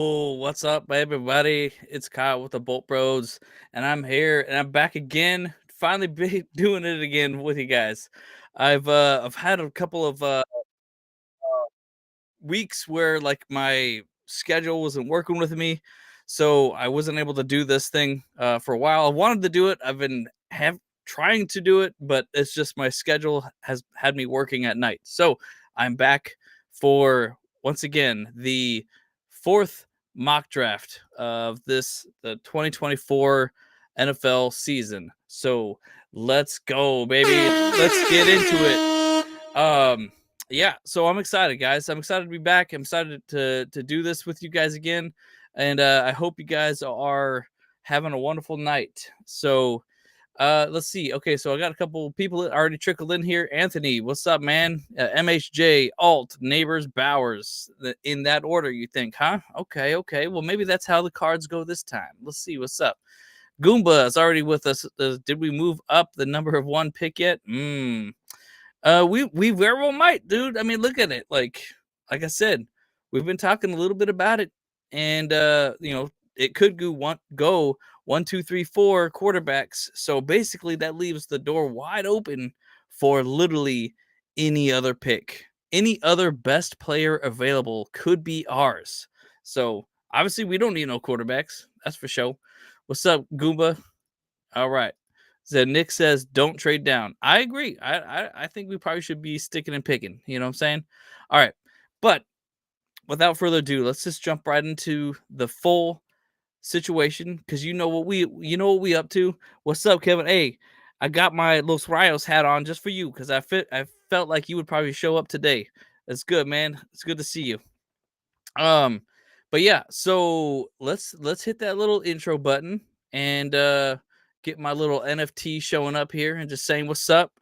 Oh, what's up, everybody? It's Kyle with the Bolt Bros, and I'm here, and I'm back again. Finally, doing it again with you guys. I've had a couple of weeks where like my schedule wasn't working with me, so I wasn't able to do this thing for a while. I wanted to do it. I've been trying to do it, but it's just my schedule has had me working at night. So I'm back for once again the fourth mock draft of the 2024 NFL season. So let's go, baby. Let's get into it. Yeah, so I'm excited, guys. I'm excited to be back. I'm excited to do this with you guys again, and I hope you guys are having a wonderful night. So let's see. Okay, so I got a couple people that already trickled in here. Anthony, what's up, man? MHJ, Alt, Neighbors, Bowers. In that order, you think, huh? Okay, okay. Well, maybe that's how the cards go this time. Let's see what's up. Goomba is already with us. Did we move up the number of one pick yet? We very well might, dude. I mean, look at it. Like I said, we've been talking a little bit about it, and it could go 1, 2, 3, 4 quarterbacks. So basically, that leaves the door wide open for literally any other pick. Any other best player available could be ours. So obviously, we don't need no quarterbacks. That's for sure. What's up, Goomba? All right. So Nick says, "Don't trade down." I agree. I think we probably should be sticking and picking. You know what I'm saying? All right, but without further ado, let's just jump right into the full situation because you know what we up to. What's up, Kevin? Hey, I got my Los Rayos hat on just for you because I felt like you would probably show up today. That's good, man. It's good to see you. Um, but yeah, so let's hit that little intro button and get my little NFT showing up here and just saying what's up.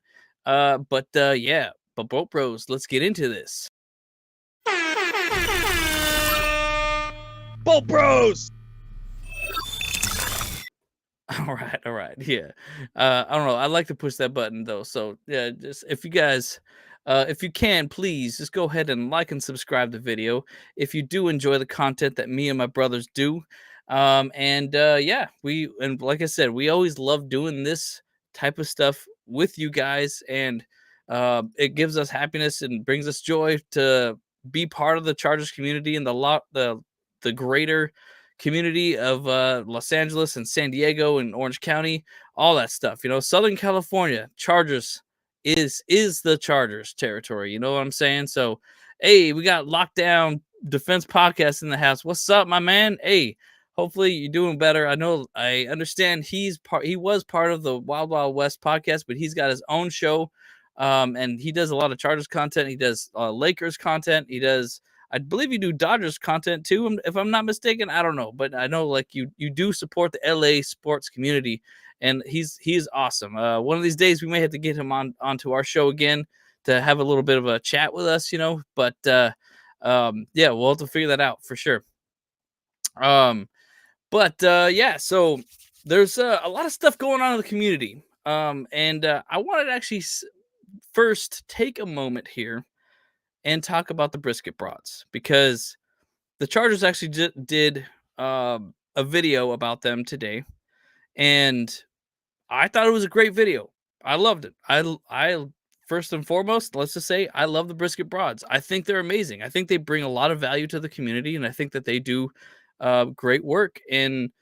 But Boat Bros, let's get into this. Bolt Bros. All right, yeah. I don't know. I like to push that button though. So yeah, just if you can, please just go ahead and like and subscribe the video if you do enjoy the content that me and my brothers do. Yeah, and like I said, we always love doing this type of stuff with you guys, and it gives us happiness and brings us joy to be part of the Chargers community and the greater community of Los Angeles and San Diego and Orange County, all that stuff. You know, Southern California Chargers is the Chargers territory. You know what I'm saying? So, hey, we got Lockdown Defense Podcast in the house. What's up, my man? Hey, hopefully you're doing better. I understand he was part of the Wild Wild West podcast, but he's got his own show. And he does a lot of Chargers content. He does Lakers content. I believe you do Dodgers content too, if I'm not mistaken. I don't know, but I know like you do support the LA sports community, and he's awesome. One of these days we may have to get him onto our show again to have a little bit of a chat with us, you know. But yeah, we'll have to figure that out for sure. Um, yeah, so there's a lot of stuff going on in the community. And I wanted to actually first take a moment here and talk about the Brisket Broads because the Chargers actually did a video about them today, and I thought it was a great video. I loved it. I first and foremost, let's just say I love the Brisket Broads. I think they're amazing. I think they bring a lot of value to the community, and I think that they do great work in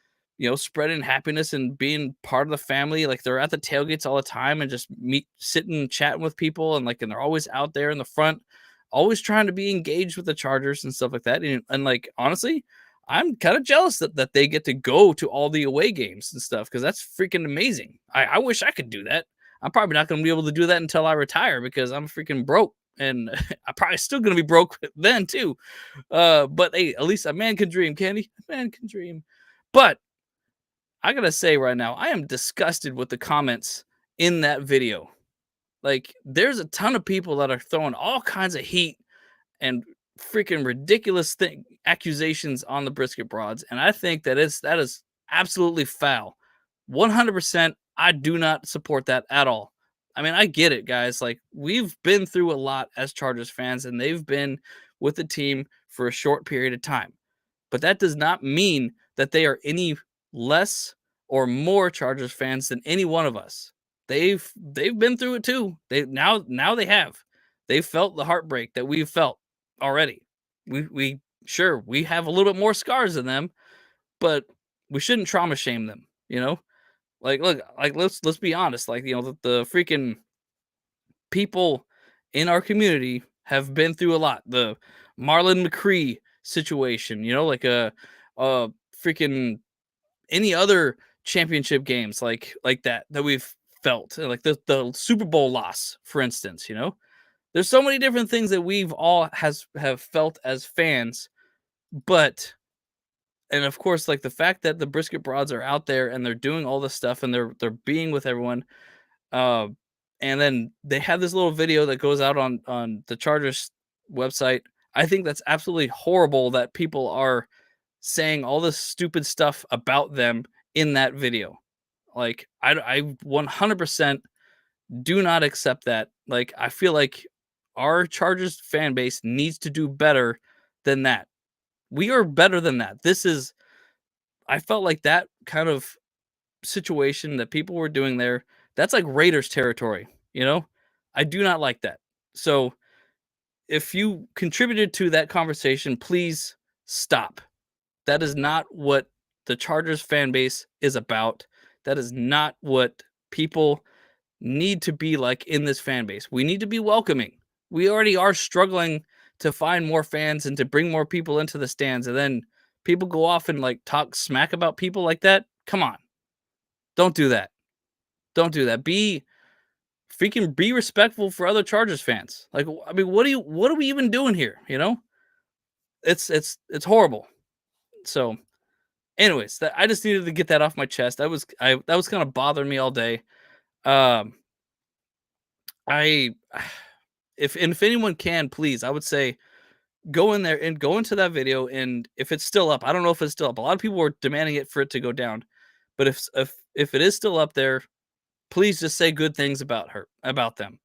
spreading happiness and being part of the family. Like they're at the tailgates all the time and just sitting, chatting with people, and they're always out there in the front, always trying to be engaged with the Chargers and stuff like that. And like honestly, I'm kind of jealous that they get to go to all the away games and stuff because that's freaking amazing. I wish I could do that. I'm probably not going to be able to do that until I retire because I'm freaking broke, and I'm probably still going to be broke then too. But hey, at least a man can dream, can he? A man can dream. But I gotta say right now, I am disgusted with the comments in that video. Like, there's a ton of people that are throwing all kinds of heat and freaking ridiculous accusations on the Brisket Broads, and I think that is absolutely foul. 100%, I do not support that at all. I mean, I get it, guys. Like, we've been through a lot as Chargers fans, and they've been with the team for a short period of time. but that does not mean that they are any less or more Chargers fans than any one of us. They've been through it too. Now they have. They've felt the heartbreak that we've felt already. We sure we have a little bit more scars than them, but we shouldn't trauma shame them, you know? Like look, like let's be honest, like the freaking people in our community have been through a lot. The Marlon McCree situation, like a freaking any other championship games like that we've felt, like the Super Bowl loss, for instance. There's so many different things that we've all have felt as fans, but and of course, like the fact that the Brisket Broads are out there and they're doing all this stuff and they're being with everyone. Uh, and then they have this little video that goes out on the Chargers website. I think that's absolutely horrible that people are saying all this stupid stuff about them in that video. Like I 100% do not accept that. Like I feel like our Chargers fan base needs to do better than that. We are better than that. I felt like that kind of situation that people were doing there, that's like Raiders territory, you know? I do not like that. So if you contributed to that conversation, please stop. That is not what the Chargers fan base is about. That is not what people need to be like in this fan base. We need to be welcoming. We already are struggling to find more fans and to bring more people into the stands. And then people go off and like talk smack about people like that. Come on. Don't do that. Don't do that. Be respectful for other Chargers fans. Like, I mean, what are we even doing here? It's horrible. So, anyways, I just needed to get that off my chest. That was kind of bothering me all day. Um, I if anyone can, please, I would say go in there and go into that video, and if it's still up, I don't know if it's still up. A lot of people were demanding it for it to go down, but if it is still up there, please just say good things about them.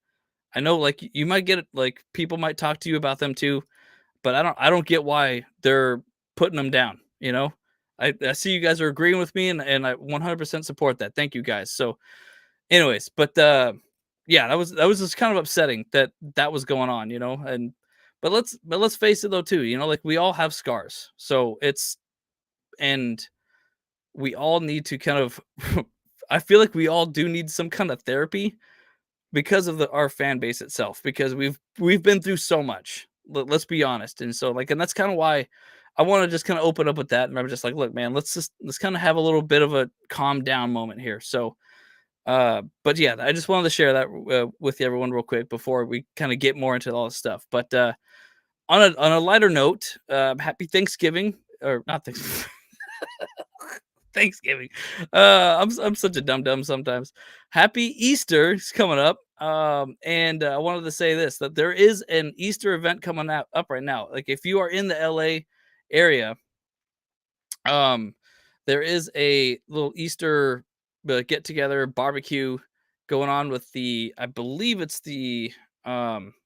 I know, like, you might get it, like, people might talk to you about them too, but I don't get why they're putting them down, you know? I see you guys are agreeing with me, and I 100% support that. Thank you guys. So, anyways, but, yeah, that was just kind of upsetting that was going on, and but let's face it though too, like, we all have scars. So, and we all need to kind of I feel like we all do need some kind of therapy because of our fan base itself, because we've been through so much. Let's be honest. And so, like, and that's kind of why I want to just kind of open up with that. And I'm just like, look, man, let's kind of have a little bit of a calm down moment here. So, but yeah, I just wanted to share that with everyone real quick before we kind of get more into all this stuff. But on a lighter note, happy Thanksgiving, or not Thanksgiving. Thanksgiving. I'm such a dum dum sometimes. Happy Easter is coming up. And I wanted to say this, that there is an Easter event coming up right now. Like, if you are in the LA area, um, there is a little Easter get together barbecue going on with I believe it's the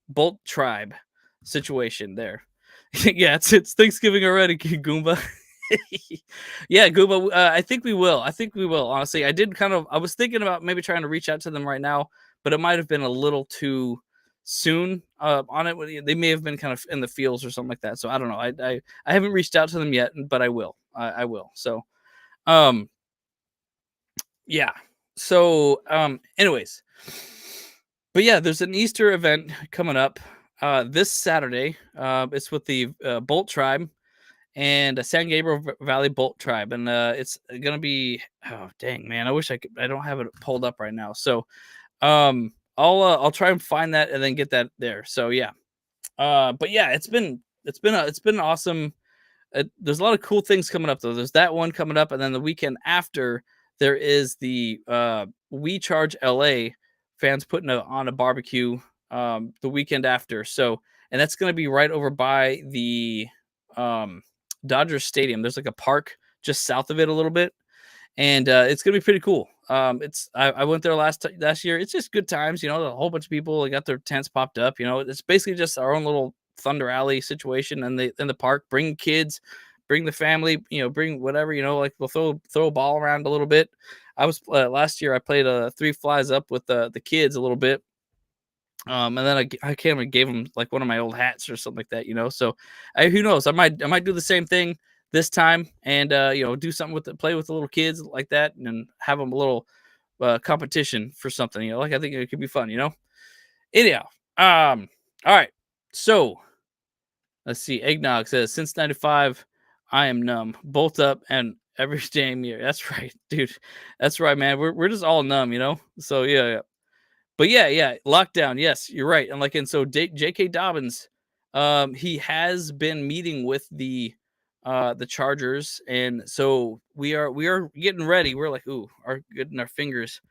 Bolt tribe situation there. Yeah, it's Thanksgiving already, Goomba. Yeah, Gooba. I think we will. I think we will. Honestly, I was thinking about maybe trying to reach out to them right now, but it might have been a little too soon on it. They may have been kind of in the fields or something like that. So I don't know. I haven't reached out to them yet, but I will. I will. So, um, yeah. So, anyways, but yeah, there's an Easter event coming up this Saturday. It's with the Bolt Tribe and a San Gabriel Valley Bolt Tribe, and it's gonna be, oh dang man, I wish I don't have it pulled up right now. So I'll try and find that and then get that there. So yeah, but yeah, it's been awesome. There's a lot of cool things coming up though. There's that one coming up, and then the weekend after there is the We Charge LA fans putting on a barbecue the weekend after. So, and that's gonna be right over by the um Dodgers Stadium. There's like a park just south of it a little bit, and it's gonna be pretty cool. I went there last year. It's just good times, a whole bunch of people. They got their tents popped up. It's basically just our own little Thunder Alley situation in the park. Bring kids, bring the family, bring whatever, like we'll throw a ball around a little bit. I was last year I played three flies up with the kids a little bit. And then I came and gave him like one of my old hats or something like that. So who knows? I might do the same thing this time and do something with play with the little kids like that and then have them a little competition for something. Like I think it could be fun. Anyhow, all right. So let's see. Eggnog says since '95, I am numb, bolt up, and every damn year. That's right, dude. That's right, man. We're just all numb. So yeah. But yeah, lockdown. Yes, you're right. And so J.K. Dobbins, he has been meeting with the Chargers, and so we are getting ready. We're like, ooh, our getting our fingers.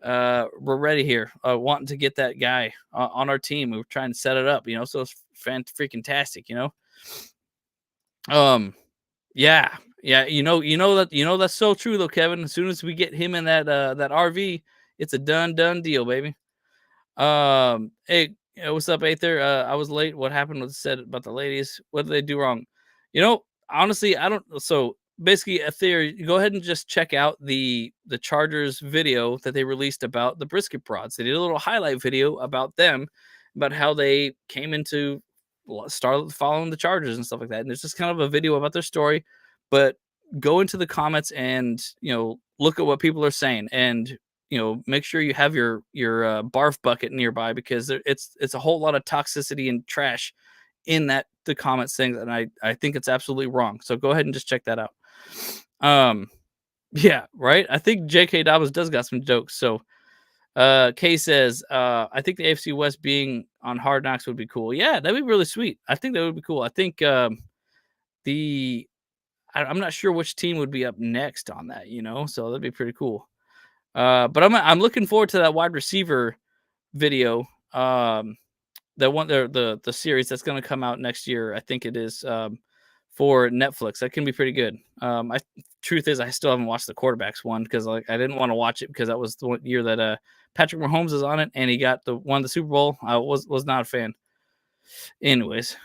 We're ready here. Wanting to get that guy on our team. We're trying to set it up. So it's freaking tastic. Um, yeah, yeah. That's so true though, Kevin. As soon as we get him in that RV, it's a done deal, baby. Hey, what's up, Aether? I was late. What happened was said about the ladies. What did they do wrong? Honestly, I don't. So basically, a theory. Go ahead and just check out the Chargers video that they released about the Brisket Broads. They did a little highlight video about them, about how they came into started following the Chargers and stuff like that. And it's just kind of a video about their story, but go into the comments and look at what people are saying and make sure you have your barf bucket nearby because it's a whole lot of toxicity and trash in the comments thing, and I think it's absolutely wrong. So go ahead and just check that out. Yeah, right. I think J.K. Dobbins does got some jokes. So Kay says, I think the AFC West being on Hard Knocks would be cool. Yeah, that'd be really sweet. I think that would be cool. I think I'm not sure which team would be up next on that, so that'd be pretty cool. But I'm looking forward to that wide receiver video. The one the series that's going to come out next year. I think it is for Netflix. That can be pretty good. Truth is, I still haven't watched the quarterbacks one because I didn't want to watch it because that was the year that Patrick Mahomes is on it and he got the Super Bowl. I was not a fan. Anyways,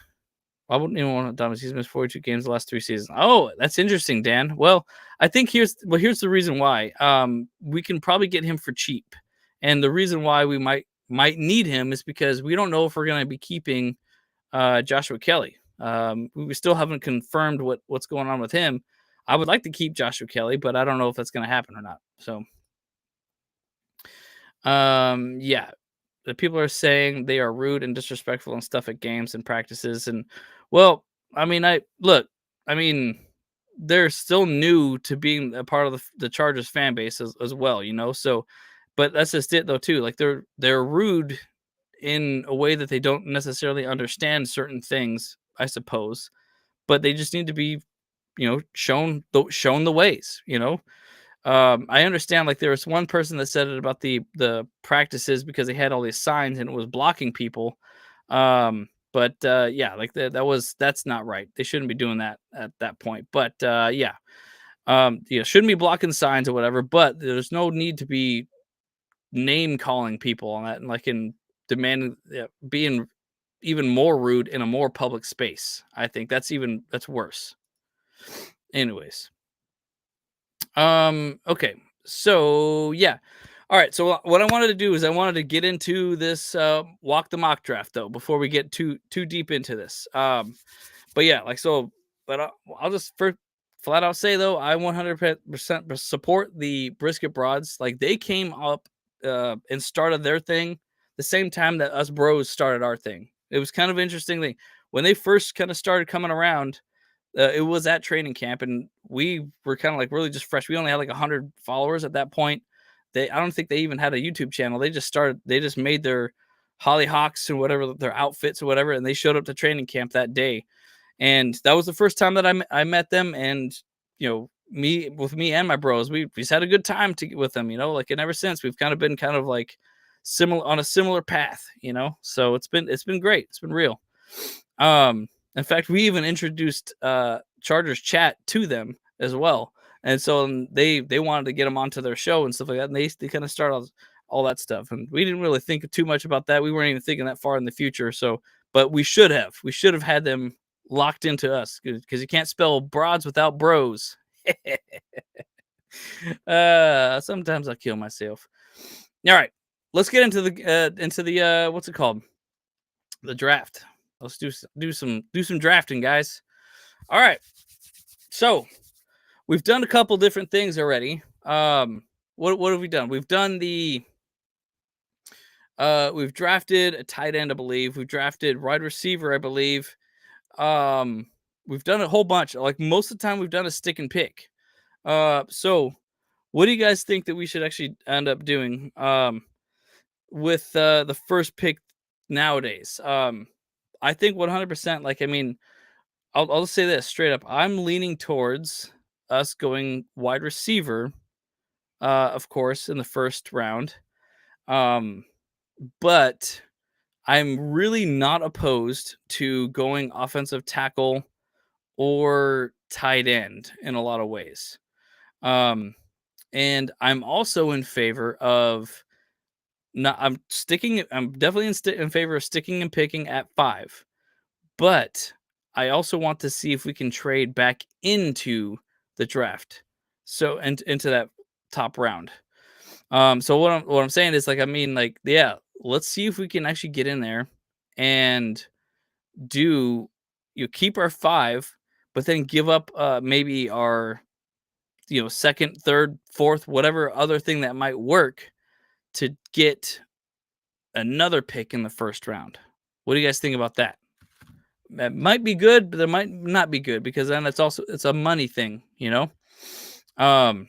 I wouldn't even want to Thomas. He's missed 42 games the last 3 seasons. Oh, that's interesting, Dan. Well, I think here's the reason why. We can probably get him for cheap, and the reason why we might need him is because we don't know if we're going to be keeping Joshua Kelly. We still haven't confirmed what's going on with him. I would like to keep Joshua Kelly, but I don't know if that's going to happen or not. So, yeah, the people are saying they are rude and disrespectful and stuff at games and practices. And well, I mean, they're still new to being a part of the Chargers fan base as well, So, but that's just it though too. Like they're rude in a way that they don't necessarily understand certain things, I suppose. But they just need to be, shown the ways. I understand. Like there was one person that said it about the practices because they had all these signs and it was blocking people. But yeah, like that's not right. They shouldn't be doing that at that point. But yeah, shouldn't be blocking signs or whatever. But there's no need to be name calling people on that and in demanding being even more rude in a more public space. I think that's worse. Anyways. Okay. So yeah. All right. So what I wanted to do is I wanted to get into this walk the mock draft though before we get too deep into this. But yeah, but I'll just first flat out say though I 100% support the Brisket Broads. Like they came up and started their thing the same time that us bros started our thing. It was kind of interesting when they first kind of started coming around. It was at training camp, and we were kind of really just fresh. We only had 100 followers at that point. I don't think they even had a YouTube channel. They just made their hollyhocks and whatever their outfits or whatever, and they showed up to training camp that day. And that was the first time that I met them. And me and my bros, we just had a good time with them. And ever since we've kind of been similar on a similar path. So it's been great. It's been real. In fact, we even introduced Chargers chat to them as well. And so they wanted to get them onto their show and stuff like that. And they kind of started all that stuff. And we didn't really think too much about that. We weren't even thinking that far in the future. So, but we should have had them locked into us because you can't spell broads without bros. Sometimes I kill myself. All right, let's get into the what's it called? The draft. Let's do some drafting, guys. All right. So we've done a couple different things already. What have we done? We've drafted a tight end, I believe. We've drafted wide receiver, I believe. Um, we've done a whole bunch. Like most of the time, we've done a stick and pick. So what do you guys think that we should actually end up doing? With the first pick nowadays. I think 100%. Like, I mean, I'll just say this straight up. I'm leaning towards us going wide receiver, of course, in the first round. Um, but I'm really not opposed to going offensive tackle or tight end in a lot of ways. Um, and I'm also in favor of not. I'm definitely in favor of sticking and picking at 5. But I also want to see if we can trade back into the draft. So and into that top round. So what I'm saying is like I mean like yeah, let's see if we can actually get in there and do you keep our 5, but then give up maybe our second, third, fourth, whatever other thing that might work to get another pick in the first round. What do you guys think about that? That might be good, but that might not be good because then it's a money thing, you know? Um,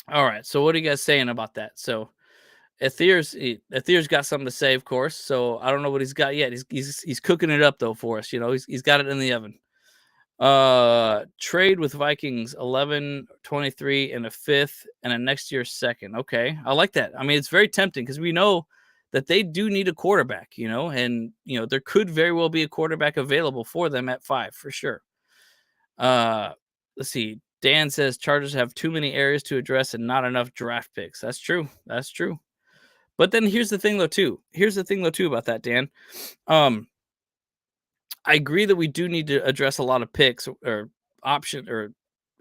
all right. So what are you guys saying about that? So Aether's got something to say, of course. So I don't know what he's got yet. He's cooking it up though for us, you know. He's got it in the oven. Trade with Vikings 11-23 and a 5th and a next year's second. Okay. I like that. I mean, it's very tempting because we know that they do need a quarterback, you know, and there could very well be a quarterback available for them at 5 for sure. Let's see. Dan says Chargers have too many areas to address and not enough draft picks. That's true. That's true. But then here's the thing though too. Here's the thing though too about that, Dan. I agree that we do need to address a lot of picks or option or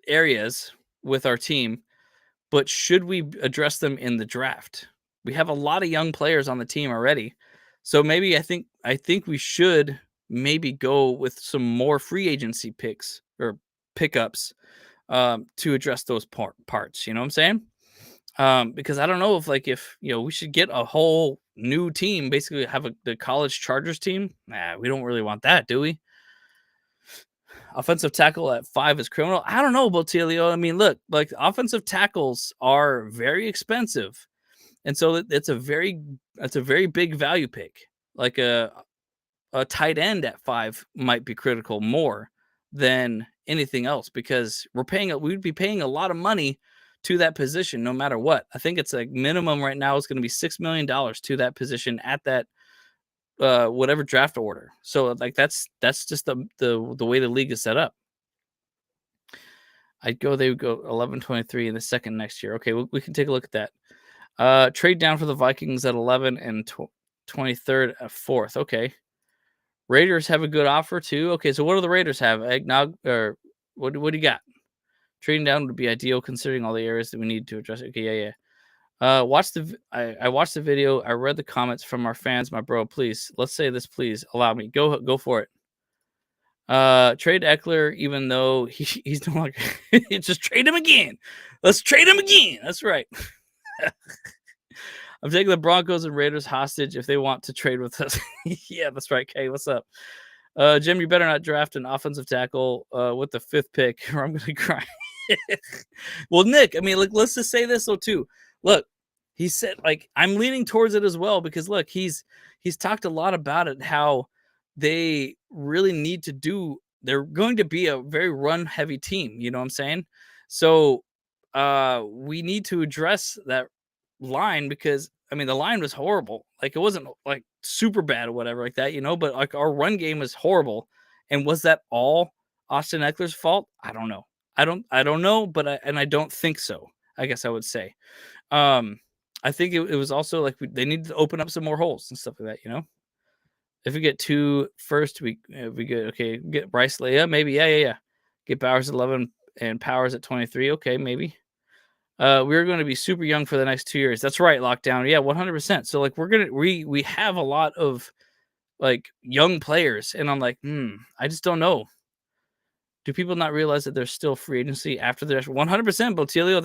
areas with our team, but should we address them in the draft? We have a lot of young players on the team already. So maybe I think we should maybe go with some more free agency picks or pickups to address those parts. You know what I'm saying? Because I don't know if we should get a whole new team, basically have the college Chargers team. Nah, we don't really want that, do we? Offensive tackle at 5 is criminal. I don't know, Botilio. I mean, look, like offensive tackles are very expensive, and so it's a very big value pick. Like a tight end at 5 might be critical more than anything else because we'd be paying a lot of money to that position no matter what. I think it's like minimum right now is going to be $6 million to that position at that whatever draft order. So like that's just the way the league is set up. They would go 11-23 in the second next year. Okay, we can take a look at that. Trade down for the Vikings at 11 and 23rd at 4th. Okay. Raiders have a good offer too. Okay, so what do the Raiders have? Eggnog or what do you got? Trading down would be ideal considering all the areas that we need to address. Okay, yeah. I watched the video. I read the comments from our fans. My bro, please, let's say this. Please allow me. Go for it. Trade Eckler, even though he's no longer. Just trade him again. Let's trade him again. That's right. I'm taking the Broncos and Raiders hostage if they want to trade with us. Yeah, that's right. Kay, what's up? Jim, you better not draft an offensive tackle with the 5th pick, or I'm gonna cry. Well, Nick, I mean, let's just say this though too. Look, he said I'm leaning towards it as well because look, he's talked a lot about it how they really need to do. They're going to be a very run heavy team. You know what I'm saying? So, we need to address that line because I mean the line was horrible. Like it wasn't like super bad or whatever like that, but like our run game was horrible. And was that all Austin Eckler's fault? I don't know. I don't know, but I don't think so. I guess I would say. I think it was also like they needed to open up some more holes and stuff like that. If we get 2 first, we get okay, get Bryce Leia, maybe, yeah. Get Bowers at 11 and Powers at 23, okay, maybe. We're gonna be super young for the next 2 years. That's right, lockdown. Yeah, 100%. So, like, we have a lot of, like, young players, and I'm like, I just don't know. Do people not realize that there's still free agency after the 100%, Botilio?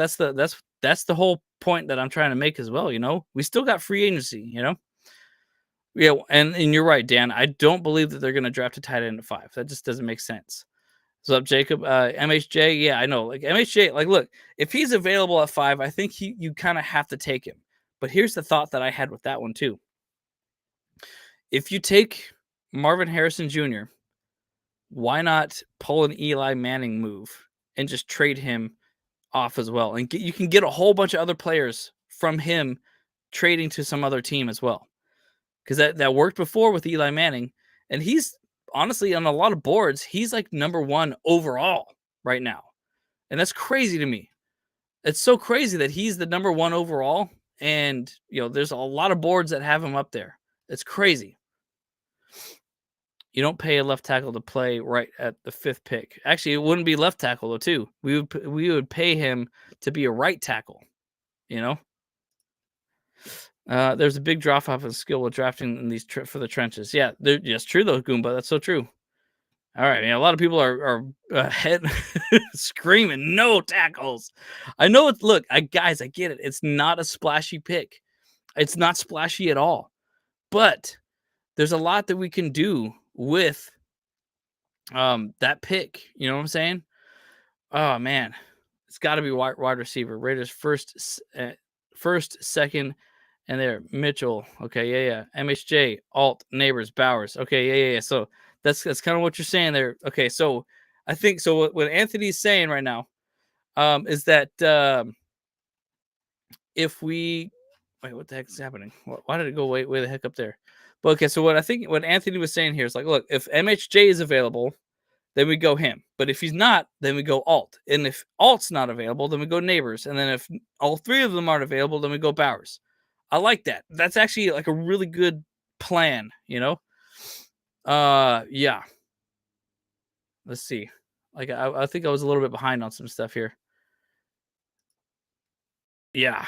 That's the whole point that I'm trying to make as well, you know? We still got free agency, you know? Yeah, and you're right, Dan. I don't believe that they're gonna draft a tight end at 5. That just doesn't make sense. What's up, Jacob? MHJ, yeah, I know. Like MHJ, like look, if he's available at 5, I think you kind of have to take him. But here's the thought that I had with that one too. If you take Marvin Harrison Jr., why not pull an Eli Manning move and just trade him off as well? And you can get a whole bunch of other players from him trading to some other team as well. Because that worked before with Eli Manning, and he's honestly on a lot of boards, he's like number 1 overall right now, and that's crazy to me. It's so crazy that he's the number 1 overall, and there's a lot of boards that have him up there. It's crazy. You don't pay a left tackle to play right at the 5th pick. Actually, it wouldn't be left tackle though. Too, we would pay him to be a right tackle. You know. There's a big drop off in skill with drafting in these for the trenches. Yeah, that's true though, Goomba. That's so true. All right, a lot of people are head screaming no tackles. I know it's look, guys, I get it. It's not a splashy pick. It's not splashy at all. But there's a lot that we can do with that pick. You know what I'm saying? Oh man, it's got to be wide receiver. Raiders first, second, and there Mitchell. Okay, yeah. MHJ, Alt, Neighbors, Bowers. Okay, yeah. So that's kind of what you're saying there. Okay, so I think so. What Anthony's saying right now, is that if we wait, what the heck is happening? Why did it go way the heck up there? But okay, so what Anthony was saying here is like, look, if MHJ is available, then we go him. But if he's not, then we go Alt. And if Alt's not available, then we go Neighbors. And then if all 3 of them aren't available, then we go Bowers. I like that. That's actually like a really good plan, you know? Yeah. Let's see. Like I think I was a little bit behind on some stuff here. Yeah.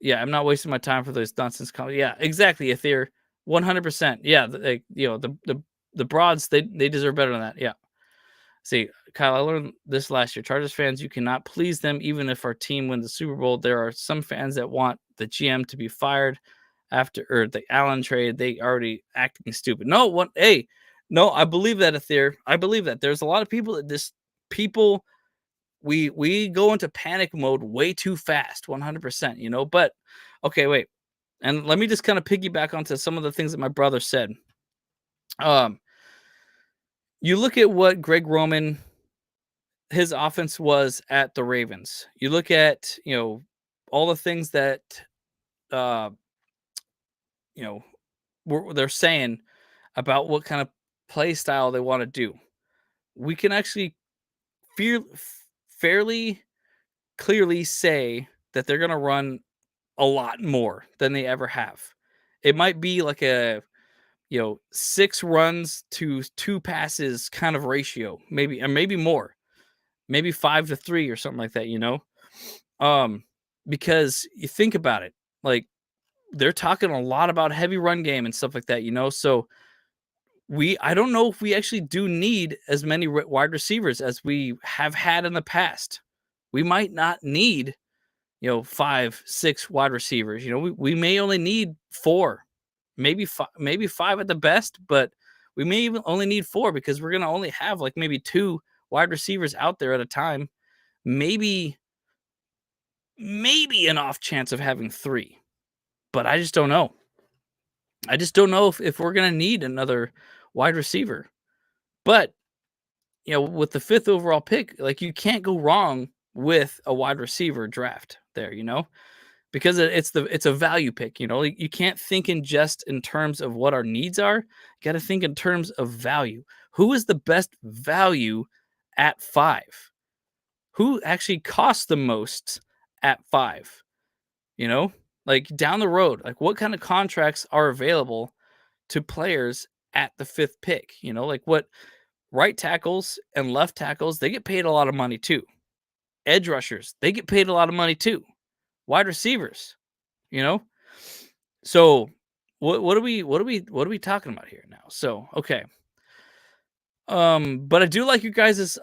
Yeah, I'm not wasting my time for those nonsense comments. Yeah, exactly. If they're 100%. Yeah, the broads they deserve better than that. Yeah. See, Kyle, I learned this last year. Chargers fans, you cannot please them even if our team wins the Super Bowl. There are some fans that want the GM to be fired after the Allen trade. They already acting stupid. No, what? Hey, no, I believe that I believe that there's a lot of people that people we go into panic mode way too fast, 100%. But okay, wait, and let me just kind of piggyback onto some of the things that my brother said. You look at what Greg Roman his offense was at the Ravens. You look at, all the things that, uh, you know, they're saying about what kind of play style they want to do. We can actually fear, fairly clearly say that they're going to run a lot more than they ever have. It might be like a, 6 runs to 2 passes kind of ratio, maybe, or maybe more, maybe 5-3 or something like that, because you think about it, like they're talking a lot about heavy run game and stuff like that, so I don't know if we actually do need as many wide receivers as we have had in the past. We might not need, 5, 6 wide receivers. We may only need 4, maybe 5 at the best, but we may even only need 4 because we're going to only have like maybe 2 wide receivers out there at a time. Maybe an off chance of having 3, but I just don't know. I just don't know if we're going to need another wide receiver. But, with the 5th overall pick, like you can't go wrong with a wide receiver draft there, because it's a value pick, like, you can't think in terms of what our needs are. You got to think in terms of value. Who is the best value at 5? Who actually costs the most at 5? Like down the road, like what kind of contracts are available to players at the 5th pick. Like what right tackles and left tackles, they get paid a lot of money too. Edge rushers, they get paid a lot of money too. Wide receivers, you know? So what are we talking about here now? So, okay. But I do like you guys'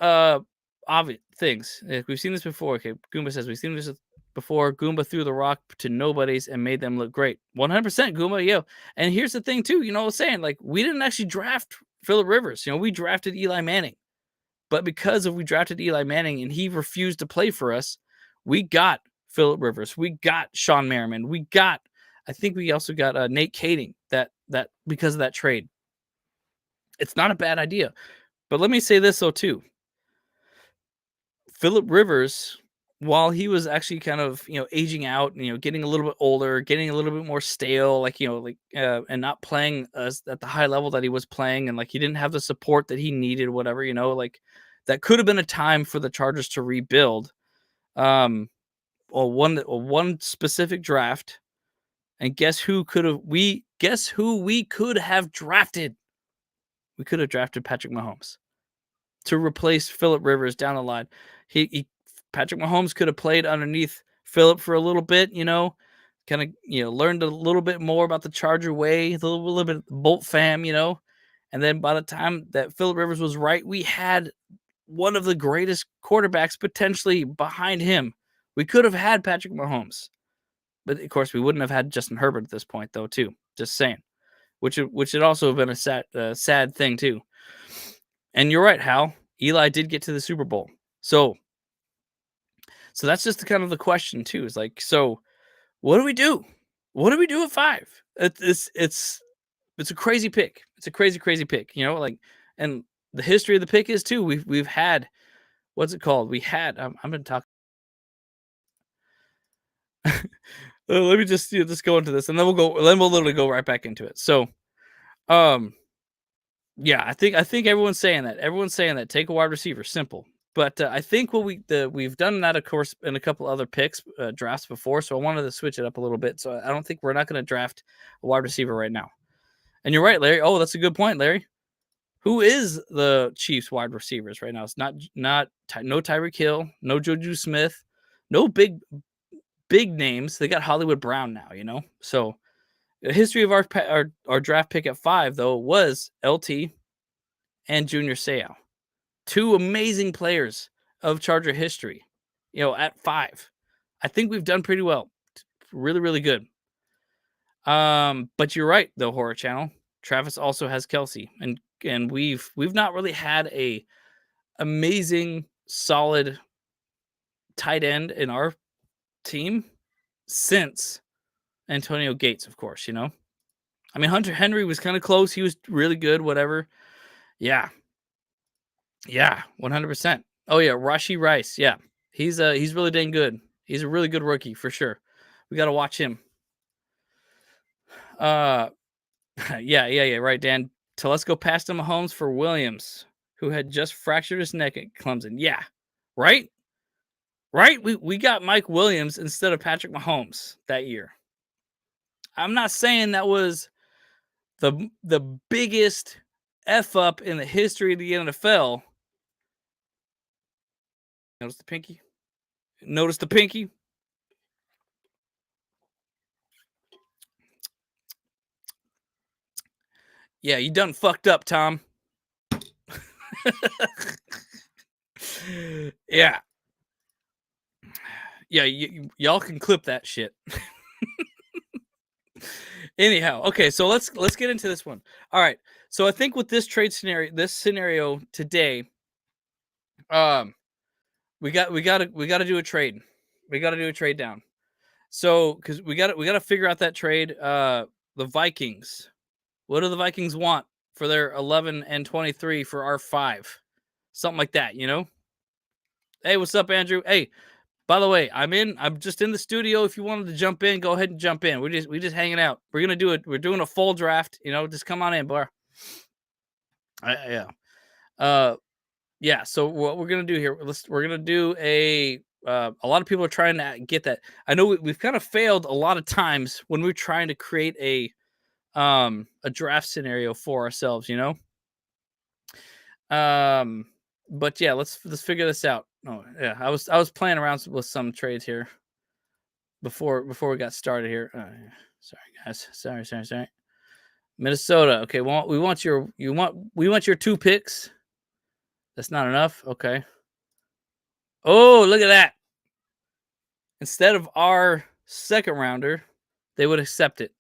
obvious things. We've seen this before. Okay, Goomba says we've seen this before. Goomba threw the rock to nobodies and made them look great. 100% Goomba, yeah. And here's the thing too, what I'm saying? Like, we didn't actually draft Phillip Rivers. We drafted Eli Manning. But because we drafted Eli Manning and he refused to play for us, we got Phillip Rivers. We got Sean Merriman. I think we also got Nate Kading that because of that trade. It's not a bad idea. But let me say this though too. Phillip Rivers, while he was actually kind of, aging out, getting a little bit older, getting a little bit more stale, and not playing at the high level that he was playing, and he didn't have the support that he needed, whatever, that could have been a time for the Chargers to rebuild. Or one specific draft, and guess who we could have drafted? We could have drafted Patrick Mahomes to replace Phillip Rivers down the line. Patrick Mahomes could have played underneath Phillip for a little bit, kind of, learned a little bit more about the Charger way, a little bit of Bolt fam, and then by the time that Phillip Rivers was right, we had one of the greatest quarterbacks potentially behind him. We could have had Patrick Mahomes, but of course we wouldn't have had Justin Herbert at this point, though. Too, just saying, which would also have been a sad thing too. And you're right, Hal. Eli did get to the Super Bowl, so that's just kind of the question too. Is so what do we do? What do we do at 5? It's a crazy pick. It's a crazy pick. And the history of the pick is too. We've had, what's it called? We had. I'm going to talk. Let me just go into this, and then we'll go. Then we'll literally go right back into it. So, yeah, I think everyone's saying that. Everyone's saying that. Take a wide receiver. Simple. But I think what we've done that, of course, in a couple other picks drafts before. So I wanted to switch it up a little bit. So I don't think we're not going to draft a wide receiver right now. And you're right, Larry. Oh, that's a good point, Larry. Who is the Chiefs wide receivers right now? It's no Tyreek Hill, no Juju Smith, no big names. They got Hollywood Brown now, So the history of our draft pick at 5 though was LT and Junior Seau, 2 amazing players of Charger history. At 5, I think we've done pretty well, really, really good. But you're right though, Horror Channel. Travis also has Kelsey, and we've not really had a amazing solid tight end in our team since Antonio Gates, of course. I mean, Hunter Henry was kind of close. He was really good, whatever. Yeah, 100%. Oh yeah, Rashee Rice. Yeah, he's really dang good. He's a really good rookie for sure. We got to watch him. Yeah, right, Dan. Let's go past him Mahomes for Williams, who had just fractured his neck at Clemson. Yeah, right. We got Mike Williams instead of Patrick Mahomes that year. I'm not saying that was the biggest F up in the history of the NFL. Notice the pinky? Notice the pinky? Yeah, you done fucked up, Tom. Yeah. Yeah, y'all can clip that shit. Anyhow, okay, so let's get into this one. All right. So I think with this scenario today, we got to do a trade. We got to do a trade down. So cuz we got to figure out that trade. The Vikings. What do the Vikings want for their 11 and 23 for our 5? Something like that, Hey, what's up, Andrew? Hey, by the way, I'm just in the studio. If you wanted to jump in, go ahead and jump in. We just hanging out. We're gonna do it. We're doing a full draft. Just come on in, bro. Yeah. So what we're gonna do here? We're gonna do a lot of people are trying to get that. I know we've kind of failed a lot of times when we're trying to create a draft scenario for ourselves, you know. But yeah, let's figure this out. Oh yeah, I was playing around with some trades here before we got started here. Sorry guys, sorry. Minnesota. Okay, we want your 2 picks. That's not enough. Okay. Oh, look at that. Instead of our second rounder, they would accept it.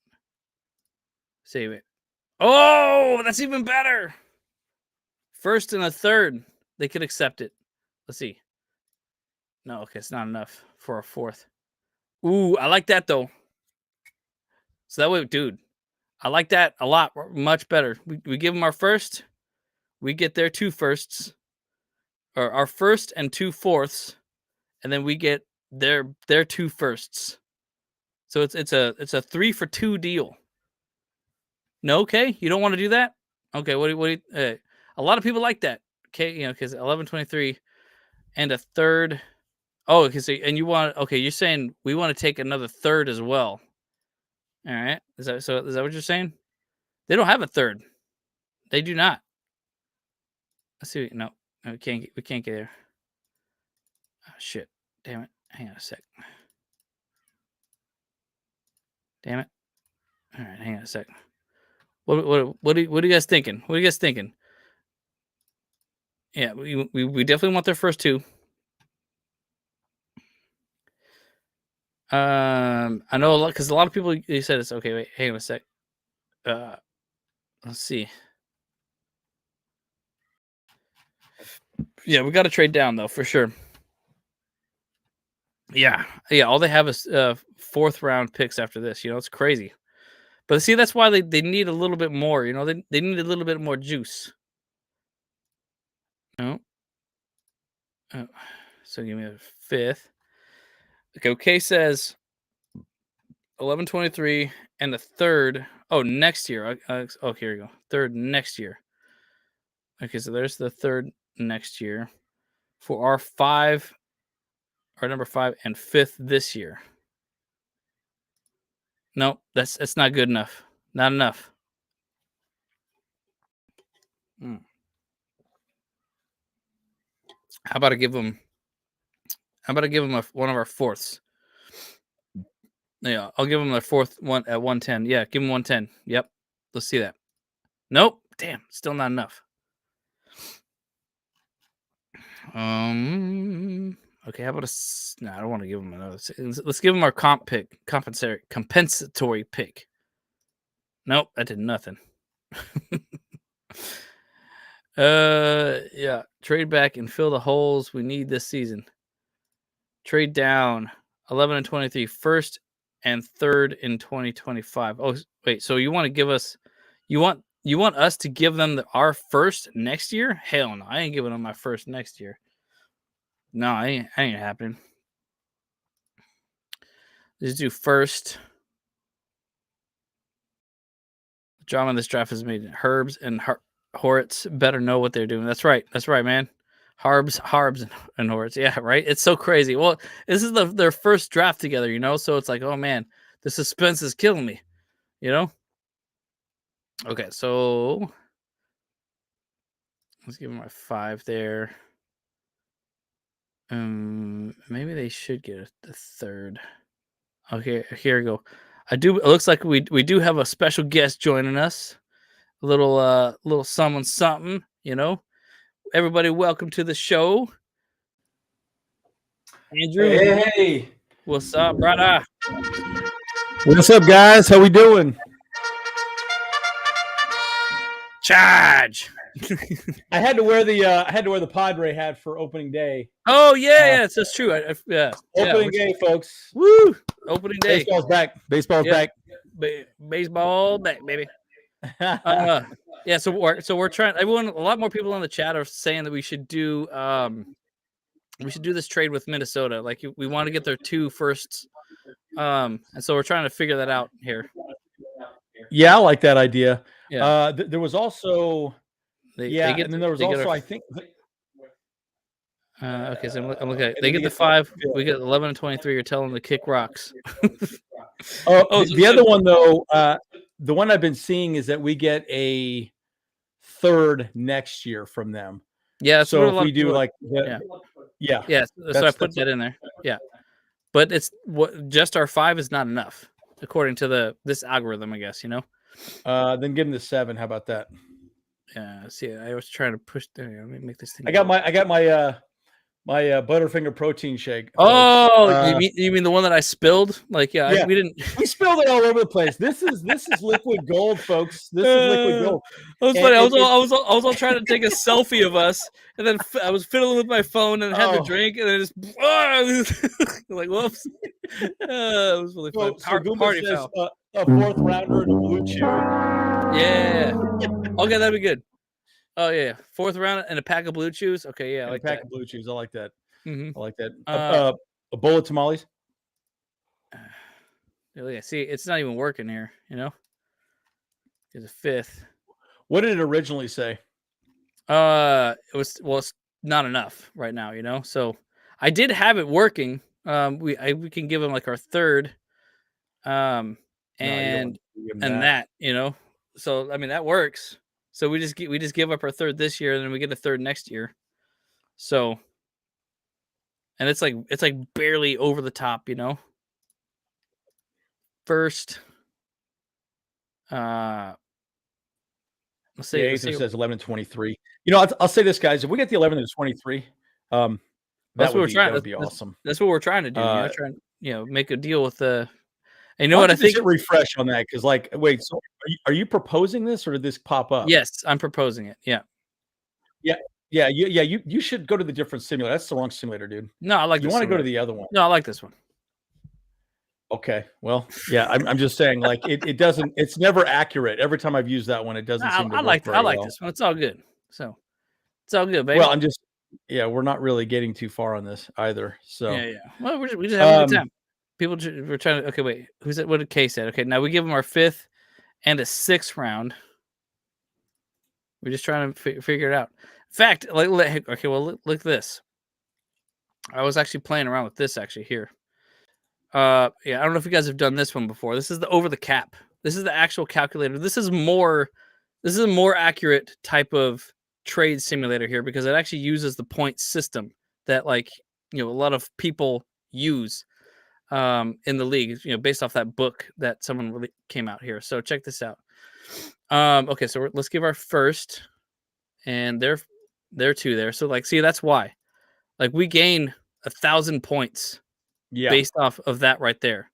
Save it. Oh, that's even better. First and a third, they could accept it. Let's see. No, okay, it's not enough for a fourth. Ooh, I like that though. So that way, dude, I like that a lot, much better. We give them our first, we get their 2 firsts, or our first and 2 fourths, and then we get their 2 firsts. So it's a 3 for 2 deal. No, okay, you don't want to do that? Okay, what do you, a lot of people like that. Okay, you know, because 11-23 and a third. Oh, okay, so and you want, okay, you're saying we want to take another third as well. All right, is that what you're saying? They don't have a third. They do not. Let's see. No, we can't get there. Oh, shit. Damn it. Hang on a sec. Damn it. All right, hang on a sec. What are you guys thinking? What are you guys thinking? Yeah, we definitely want their first 2. I know a lot, because a lot of people, you said it's okay. Wait, hang on a sec. Let's see. Yeah, we got to trade down though for sure. Yeah. All they have is 4th round picks after this. You know, it's crazy. But see, that's why they need a little bit more. You know, they need a little bit more juice. No. Oh, so give me a 5th. Okay, says 11-23 and the third. Oh, next year. Oh, here we go. Third next year. Okay, so there's the third next year for our 5, our number 5 and 5th this year. No, that's not good enough. Not enough. How about I give them? How about I give them one of our fourths? Yeah, I'll give them their 4th one at 110. Yeah, give them 110. Yep, let's see that. Nope. Damn, still not enough. Okay, how about no, I don't want to give them another. Let's give them our compensatory pick. Nope, that did nothing. Yeah, trade back and fill the holes we need this season. Trade down 11-23, first and third in 2025. Oh, wait, so you want to give us, you want us to give them our first next year? Hell no, I ain't giving them my first next year. No, ain't happening. Let's do first. The drama in this draft has made Herbs and Hortz better know what they're doing. That's right, man. Harbs and Hortz. Yeah, right. It's so crazy. Well, this is their first draft together, you know. So it's like, oh man, the suspense is killing me, you know. Okay, so let's give them my 5 there. Maybe they should get the third. Okay, here we go. It looks like we do have a special guest joining us. A little something, you know. Everybody, welcome to the show. Andrew. Hey. What's up, brother? What's up, guys? How we doing? Charge. I had to wear the Padre hat for opening day. Oh yeah, that's true. Yeah. Opening day, folks. Woo! Opening day. Baseball's back. Baseball's back. Baseball back, baby. Yeah. So we're trying. A lot more people in the chat are saying that we should do this trade with Minnesota. Like we want to get their 2 firsts. And so we're trying to figure that out here. Yeah, I like that idea. Yeah. There was also. And then there was also, I think. Okay, so I'm looking at. They get the 5. We get 11-23. You're telling them to kick rocks. The other one though. the one I've been seeing is that we get a third next year from them. Yeah, that's what So a if lot we of people do are, like, yeah. So I put that in there. Yeah, but it's just our 5 is not enough according to this algorithm, I guess. Then give them the 7. How about that? Yeah. See, I was trying to push there. Let me make this thing. I got my Butterfinger protein shake. Oh, you mean the one that I spilled? Like, yeah. We didn't. We spilled it all over the place. This is liquid gold, folks. This is liquid gold. It was funny. I was all trying to take a selfie of us, and then I was fiddling with my phone and had the drink, and then just like whoops. It was really fun. So Party says, foul. a 4th rounder and a blue chew. Yeah. Okay, that'd be good. Oh yeah, 4th round and a pack of blue chews. Okay, yeah, I like a pack that. of blue chews. I like that. Mm-hmm. I like that. A bowl of tamales. Yeah, see, it's not even working here. It's a 5th. What did it originally say? It's not enough right now. So I did have it working. We can give him like our 3rd, and that. So I mean that works. So we just give up our 3rd this year, and then we get a 3rd next year. So, and it's like barely over the top. First, let's say Ethan says 11 and 23. I'll say this, guys. If we get the 11 and 23, that would be awesome. That's what we're trying to do. Make a deal with the. And I think hit refresh on that because, wait. So, are you proposing this or did this pop up? Yes, I'm proposing it. Yeah. You should go to the different simulator. That's the wrong simulator, dude. No, I like. You want to go to the other one? No, I like this one. Okay, well, yeah, I'm just saying, it doesn't. It's never accurate. Every time I've used that one, it doesn't seem to work very well. I like this one. It's all good. So, it's all good, baby. Well, we're not really getting too far on this either. So yeah. Well, we just having a good time. People we're trying to. Okay, wait. Who's it? What did Kay say? Okay, now we give them our 5th and a 6th round. We're just trying to figure it out. In fact, look at this. I was actually playing around with this actually here. I don't know if you guys have done this one before. This is the over the cap. This is the actual calculator. This is a more accurate type of trade simulator here because it actually uses the point system that a lot of people use in the league, based off that book that someone really came out here. So check this out. Okay, so let's give our 1st, and they're 2 there. So see, that's why, we gain 1,000 points, based off of that right there.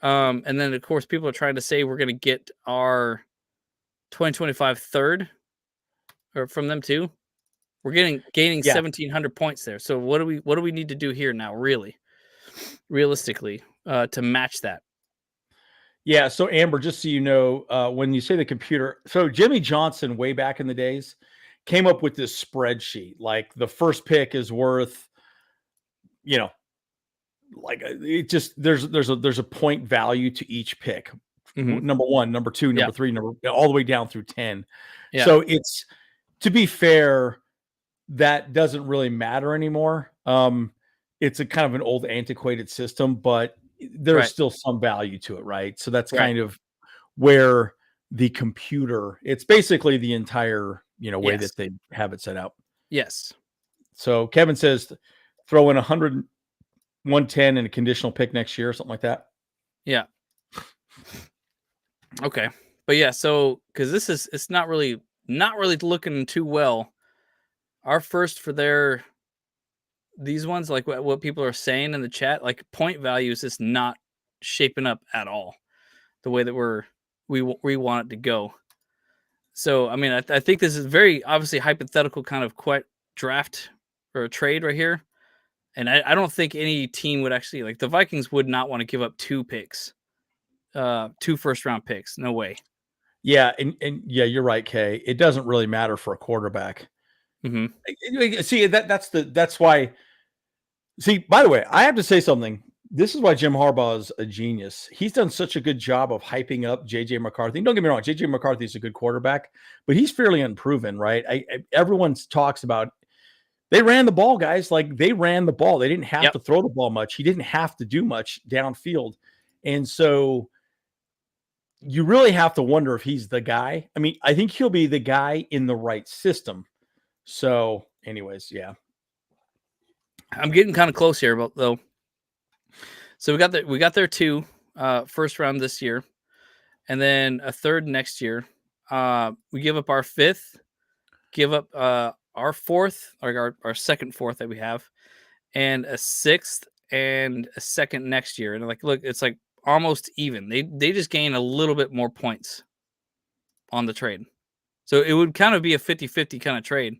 And then of course people are trying to say we're going to get our 2025 3rd, or from them too. We're gaining 1,700 points there. So what do we need to do here now, realistically, to match that? Yeah. So Amber, just so you know, when you say the computer, so Jimmy Johnson, way back in the days, came up with this spreadsheet. Like the first pick is worth, it just there's a point value to each pick. Mm-hmm. Number 1, number 2, number 3, all the way down through 10. Yeah. So it's, to be fair, that doesn't really matter anymore. It's a kind of an old antiquated system, but there's still some value to it, right? So that's kind of where the computer, it's basically the entire, way that they have it set out. Yes. So Kevin says throw in 100, 110 and a conditional pick next year or something like that. Yeah. Okay. But yeah, so because it's not really looking too well. Our 1st for these ones, like what people are saying in the chat, point values is not shaping up at all the way that we want it to go. So I mean, I think this is very obviously hypothetical kind of draft or a trade right here. And I don't think any team would actually, the Vikings would not want to give up 2 picks, 2 1st-round picks. No way. Yeah, and yeah, you're right, Kay. It doesn't really matter for a quarterback. Mm-hmm. See, that's why. See, by the way, I have to say something. This is why Jim Harbaugh is a genius. He's done such a good job of hyping up J.J. McCarthy. Don't get me wrong, J.J. McCarthy is a good quarterback, but he's fairly unproven, right? Everyone talks about they ran the ball, guys. They ran the ball. They didn't have to throw the ball much. He didn't have to do much downfield. And so you really have to wonder if he's the guy. I mean, I think he'll be the guy in the right system. So, anyways, yeah. I'm getting kind of close here, but though. So we got their 2 first round this year, and then a third next year. We give up our 5th, give up our 4th, or our second 4th that we have, and a 6th and a 2nd next year. And like, look, it's like almost even. They just gain a little bit more points on the trade. So it would kind of be a 50-50 kind of trade.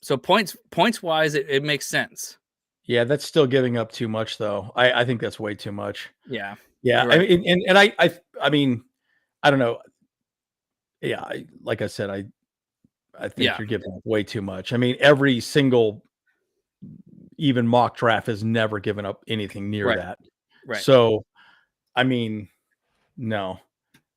So points wise, it makes sense. Yeah, that's still giving up too much, though. I think that's way too much. Yeah. Yeah. Right. I mean, and I mean, I don't know. Yeah, like I said, I think you're giving up way too much. I mean, every single even mock draft has never given up anything near that. Right. So, I mean, no.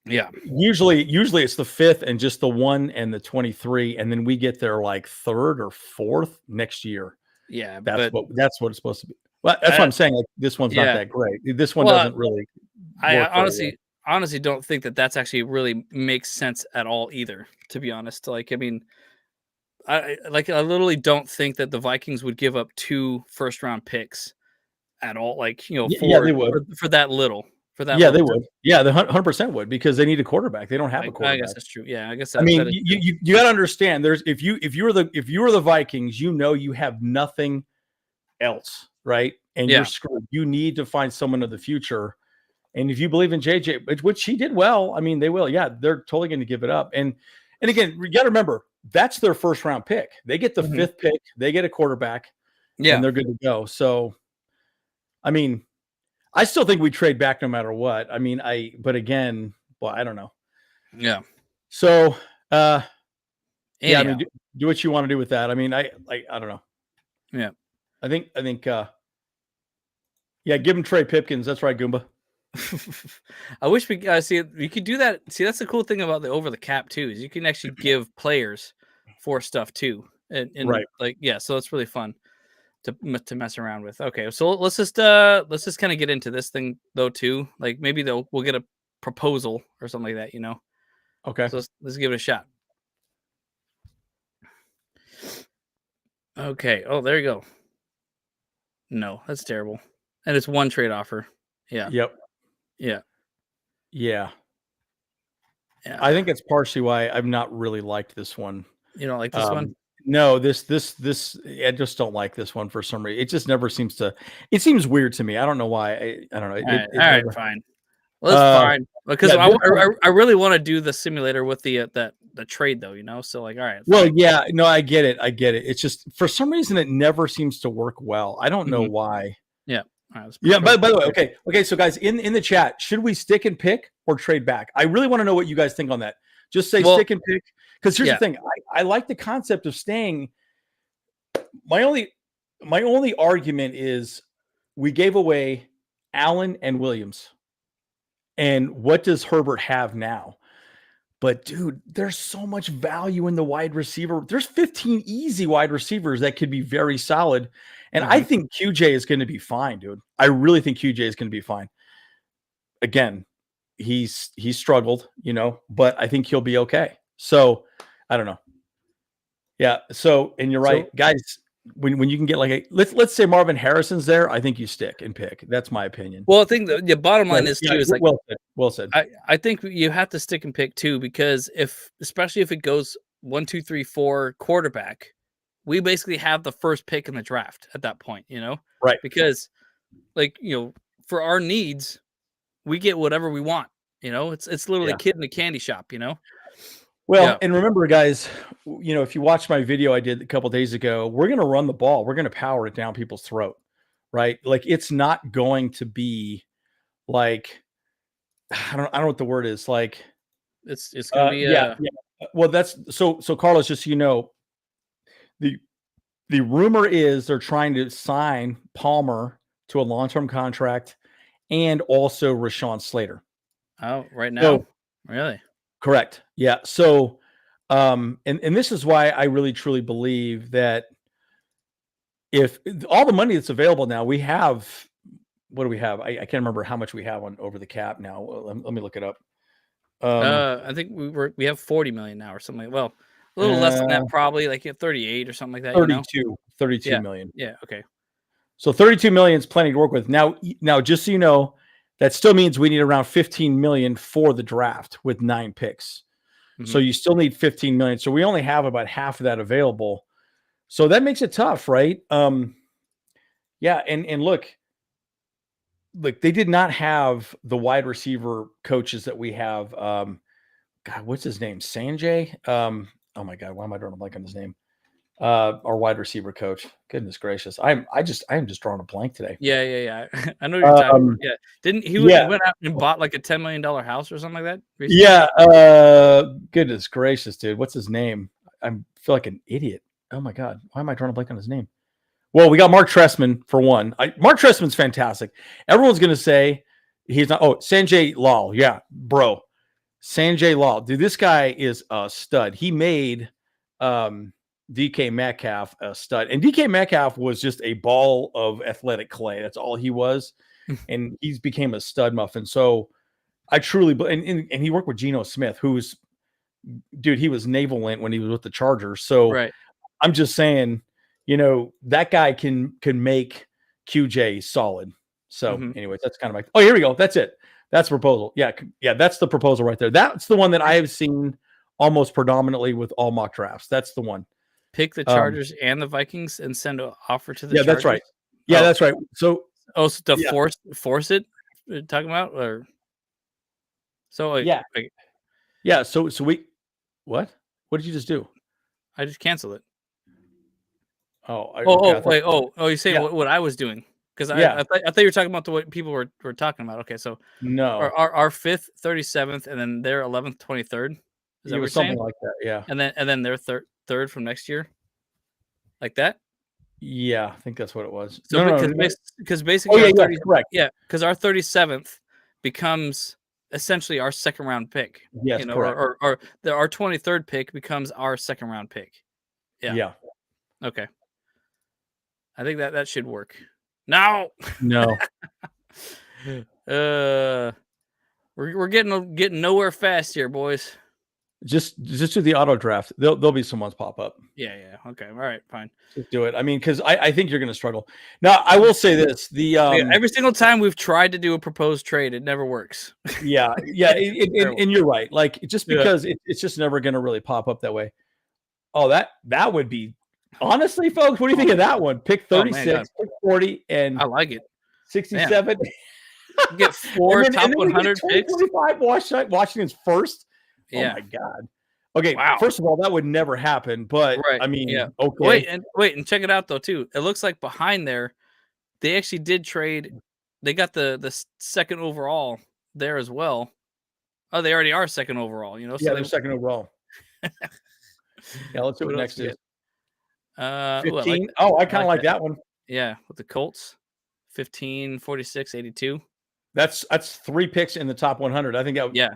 Yeah. Usually it's the 5th and just the 1 and the 23, and then we get their like 3rd or 4th next year. Yeah, that's what it's supposed to be. Well, that's what I'm saying. Like, this one's not that great. This one doesn't really. I honestly don't think that that's actually really makes sense at all either. To be honest, like, I mean, I literally don't think that the Vikings would give up 2 first round picks at all. Like, you know, they would for that little. For that, they would. Yeah, they 100% would, because they need a quarterback. They don't have a quarterback. I guess that's true. Yeah, I guess. I mean, you got to understand. There's if you were the Vikings, you know you have nothing else, right? And you're screwed. You need to find someone of the future. And if you believe in JJ, which he did well, I mean, they will. Yeah, they're totally going to give it up. And again, you got to remember, that's their first round pick. They get the 5th pick. They get a quarterback. Yeah, and they're good to go. So, I mean, I still think we trade back no matter what. I mean, but again, well, I don't know. Yeah. So, yeah, I mean, do what you want to do with that. I mean, I don't know. Yeah. I think, yeah, give him Trey Pipkins. That's right, Goomba. I wish we see you could do that. See, that's the cool thing about the over the cap too, is you can actually give players for stuff too. And right. Like, yeah, so it's really fun to mess around with. Okay, so let's just kind of get into this thing though too. Like, maybe we'll get a proposal or something like that, you know. Okay. So let's give it a shot. Okay. Oh, there you go. No, that's terrible. And it's 1 trade offer. Yeah. Yep. Yeah. Yeah. I think it's partially why I've not really liked this one. You don't like this one? No, this I just don't like this one for some reason. It just never seems to. It seems weird to me. I don't know why. I don't know. All right, fine. Well, that's fine, because I really want to do the simulator with the trade though, you know. So like, all right. Well, yeah, no, I get it. It's just for some reason it never seems to work well. I don't know why. Yeah. Yeah. By the way, okay. So guys, in the chat, should we stick and pick or trade back? I really want to know what you guys think on that. Just say stick and pick, because here's the thing. I like the concept of staying. My only argument is we gave away Allen and Williams, and what does Herbert have now? But dude, there's so much value in the wide receiver. There's 15 easy wide receivers that could be very solid. And I think QJ is going to be fine, dude. I really think QJ is going to be fine. Again, he's struggled, you know, but I think he'll be okay. So I don't know. Yeah. So, and you're right, guys, when you can get like let's say Marvin Harrison's there, I think you stick and pick. That's my opinion. Well, I think the bottom line is too, is like, well said. I think you have to stick and pick too, because especially if it goes 1, 2, 3, 4 quarterback, we basically have the first pick in the draft at that point, you know? Right. Because, like, you know, for our needs, we get whatever we want, you know? It's literally a kid in a candy shop, you know? Well, and remember, guys, you know, if you watch my video I did a couple days ago, we're going to run the ball. We're going to power it down people's throat, right? Like, it's not going to be like, I don't know what the word is. Like, it's going to be yeah. Well, that's so Carlos, just so you know, the rumor is they're trying to sign Palmer to a long-term contract and also Rashawn Slater. Oh, right now? Really? Correct. Yeah. So, and this is why I really truly believe that if all the money that's available now, we have what do we have? I can't remember how much we have on over the cap now. Let me look it up. I think we have 40 million now or something. Well, a little less than that probably, like 38 or something like that. 32 Yeah. million. Yeah. Okay. So 32 million is plenty to work with. Now, just so you know, that still means we need around 15 million for the draft with 9 picks. Mm-hmm. So you still need 15 million. So we only have about half of that available. So that makes it tough, right? Yeah, and look, they did not have the wide receiver coaches that we have. God, what's his name? Sanjay. Oh my God, why am I drawing a blank on his name? Our wide receiver coach. Goodness gracious, I am just drawing a blank today. Yeah. I know what you're talking about. Yeah, didn't he went out and bought like a $10 million house or something like that recently? Yeah. Goodness gracious, dude, what's his name? I feel like an idiot. Oh my God, why am I drawing a blank on his name? Well, we got Mark Trestman for one. Mark Trestman's fantastic. Everyone's going to say he's not. Oh, Sanjay Lal. Yeah, bro. Sanjay Lal. Dude, this guy is a stud. He made DK Metcalf a stud. And DK Metcalf was just a ball of athletic clay. That's all he was. And he's became a stud muffin. So I truly, and he worked with Geno Smith, who's, dude, he was navalent when he was with the Chargers. So right. I'm just saying, that guy can make QJ solid. So anyways, that's kind of like, oh, here we go. That's it. That's the proposal. Yeah. That's the proposal right there. That's the one that I have seen almost predominantly with all mock drafts. That's the one. Pick the Chargers and the Vikings and send an offer to the Chargers. That's right. Yeah, that's right. So, so to force it, you're talking about, or so yeah. So we, what did you just do? I just canceled it. Oh, you're saying what I was doing? Because I thought you were talking about what people were talking about. Okay, so no, our 5th, 37th, and then their 11th, 23rd. Is that what you're something saying? like that? Yeah, and then their third from next year, like that. Yeah, I think that's what it was. So because basically, correct. Yeah, because our 37th becomes essentially our second round pick. Yes, correct. Or our 23rd pick becomes our second round pick. Yeah. Okay. I think that should work. No. We're getting nowhere fast here, boys. Just do the auto draft. There'll be some ones pop up. Yeah. Okay. All right. Fine. Just do it. I mean, because I think you're going to struggle. Now, I will say this: every single time we've tried to do a proposed trade, it never works. Yeah. And you're right. Like, just because it's just never going to really pop up that way. Oh, that would be, honestly, folks. What do you think of that one? Pick 36, pick 40, and I like it. 67. Get 4 top 100 picks. 45 Washington's first. Yeah. Oh my God. Okay. Wow. First of all, that would never happen. But I mean, okay. Wait, and check it out though too. It looks like behind there, they actually did trade. They got the second overall there as well. Oh, they already are second overall. So they're second overall. Yeah, let's see what next is. 15. I kind of like that one. Yeah, with the Colts. 15, 46, 82. That's 3 picks in the top 100. I think that. Yeah.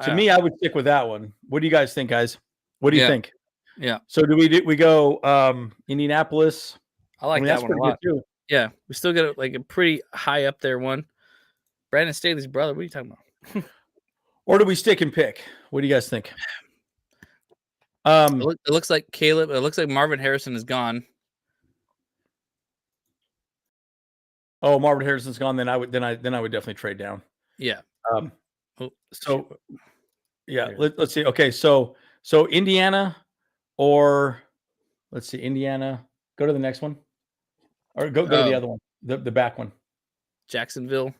To me, I would stick with that one. What do you guys think, guys? What do you think? Yeah. So we go Indianapolis? I like that one a lot too. Yeah, we still get like a pretty high up there one. Brandon Staley's brother. What are you talking about? Or do we stick and pick? What do you guys think? It looks like Caleb. It looks like Marvin Harrison is gone. Oh, Marvin Harrison's gone. Then I would definitely trade down. Yeah. Let's see. Okay, so Indiana, or let's see, Indiana. Go to the next one, or go to the other one, the back one. Jacksonville.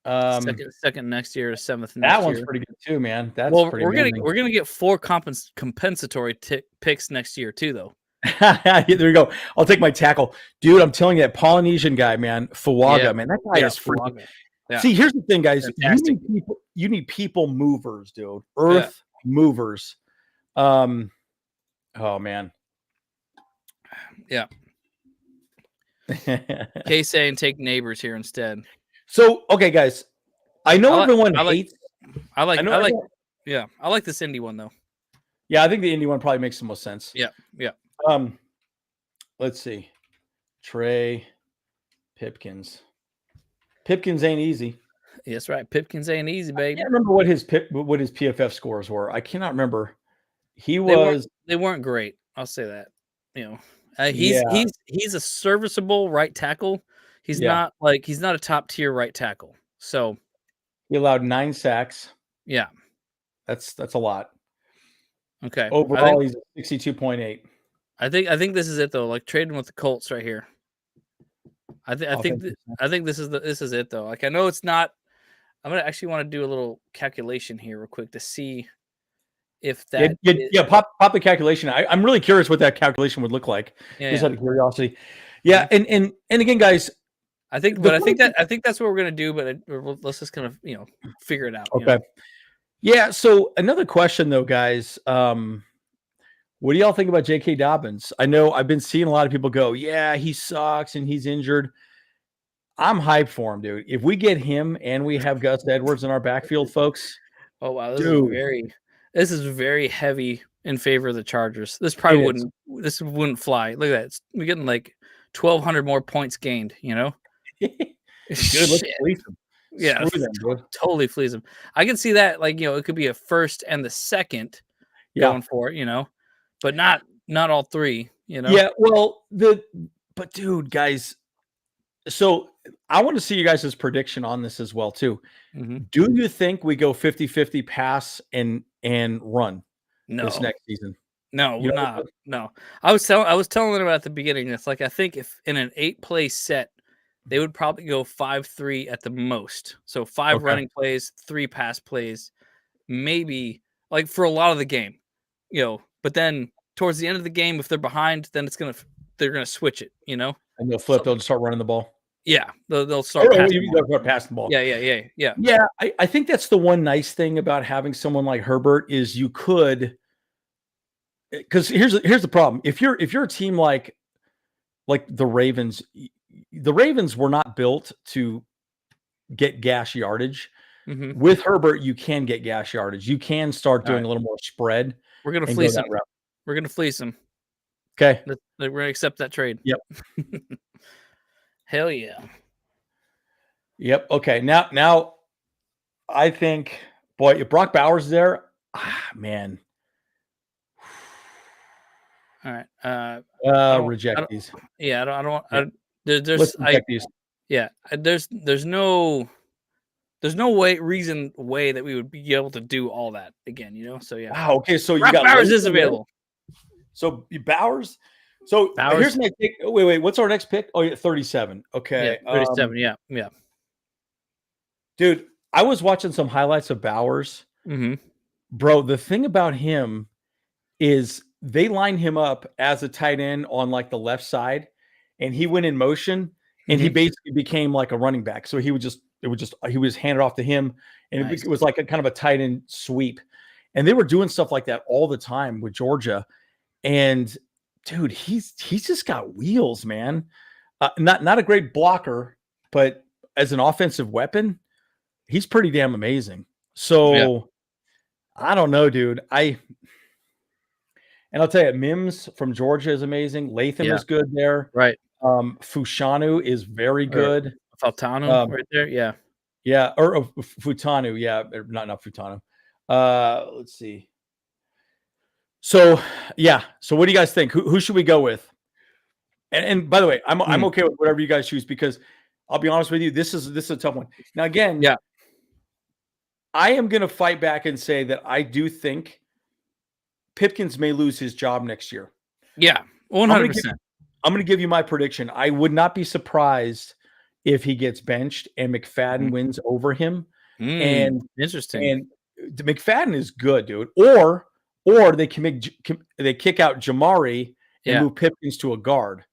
Second next year, 7th next year. That one's pretty good too, man. That's pretty. We're gonna get 4 compensatory picks next year too, though. There you go. I'll take my tackle, dude. I'm telling you, that Polynesian guy, man, Fuaga, man, that guy is freaking. Yeah. See, here's the thing, guys. You need people movers, dude. Earth movers. Oh man. Yeah. Kay saying take neighbors here instead. So okay, guys. I know everyone hates. I like this Indy one though. Yeah, I think the Indy one probably makes the most sense. Yeah. Let's see. Trey Pipkins. Pipkins ain't easy. That's right. Pipkins ain't easy, baby. I can't remember what his PFF scores were. I cannot remember. They weren't great. I'll say that. He's a serviceable right tackle. He's not a top tier right tackle. So he allowed 9 sacks. Yeah. That's a lot. Okay. Overall, he's 62.8. I think this is it though. Like trading with the Colts right here. I think this is it though. Like I know it's not. I'm gonna actually want to do a little calculation here real quick to see if that. Pop the calculation. I'm really curious what that calculation would look like. Just out of curiosity. Yeah, and again, guys. I think that's what we're gonna do. But let's just kind of figure it out. Okay. Yeah. So another question though, guys. What do y'all think about J.K. Dobbins? I know I've been seeing a lot of people go, yeah, he sucks and he's injured. I'm hyped for him, dude. If we get him and we have Gus Edwards in our backfield, folks. Oh wow, this is very heavy in favor of the Chargers. This probably wouldn't fly. Look at that. We're getting like 1,200 more points gained. Good. Let's fleece them. Yeah, totally fleece them. I can see that. Like it could be a first and the second going for it. But not all three. Yeah. Well, but dude, guys. So I want to see you guys' prediction on this as well, too. Mm-hmm. Do you think we go 50-50 pass and run this next season? No, no. I was telling them at the beginning. It's like I think if in an 8-play set, they would probably go 5-3 at the most. So 5 running plays, 3 pass plays, maybe like for a lot of the game, But then towards the end of the game, if they're behind, then they're gonna switch it, And they'll flip. They'll just start running the ball. Yeah, they'll start passing the ball. Yeah. Yeah, I think that's the one nice thing about having someone like Herbert is you could, because here's the problem. If you're a team like the Ravens were not built to get gas yardage. Mm-hmm. With Herbert, you can get gas yardage. You can start doing a little more spread. We're gonna fleece him. We're gonna fleece him. Okay, we're gonna accept that trade. Yep. Hell yeah. Yep. Okay. Now, I think, boy, if Brock Bowers is there, man. All right. Reject these. Yeah, I don't. Yeah. There's reject these. Yeah. There's no way that we would be able to do all that again. So yeah. Wow. Okay. So Brock you got Bowers is available. So Bowers. So here's my pick. Wait. What's our next pick? Oh, yeah, 37. Okay. Yeah, 37. Yeah. Dude, I was watching some highlights of Bowers. Mm-hmm. Bro, the thing about him is they line him up as a tight end on like the left side, and he went in motion, and he basically became like a running back. So he was handed off to him, and it was like a kind of a tight end sweep. And they were doing stuff like that all the time with Georgia. And dude, he's just got wheels, man. Not a great blocker, but as an offensive weapon, he's pretty damn amazing. So I don't know, dude. And I'll tell you, Mims from Georgia is amazing. Latham is good there. Right. Fushanu is very good. Faltano right there. Yeah. Yeah. Or Futanu. Yeah. Not Futanu. Let's see. So, yeah. So what do you guys think? Who should we go with? And by the way, I'm okay with whatever you guys choose, because I'll be honest with you, this is a tough one. Now, again, I am going to fight back and say that I do think Pipkins may lose his job next year. Yeah, 100%. I'm going to give you my prediction. I would not be surprised if he gets benched and McFadden wins over him. And interesting. And McFadden is good, dude. Or they kick out Jamari and move Pipkins to a guard.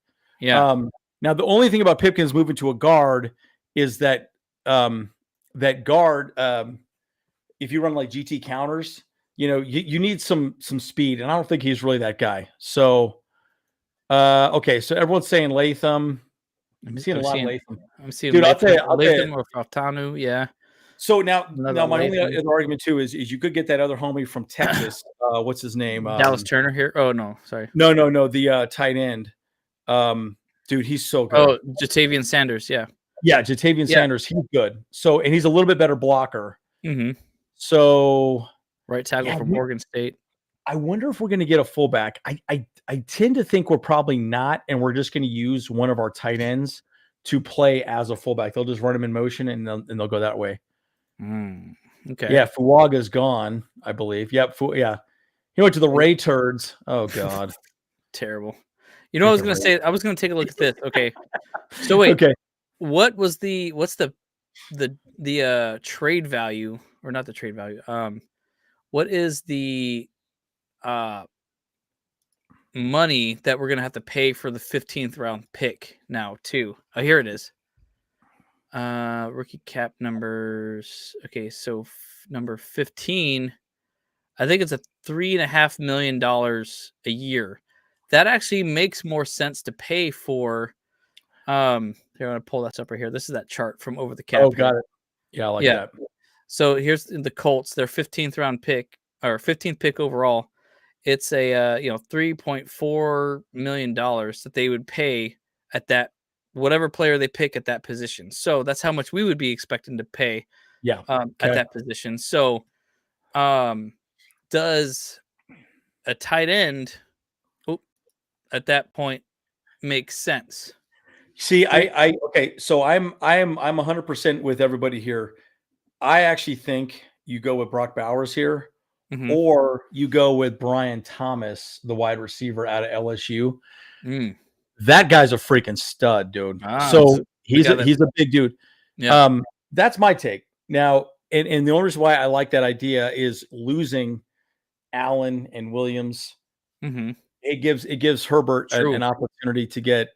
Yeah. Now the only thing about Pipkins moving to a guard is that that guard, if you run like GT counters, you need some speed, and I don't think he's really that guy. So, okay, so everyone's saying Latham. I'm seeing a lot of Latham. I'm seeing, dude. Latham, I'll tell you. or Faltanu. Yeah. So now my only other argument too is you could get that other homie from Texas. What's his name? Dallas Turner here. Oh no, sorry. No. The tight end. Dude, he's so good. Oh, Jatavian Sanders. Yeah. Yeah, Jatavian Sanders, he's good. So, and he's a little bit better blocker. So, right tackle from Oregon State. I wonder if we're going to get a fullback. I tend to think we're probably not, and we're just going to use one of our tight ends to play as a fullback. They'll just run him in motion, and they'll go that way. Okay. Yeah, Fuaga's gone, I believe. Yep. He went to the Ray Turds. Oh God, terrible. You know, I was going to say, I was going to take a look at this. Okay. So wait. Okay. What's the trade value, or not the trade value? What is the money that we're gonna have to pay for the 15th round pick now too? Oh, here it is. Rookie cap numbers. Okay, so number 15. I think it's a $3.5 million a year. That actually makes more sense to pay for. Here, I'm gonna pull this up right here. This is that chart from Over the Cap. Oh, got it. Yeah, I like that. So here's the Colts, their 15th round pick, or 15th pick overall. It's a $3.4 million that they would pay at that whatever player they pick at that position. So that's how much we would be expecting to pay. At that position. So, does a tight end at that point make sense? See, okay. So I'm 100% with everybody here. I actually think you go with Brock Bowers here, or you go with Brian Thomas, the wide receiver out of LSU. That guy's a freaking stud, dude. So he's a big dude. Yeah. That's my take. Now, and the only reason why I like that idea is losing Allen and Williams. It gives Herbert an opportunity to get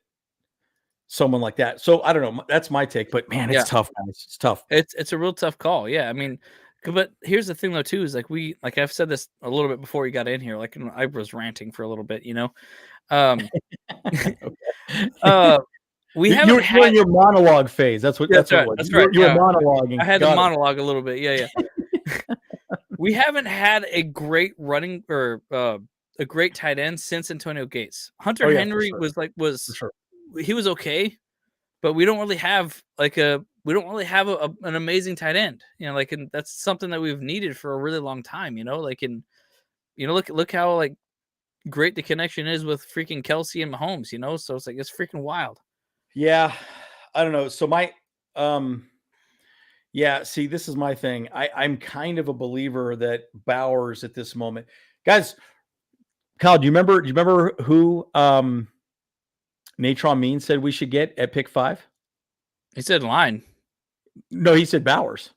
someone like that. So I don't know. That's my take, but man, it's tough, guys. It's tough. It's a real tough call. Yeah. I mean, but here's the thing though, too, is like I've said this a little bit before you got in here, like I was ranting for a little bit, we haven't you're in your monologue phase. That's what that's right. That's right. You're monologuing. I had to monologue a little bit. Yeah. We haven't had a great running or a great tight end since Antonio Gates. Hunter Henry he was okay, but we don't really have an amazing tight end. And that's something that we've needed for a really long time. Look how great the connection is with freaking Kelsey and Mahomes. So it's it's freaking wild. Yeah, I don't know. So my yeah, see, this is my thing. I'm kind of a believer that Bowers at this moment, guys. Kyle, do you remember who Natron Mean said we should get at pick 5? He said line. No, he said Bowers.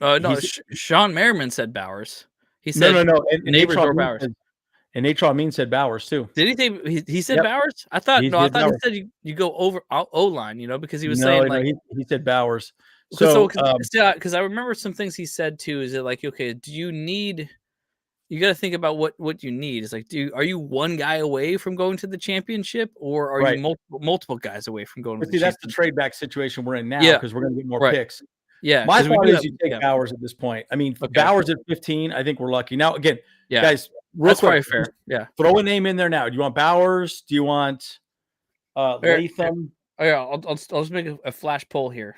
No, Sean Merriman said Bowers. He said no. And Natron Bowers. And Natron Mean said Bowers too. Did he say he said Bowers? I thought he said you go over O line, because he was saying he said Bowers. Because I remember some things he said too. Is it okay? Do you need? You got to think about what you need. Is are you one guy away from going to the championship, or are you multiple guys away from going to the championship? That's the trade back situation we're in now because we're going to get more picks. Yeah, my thought is you take Bowers at this point. I mean, Bowers at 15, I think we're lucky. Now, again, guys, that's probably fair. Yeah, throw a name in there now. Do you want Bowers? Do you want Latham? Oh yeah, I'll just make a flash poll here.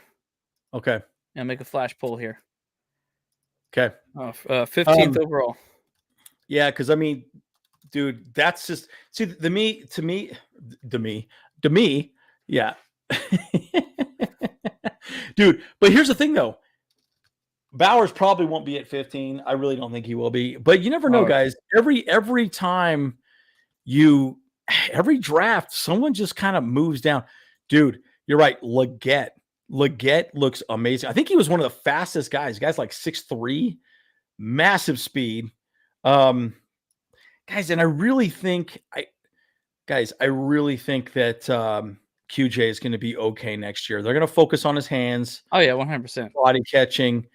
Okay. Yeah, make a flash poll here. Okay. 15th overall. Yeah, because I mean, dude, that's just to me, yeah. Dude, but here's the thing though. Bowers probably won't be at 15. I really don't think he will be. But you never know, guys. Every time every draft, someone just kind of moves down. Dude, you're right. Leggett looks amazing. I think he was one of the fastest guys. Guys like 6'3", massive speed. Guys, and I really think that QJ is going to be okay next year. They're going to focus on his hands. Oh yeah, 100%. Body catching.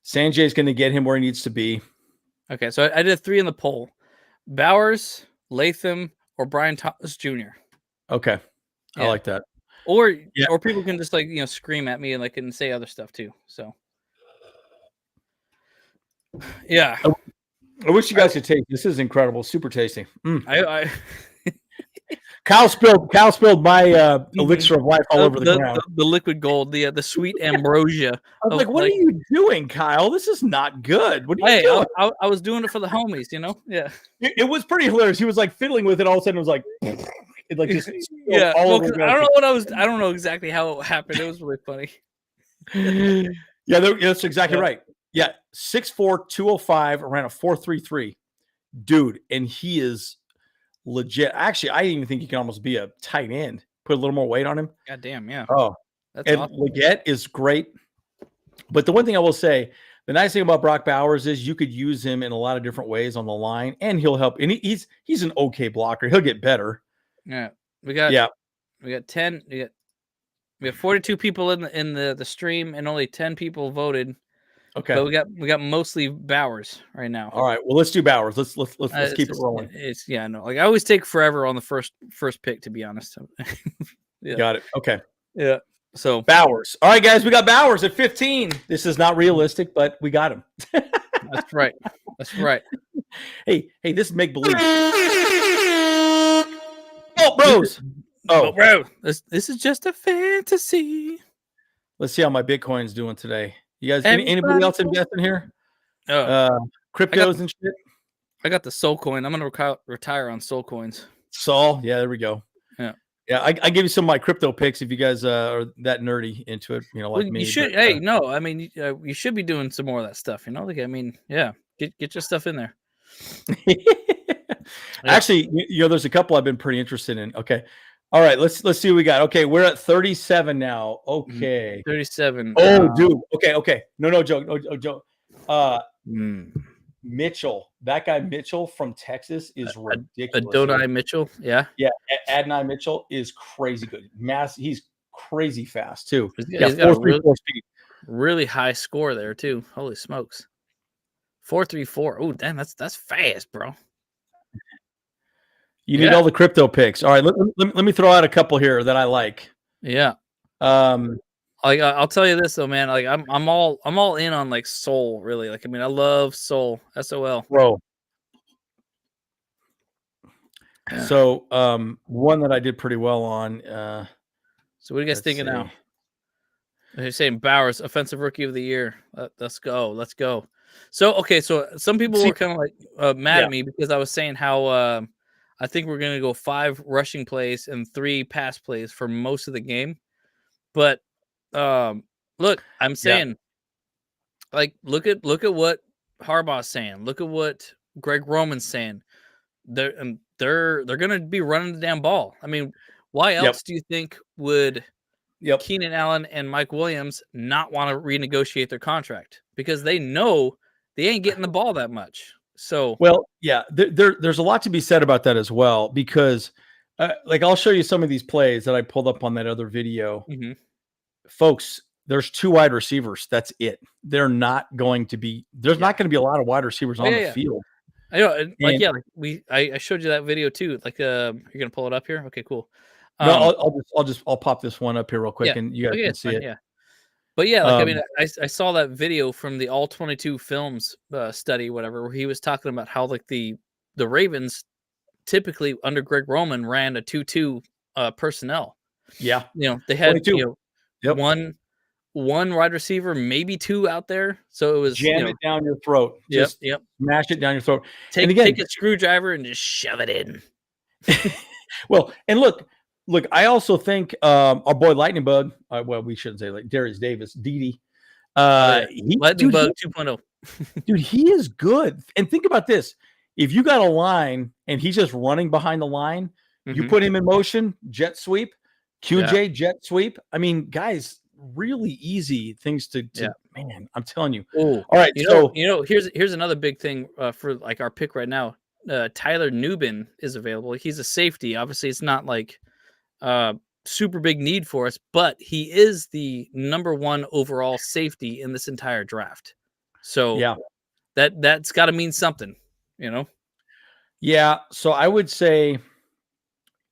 Sanjay is going to get him where he needs to be. Okay, so I did 3 in the poll: Bowers, Latham, or Brian Thomas Jr. Okay, I like that. Or people can just scream at me and say other stuff too. So yeah, I wish you guys could taste. This is incredible, super tasty. Kyle spilled my elixir of life all over the ground. The liquid gold, the sweet ambrosia. I was like, "What are you doing, Kyle? This is not good. What are you doing?" I was doing it for the homies, you know. Yeah, it was pretty hilarious. He was like fiddling with it. All of a sudden, it was like, it like just yeah. all Well, over the I don't know what I was. I don't know exactly how it happened. It was really funny. Yeah, that's exactly right. Yeah, 6'4", 205, ran a 4.33, dude, and he is legit. Actually, I even think he can almost be a tight end. Put a little more weight on him. God damn, yeah. Oh, that's and awesome. Leggett is great. But the one thing I will say, the nice thing about Brock Bowers is you could use him in a lot of different ways on the line, and he'll help. And he's an okay blocker. He'll get better. Yeah, we got 10. We have 42 people in the stream, and only 10 people voted. Okay, but we got mostly Bowers right now. All right, well, let's do Bowers. Let's keep it rolling. No, like I always take forever on the first pick, to be honest. Yeah. Got it. Okay. Yeah. So Bowers. All right, guys, we got Bowers at 15. This is not realistic, but we got him. That's right. That's right. Hey, this is make believe. Oh, bros. Oh, bro. This is just a fantasy. Let's see how my Bitcoin's doing today. You guys, anybody else investing here? Cryptos and shit. I got the Soul Coin. I'm gonna retire on Soul Coins. Soul, yeah, there we go. Yeah. I give you some of my crypto picks if you guys are that nerdy into it, like me. You should. But, no, I mean, you should be doing some more of that stuff. Like, I mean, yeah, get your stuff in there. Actually, there's a couple I've been pretty interested in. Okay, all right, let's see what we got. Okay, we're at 37 now. Okay, 37. Oh, dude. Okay. No joke. No joke. Mitchell, that guy Mitchell from Texas is ridiculous. Adonai Mitchell, yeah. Adonai Mitchell is crazy good. He's crazy fast too. He's got a really high score there too. Holy smokes, 4.34. Oh, damn, that's fast, bro. You need all the crypto picks. All right, let me throw out a couple here that I like. Yeah. Like I'll tell you this though, man. Like I'm all in on like Soul, really. Like I mean, I love Soul, SOL, bro. So one that I did pretty well on. So what are you guys thinking now? They're saying Bowers, offensive rookie of the year. Let's go. So okay, so some people were kind of like mad at me because I was saying how I think we're gonna go 5 rushing plays and 3 pass plays for most of the game, but look, I'm saying, like, look at what Harbaugh's saying. Look at what Greg Roman's saying. They're gonna be running the damn ball. I mean, why else do you think would Keenan Allen and Mike Williams not want to renegotiate their contract? Because they know they ain't getting the ball that much. So there's a lot to be said about that as well. Because like I'll show you some of these plays that I pulled up on that other video. Mm-hmm. Folks, there's 2 wide receivers. That's it. There's not going to be a lot of wide receivers on the field. I know. I showed you that video too. Like, you're gonna pull it up here. Okay, cool. No, I'll pop this one up here real quick, and you guys can see it. Yeah. But yeah, like I mean, I saw that video from the All 22 Films study, whatever, where he was talking about how like the Ravens typically under Greg Roman ran a 2-2 personnel. Yeah, they had one wide receiver, maybe 2 out there. So it was jam it down your throat. Just smash it down your throat. Take a screwdriver and just shove it in. Well, and look, I also think our boy Lightning Bug, well, we shouldn't say like Darius Davis, Dede. Lightning Bug 2.0. Dude, he is good. And think about this. If you got a line and he's just running behind the line, you put him in motion, jet sweep, QJ jet sweep. I mean, guys, really easy things to man, I'm telling you. Ooh. All right, here's another big thing for like our pick right now. Tyler Nubin is available. He's a safety. Obviously, it's not like super big need for us, but he is the #1 overall safety in this entire draft. So that's got to mean something, Yeah. So I would say,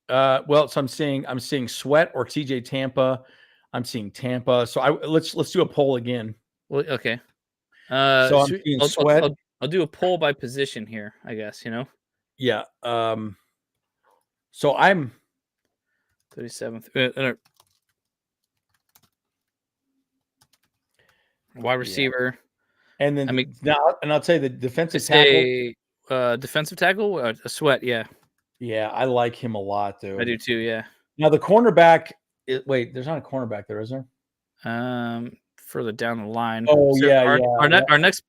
so I'm seeing Sweat or TJ Tampa. I'm seeing Tampa. So let's do a poll again. Well, okay. So I'm seeing Sweat. I'll do a poll by position here, I guess. Yeah. So I'm 37th. Wide receiver. And then I mean, I'll tell you the defensive it's tackle. a defensive tackle, a Sweat. Yeah, Yeah, I like him a lot, dude. I do too. Yeah. Now the cornerback. Wait, there's not a cornerback there, is there? Further down the line. Oh So yeah,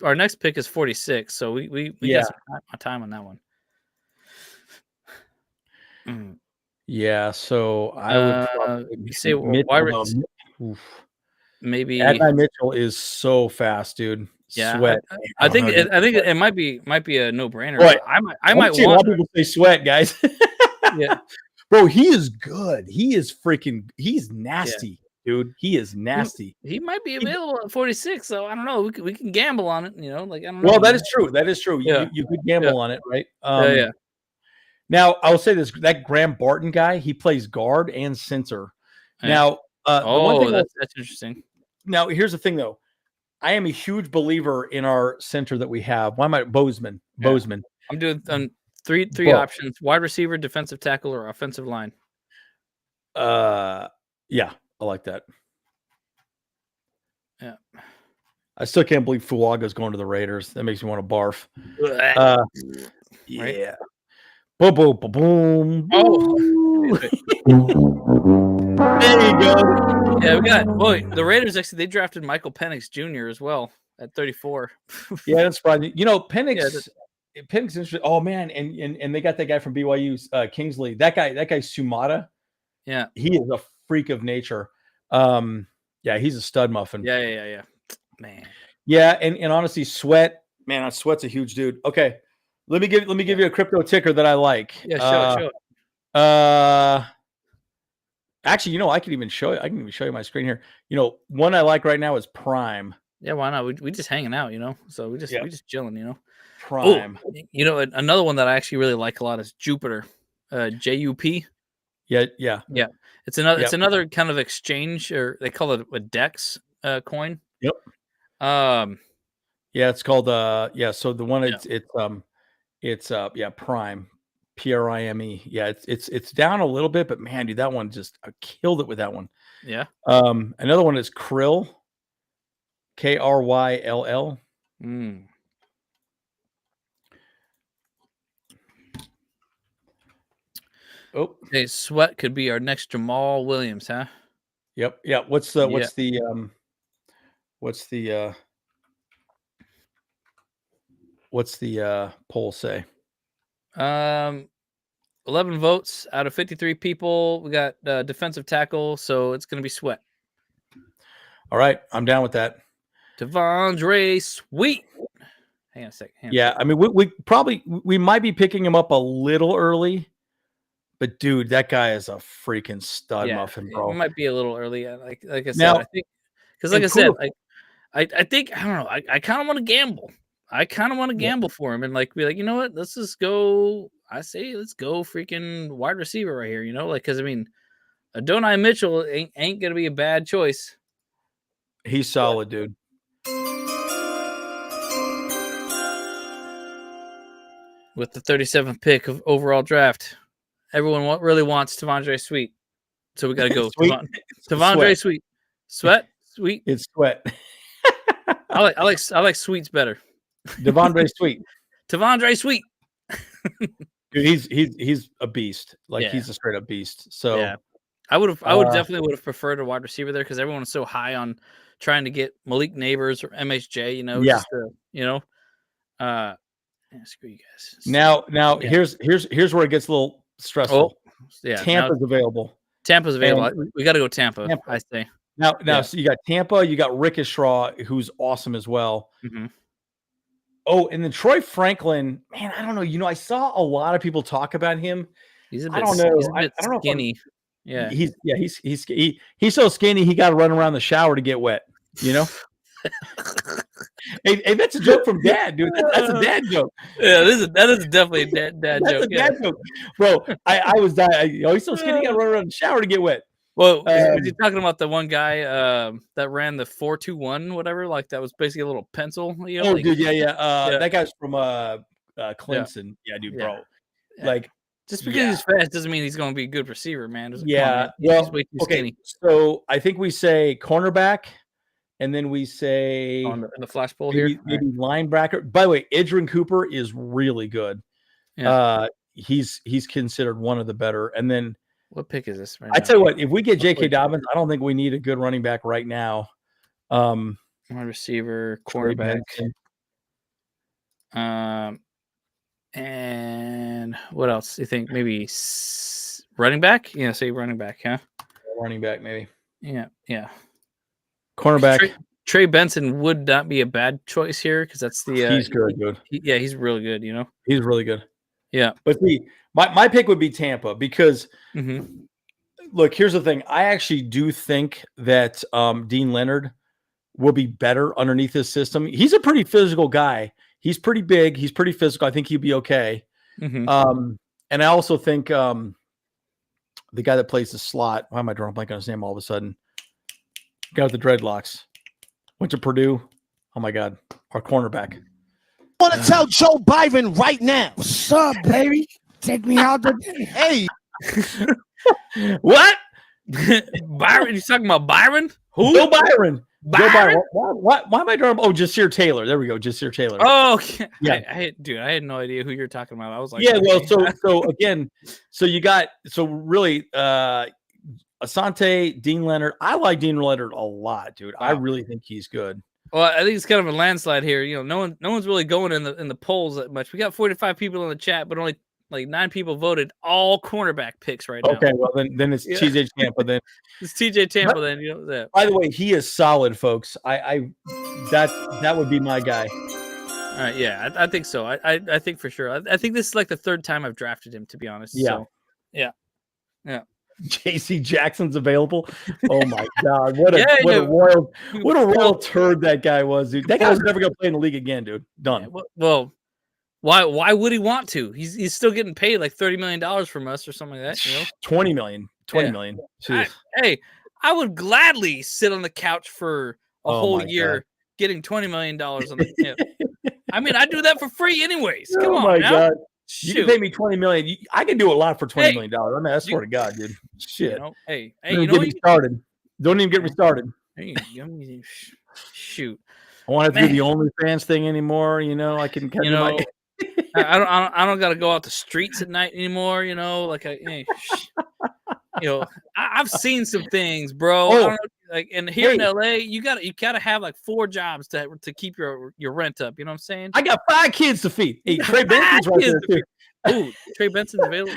our next pick is 46. So we got some time on that one. Mm. Yeah, so I would probably say maybe Adonai Mitchell is so fast, dude. Yeah, Sweat. I think it might be a no brainer. Boy, I might a lot want of people say Sweat, guys. Yeah, bro, he is good. He's nasty, dude. He is nasty. He might be available at 46, so I don't know. We can gamble on it, you know. Like I don't know. Well, that is true. That is true. Yeah. You could gamble on it, right? Yeah. Now I'll say this: that Graham Barton guy, he plays guard and center. Yeah. Now, the one thing that's interesting. Now, here's the thing, though. I am a huge believer in our center that we have. Why am I Bozeman? Yeah. Bozeman. I'm doing three options: wide receiver, defensive tackle, or offensive line. Yeah, I like that. Yeah. I still can't believe Fuaga's going to the Raiders. That makes me want to barf. Yeah. Right? Boom, boom, boom, boom. Oh. There you go. Yeah, we got. The Raiders actually they drafted Michael Penix Jr. as well at 34. Yeah, that's surprising. You know, Penix. Penix is interesting. Oh man, and they got that guy from BYU, Kingsley. That guy Sumata. Yeah, he is a freak of nature. Yeah, he's a stud muffin. Yeah. Man. Yeah, and honestly, Sweat. Man, Sweat's a huge dude. Okay, let me give you a crypto ticker that I like. Yeah, show it. Actually, you know, I can even show you my screen here. You know, one I like right now is Prime. Yeah, why not? We just hanging out, you know. So we just chilling, you know. Prime. Ooh, you know, another one that I actually really like a lot is Jupiter, JUP. Yeah. It's another kind of exchange, or they call it a DEX coin. Yep. Yeah, it's called So the one it's Prime. PRIME. Yeah, it's down a little bit, but man, dude, that one just I killed it with that one. Yeah. Another one is Krill. KRYLL. Oh, hey, Sweat could be our next Jamal Williams, huh? Yep. Yeah. What's the poll say? 11 votes out of 53 people. We got defensive tackle, so it's going to be Sweat. All right, I'm down with that. Devondre Sweet. Hang on a sec. I mean, we might be picking him up a little early, but dude, that guy is a freaking stud muffin, bro. It might be a little early. Like I said, I think because like I said, I think I don't know. I kind of want to gamble. I kind of want to gamble for him and like be like, you know what? Let's just go. I say let's go freaking wide receiver right here. You know, like because I mean, Adonai Mitchell ain't gonna be a bad choice. He's solid, dude. With the 37th pick of overall draft, everyone really wants Devondre Sweet, so we got to go Devondre Sweet. Sweat, Sweet. It's Sweat. I like Sweets better. Devondre Sweet. Devondre Sweet. Dude, he's a beast. Like he's a straight up beast. So yeah. I would definitely would have preferred a wide receiver there because everyone is so high on trying to get Malik Neighbors or MHJ, you know, just to, you know, screw you guys. Now here's where it gets a little stressful. Yeah, Tampa's available. We got to go Tampa. I say. Now, so you got Tampa, you got Rickishaw, who's awesome as well. Mm-hmm. Oh, and then Troy Franklin, man, I don't know. You know, I saw a lot of people talk about him. He's a bit, I don't know. He's a bit skinny. Yeah, he's so skinny he got to run around the shower to get wet. You know. hey, that's a joke from Dad, dude. That's a dad joke. Yeah, that is definitely a dad joke. A dad joke, bro. I was dying. He's so skinny he got to run around the shower to get wet. Well, was you talking about the one guy that ran the 4.21, whatever? Like that was basically a little pencil. You know, dude, yeah. That guy's from Clemson. Yeah, dude, bro. Yeah. Like Just because he's fast doesn't mean he's going to be a good receiver, man. Come on, man. Well, He's way too okay. skinny. So I think we say cornerback, and then we say In the flashball maybe linebacker. By the way, Adrian Cooper is really good. Yeah. He's considered one of the better. And then what pick is this? I tell you what, if we get J.K. Dobbins, I don't think we need a good running back right now. Wide receiver, quarterback. And what else do you think? Maybe running back? Yeah, say running back, huh? Running back, maybe. Yeah. Cornerback. Trey Benson would not be a bad choice here because that's the. He's good. He's really good. He's really good. Yeah, but my pick would be Tampa because look, here's the thing. I actually do think that Dean Leonard will be better underneath his system. He's a pretty physical guy. He's pretty big. He's pretty physical. I think he'd be okay. And I also think the guy that plays the slot. Why am I drawing a blank on his name all of a sudden? Guy with the dreadlocks. Went to Purdue. Oh my God, our cornerback. I want to tell Joe Biden right now. What's up, baby? Take me out the Hey. What? Byron? You talking about Byron? Who? Joe Byron. Joe Byron. Why am I drawing? Oh, Jasir Taylor. There we go. Jasir Taylor. Oh, yeah. I had no idea who you're talking about. I was like, yeah. Well, so again, really, Asante, Dean Leonard. I like Dean Leonard a lot, dude. Wow. I really think he's good. Well, I think it's kind of a landslide here. No one's really going in the polls that much. We got 45 people in the chat, but only like 9 people voted. All cornerback picks right now. Okay, well then it's TJ Tampa. Then it's TJ Tampa. Then that. By the way, he is solid, folks. That would be my guy. All right, yeah, I think so. I think for sure. I think this is like the 3rd time I've drafted him, to be honest. Yeah, so, yeah. JC Jackson's available. Oh my God! What a royal turd that guy was, dude. That guy's never gonna play in the league again, dude. Done. Yeah, well, why would he want to? He's still getting paid like $30 million from us or something like that. 20 million. Hey, I would gladly sit on the couch for a whole year getting $20 million on the. I mean, I do that for free anyways. Come on, now. God. You can pay me $20 million. I can do a lot for $20 million. I mean, I swear to God, dude. Shit. Hey, don't get me started. Don't even get me started. Shoot. I want to do the OnlyFans thing anymore. I can. I don't got to go out the streets at night anymore. I've seen some things, bro. And here in LA, you gotta have like 4 jobs to keep your rent up. You know what I'm saying? I got 5 kids to feed. Hey, Trey Benson's right there too. Ooh, Trey Benson's available.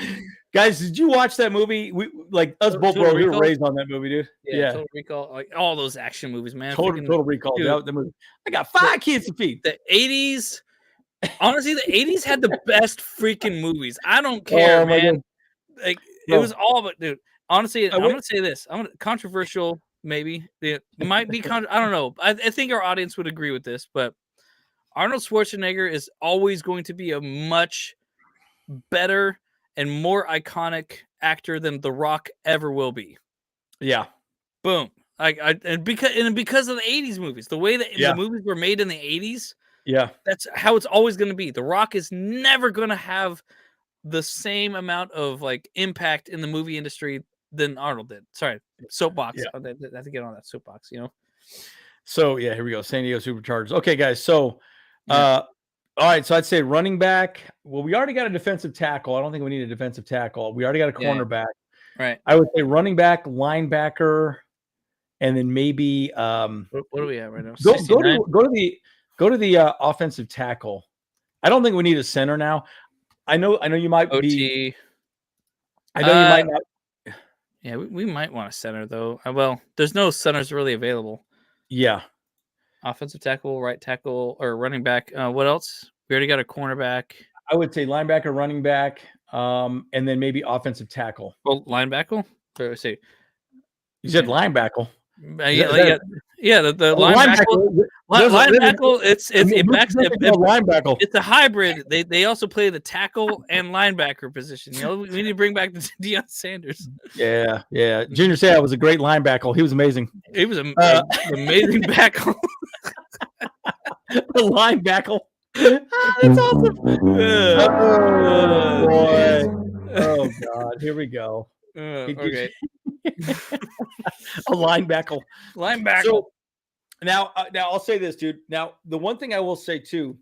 Guys, did you watch that movie? We both we were raised on that movie, dude. Yeah. Total Recall, like all those action movies, man. Total Recall. Dude, the movie. I got 5 kids to feed. The 80s. Honestly, the 80s had the best freaking movies. I don't care, man. Like it was all but, dude. Honestly, I'm gonna say this. Controversial, maybe. It might be I don't know. I think our audience would agree with this, but Arnold Schwarzenegger is always going to be a much better and more iconic actor than The Rock ever will be. Yeah. Boom. Because of the 80s movies, the way that the movies were made in the 80s. Yeah. That's how it's always going to be. The Rock is never going to have the same amount of like impact in the movie industry than Arnold did. Sorry, soapbox. Yeah. I have to get on that soapbox, So yeah, here we go. San Diego Superchargers. Okay, guys. So all right, so I'd say running back. Well, we already got a defensive tackle. I don't think we need a defensive tackle. We already got a cornerback. Right. I would say running back, linebacker, and then maybe what do we have right now? Go to the offensive tackle. I don't think we need a center now. I know you might OT. I know you might not. Yeah, we might want a center though. Well, there's no centers really available. Yeah. Offensive tackle, right tackle, or running back. What else? We already got a cornerback. I would say linebacker, running back, and then maybe offensive tackle. Well, linebacker? Let's see. You said linebacker. The linebacker. Linebacker. It's a hybrid. They also play the tackle and linebacker position. We need to bring back the Deion Sanders. Yeah. Junior Seau was a great linebacker. He was amazing. He was an amazing backer. The linebacker. That's awesome. Oh, boy. Oh God, here we go. Okay. A linebacker. Linebacker. So now I'll say this, dude. Now, the one thing I will say too,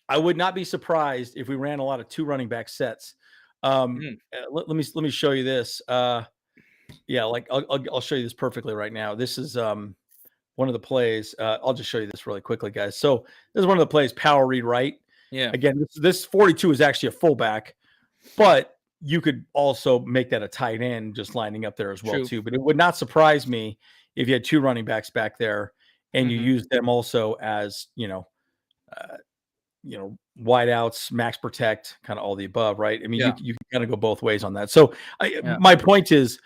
I would not be surprised if we ran a lot of 2 running back sets. Let me show you this. Yeah, like I'll show you this perfectly right now. This is one of the plays. I'll just show you this really quickly, guys. So this is one of the plays. Power read right. Yeah. Again, this 42 is actually a fullback, but you could also make that a tight end just lining up there as well too. But it would not surprise me if you had 2 running backs back there and you use them also as wideouts, max protect, kind of all the above, right? I mean, you can kind of go both ways on that. So my point is,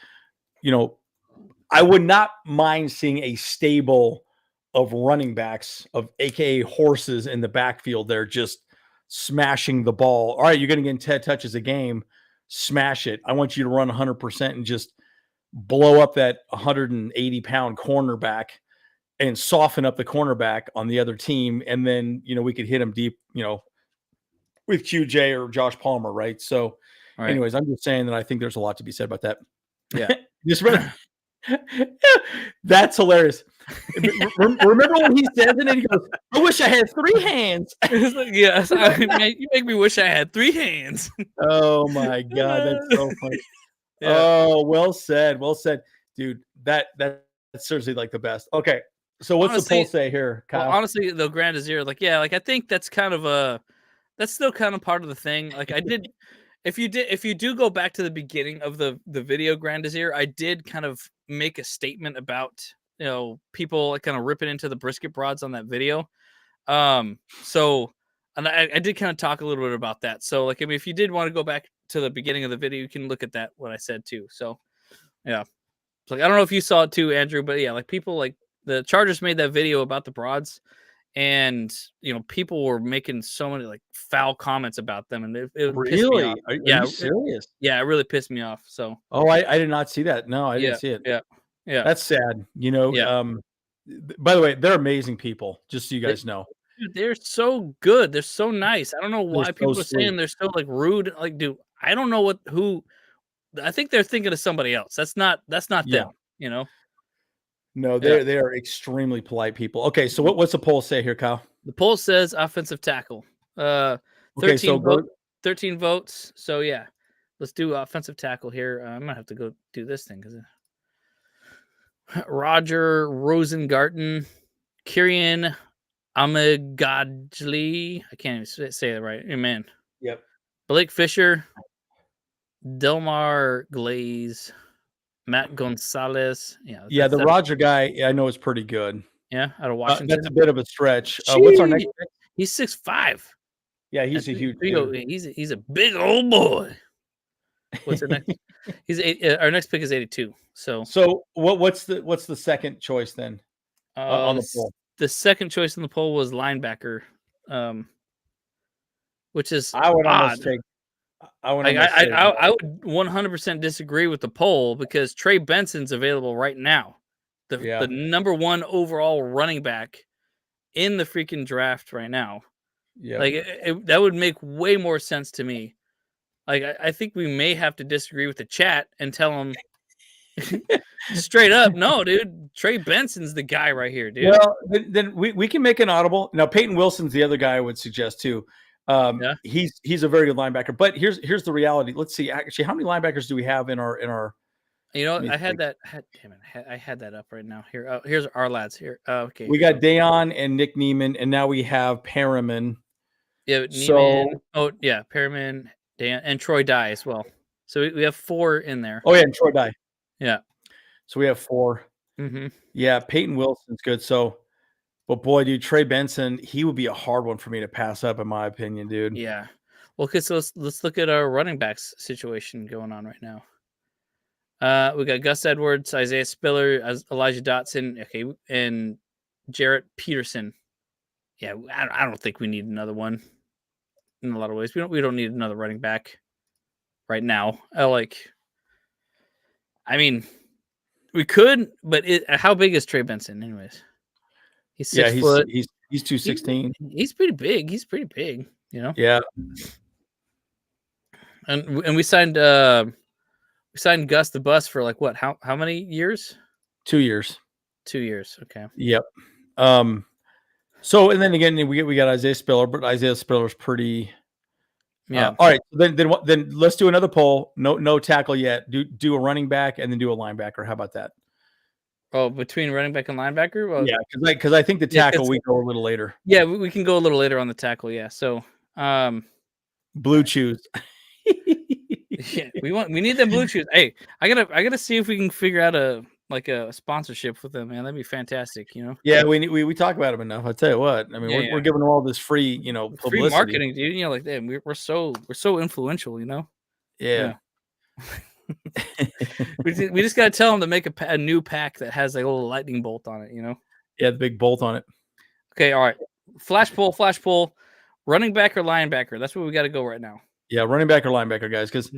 I would not mind seeing a stable of running backs, of AKA horses in the backfield. They're just smashing the ball. All right, you're going to get 10 touches a game. Smash it. I want you to run 100% and just blow up that 180-pound cornerback and soften up the cornerback on the other team. And then, we could hit him deep, with QJ or Josh Palmer, right? So anyways, I'm just saying that I think there's a lot to be said about that. Yeah. That's hilarious. Remember when he says it and he goes, I wish I had 3 hands. Yes, you make me wish I had 3 hands. Oh my God, that's so funny. Yeah. Oh, well said. Well said. Dude, that's seriously like the best. Okay. So what's the poll say here, Kyle? Well, honestly, though, Grand Azir, I think that's kind of that's still kind of part of the thing. Like if you do go back to the beginning of the video, Grand Azir, I did kind of make a statement about, people kind of ripping into the Brisket Broads on that video. So, and I did kind of talk a little bit about that. So if you did want to go back to the beginning of the video, you can look at that, what I said too. So yeah. I don't know if you saw it too, Andrew, but yeah, people the Chargers made that video about the Broads, and people were making so many foul comments about them, and it really pissed me off. Are you serious? It really pissed me off. So I did not see that. No, I didn't see it. Yeah, that's sad. By the way, they're amazing people. Just so you guys know, dude, they're so good. They're so nice. I don't know why people are saying they're so rude. Dude, I don't know who. I think they're thinking of somebody else. That's not them. No, they are extremely polite people. Okay, so what's the poll say here, Kyle? The poll says offensive tackle. 13 votes. So yeah, let's do offensive tackle here. I'm gonna have to go do this thing because Roger Rosengarten, Kieran Amagadjli. I can't even say it right. Man. Yep. Blake Fisher, Delmar Glaze, Matt Gonzalez. Yeah, the Roger guy, I know is pretty good. Yeah, out of Washington. That's a bit of a stretch. What's our next pick? He's 6'5". Yeah, he's a huge dude. He's a big old boy. What's the next? Our next pick is 82. So what's the second choice then on the poll? The second choice on the poll was linebacker, which is I would odd. almost take. I would 100% disagree with the poll because Trey Benson's available right now, the number 1 overall running back in the freaking draft right now. Yeah, that would make way more sense to me. I think we may have to disagree with the chat and tell them straight up, no, dude, Trey Benson's the guy right here, dude. Well, then we can make an audible. Now, Peyton Wilson's the other guy I would suggest too. He's a very good linebacker, but here's the reality. Let's see, actually, how many linebackers do we have in our I had that. I had that up right now. Here, here's our lads here. Okay, we got Dayon and Nick Neiman, and now we have Perriman. Yeah, Neiman. Perriman, Dayon, and Troy Dye as well. So we have 4 in there. Oh yeah, and Troy Dye. Yeah, so we have 4. Mm-hmm. Yeah, Peyton Wilson's good. So. But boy, dude, Trey Benson, he would be a hard one for me to pass up, in my opinion, dude. Yeah. Well, okay, so let's look at our running backs situation going on right now. We got Gus Edwards, Isaiah Spiller, Elijah Dotson, okay, and Jarrett Peterson. Yeah, I don't think we need another one. In a lot of ways, we don't need another running back right now. We could, but how big is Trey Benson, anyways? He's 6 foot. He's 216. He's pretty big. Yeah. And we signed Gus the Bus for like what? How many years? 2 years. 2 years. Okay. Yep. So and then again we got Isaiah Spiller, but Isaiah Spiller's pretty. Yeah. All right. Then let's do another poll. No tackle yet. Do a running back and then do a linebacker. How about that? Oh, between running back and linebacker? Well, yeah, because I think the tackle we go a little later. Yeah, we can go a little later on the tackle. Yeah. So, Blue Chews. yeah, we need them Blue Chews. Hey, I gotta see if we can figure out a sponsorship with them, man. That'd be fantastic. Yeah, we talk about them enough. I tell you what. I mean, we're giving them all this free, publicity. Free marketing, dude. Like damn, we're so influential. Yeah. we just gotta tell them to make a new pack that has like a little lightning bolt on it. Yeah, the big bolt on it. Okay, all right. Flash poll. Running back or linebacker? That's where we got to go right now. Yeah, running back or linebacker, guys, because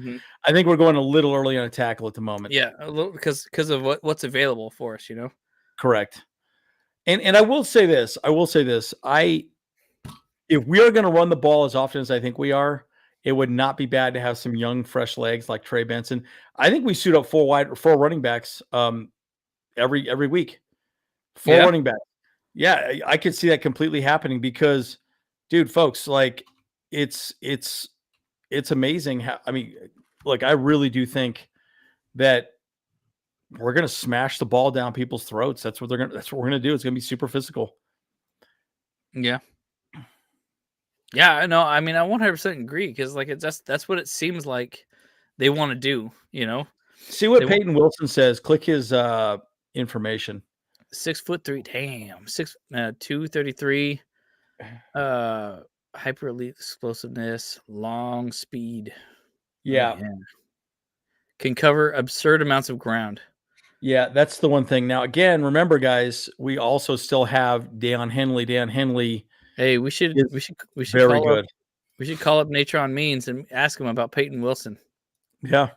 I think we're going a little early on a tackle at the moment. Yeah, a little because of what's available for us. Correct. And I will say this. If we are going to run the ball as often as I think we are, it would not be bad to have some young, fresh legs like Trey Benson. I think we suit up four running backs every week. Four running backs. Yeah, I could see that completely happening because, dude, folks, like it's amazing how I really do think that we're gonna smash the ball down people's throats. That's what we're gonna do. It's gonna be super physical. Yeah. Yeah, I know. I mean, I 100% agree because that's what it seems like they want to do. See what Peyton Wilson says. Click his information. 6'3", damn, 233, hyper elite explosiveness, long speed. Yeah, can cover absurd amounts of ground. Yeah, that's the one thing. Now, again, remember, guys, we also still have Deion Henley. Hey, we should very good. We should call up Natron Means and ask him about Peyton Wilson. Yeah.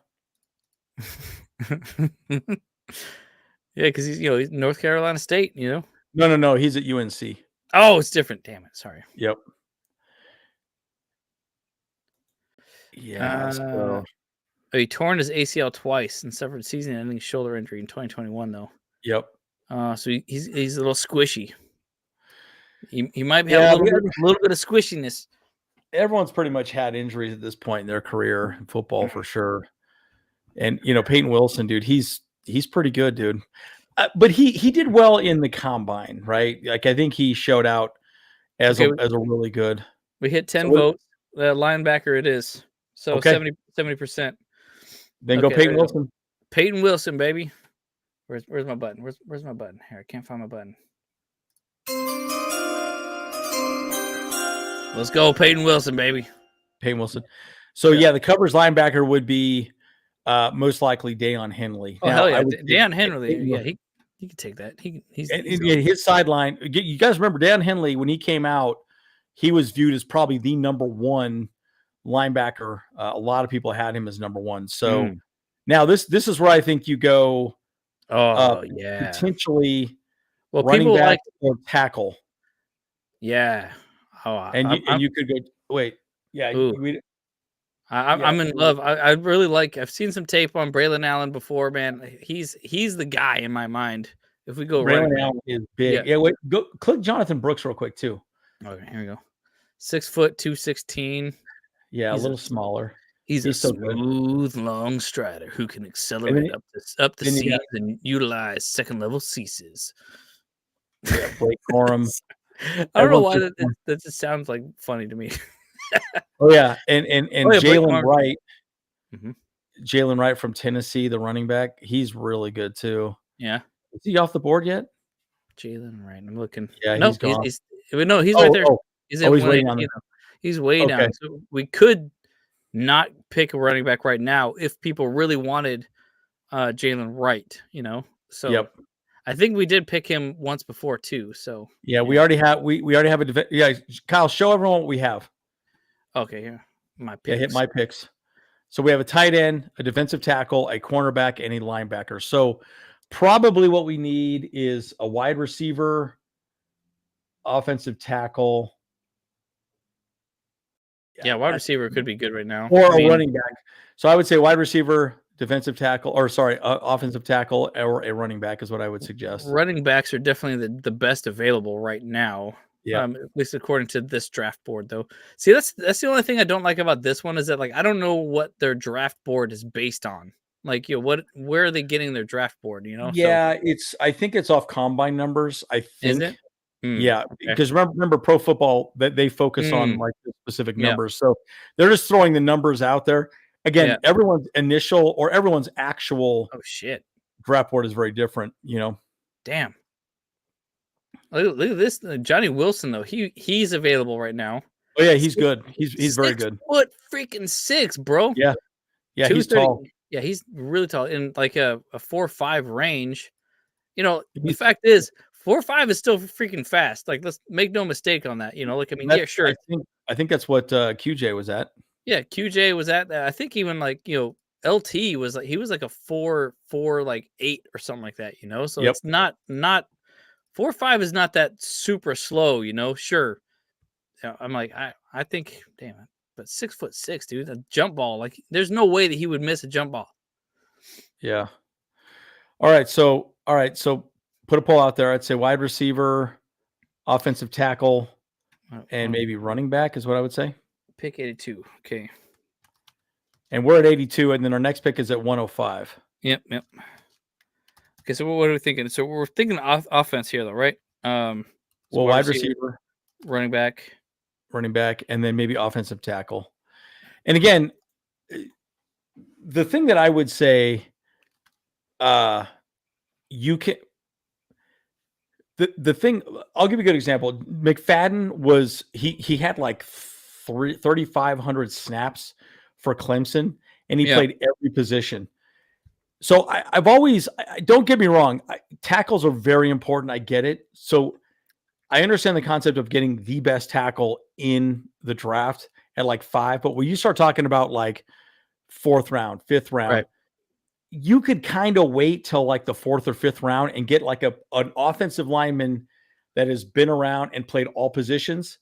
Yeah, because he's North Carolina State, No, he's at UNC. Oh, it's different. Damn it. Sorry. Yep. Yeah. He torn his ACL twice and suffered season-ending shoulder injury in 2021, though. Yep. So he's a little squishy. He might have a little bit of squishiness. Everyone's pretty much had injuries at this point in their career in football for sure. And Peyton Wilson, dude, he's pretty good, dude. But he did well in the combine, right? Like I think he showed out as a really good. We hit 10 votes. Linebacker it is. So 70%. Then go Peyton Wilson. Peyton Wilson, baby. Where's my button? Where's my button? Here, I can't find my button. Let's go, Peyton Wilson, baby. Peyton Wilson. So yeah, the coverage linebacker would be most likely Deion Henley. Oh, hell yeah. Deion Henley. Yeah, he could take that. He's his sideline. You guys remember Deion Henley when he came out, he was viewed as probably the number one linebacker. A lot of people had him as number one. So now this is where I think you go. Potentially. Well, running people back or tackle. Yeah. Oh, and you could go. Wait. Yeah. I'm in love. I really like. I've seen some tape on Braylon Allen before, man. He's the guy in my mind. If we go Braylon Allen is big. Yeah. Wait. Go click Jonathan Brooks real quick too. Okay. Here we go. 6 foot 216. Yeah, he's a little smaller. He's a smooth, long strider who can accelerate up the seams and utilize second level ceases. Yeah, Blake Corum. I don't know why that just sounds like funny to me. Oh yeah, and Jalen Wright. Mm-hmm. Jalen Wright from Tennessee, the running back, he's really good too. Yeah. Is he off the board yet? Jalen Wright. I'm looking. Yeah, he's gone. He's right there. He's way down. He's way down. So we could not pick a running back right now if people really wanted Jalen Wright, So yep. I think we did pick him once before too. So yeah, we already have a Kyle, show everyone what we have. Okay, here. My picks. Yeah, hit my picks. So we have a tight end, a defensive tackle, a cornerback, and a linebacker. So probably what we need is a wide receiver, offensive tackle, Yeah, wide receiver could be good right now. Or a running back. So I would say wide receiver, defensive tackle, or offensive tackle, or a running back is what I would suggest. Running backs are definitely the best available right now. Yeah. At least according to this draft board, though. See, that's the only thing I don't like about this one is that I don't know what their draft board is based on. Where are they getting their draft board? Yeah, I think it's off combine numbers. I think. Is it? Yeah, because remember pro football that they focus on the specific numbers. So they're just throwing the numbers out there. Again, everyone's initial or everyone's actual draft board is very different, Damn. Look at this. Johnny Wilson, though. He's available right now. Oh yeah, he's good. He's very good. 6'6", bro. Yeah. Yeah, he's tall. Yeah, he's really tall in a 4.5 range. The fact is 4.5 is still freaking fast. Let's make no mistake on that. Sure. I think that's what QJ was at. Yeah, QJ was at that. I think even LT was he was a 4.8 or something like that. So it's not 4.5 is not that super slow. Sure. I'm I think damn it, but 6'6", dude, a jump ball. There's no way that he would miss a jump ball. Yeah. All right. So put a poll out there. I'd say wide receiver, offensive tackle, and maybe running back is what I would say. Pick 82. Okay. And we're at 82, and then our next pick is at 105. Yep. Okay, so what are we thinking? So we're thinking offense here, though, right? Wide receiver, running back, and then maybe offensive tackle. And again, the thing that I would say, you can. The thing, I'll give you a good example. McFadden was he had 3,500 snaps for Clemson, and he played every position. So I've always, don't get me wrong, tackles are very important. I get it. So I understand the concept of getting the best tackle in the draft at 5, but when you start talking about 4th round, 5th round, right, you could kind of wait till the 4th or 5th round and get an offensive lineman that has been around and played all positions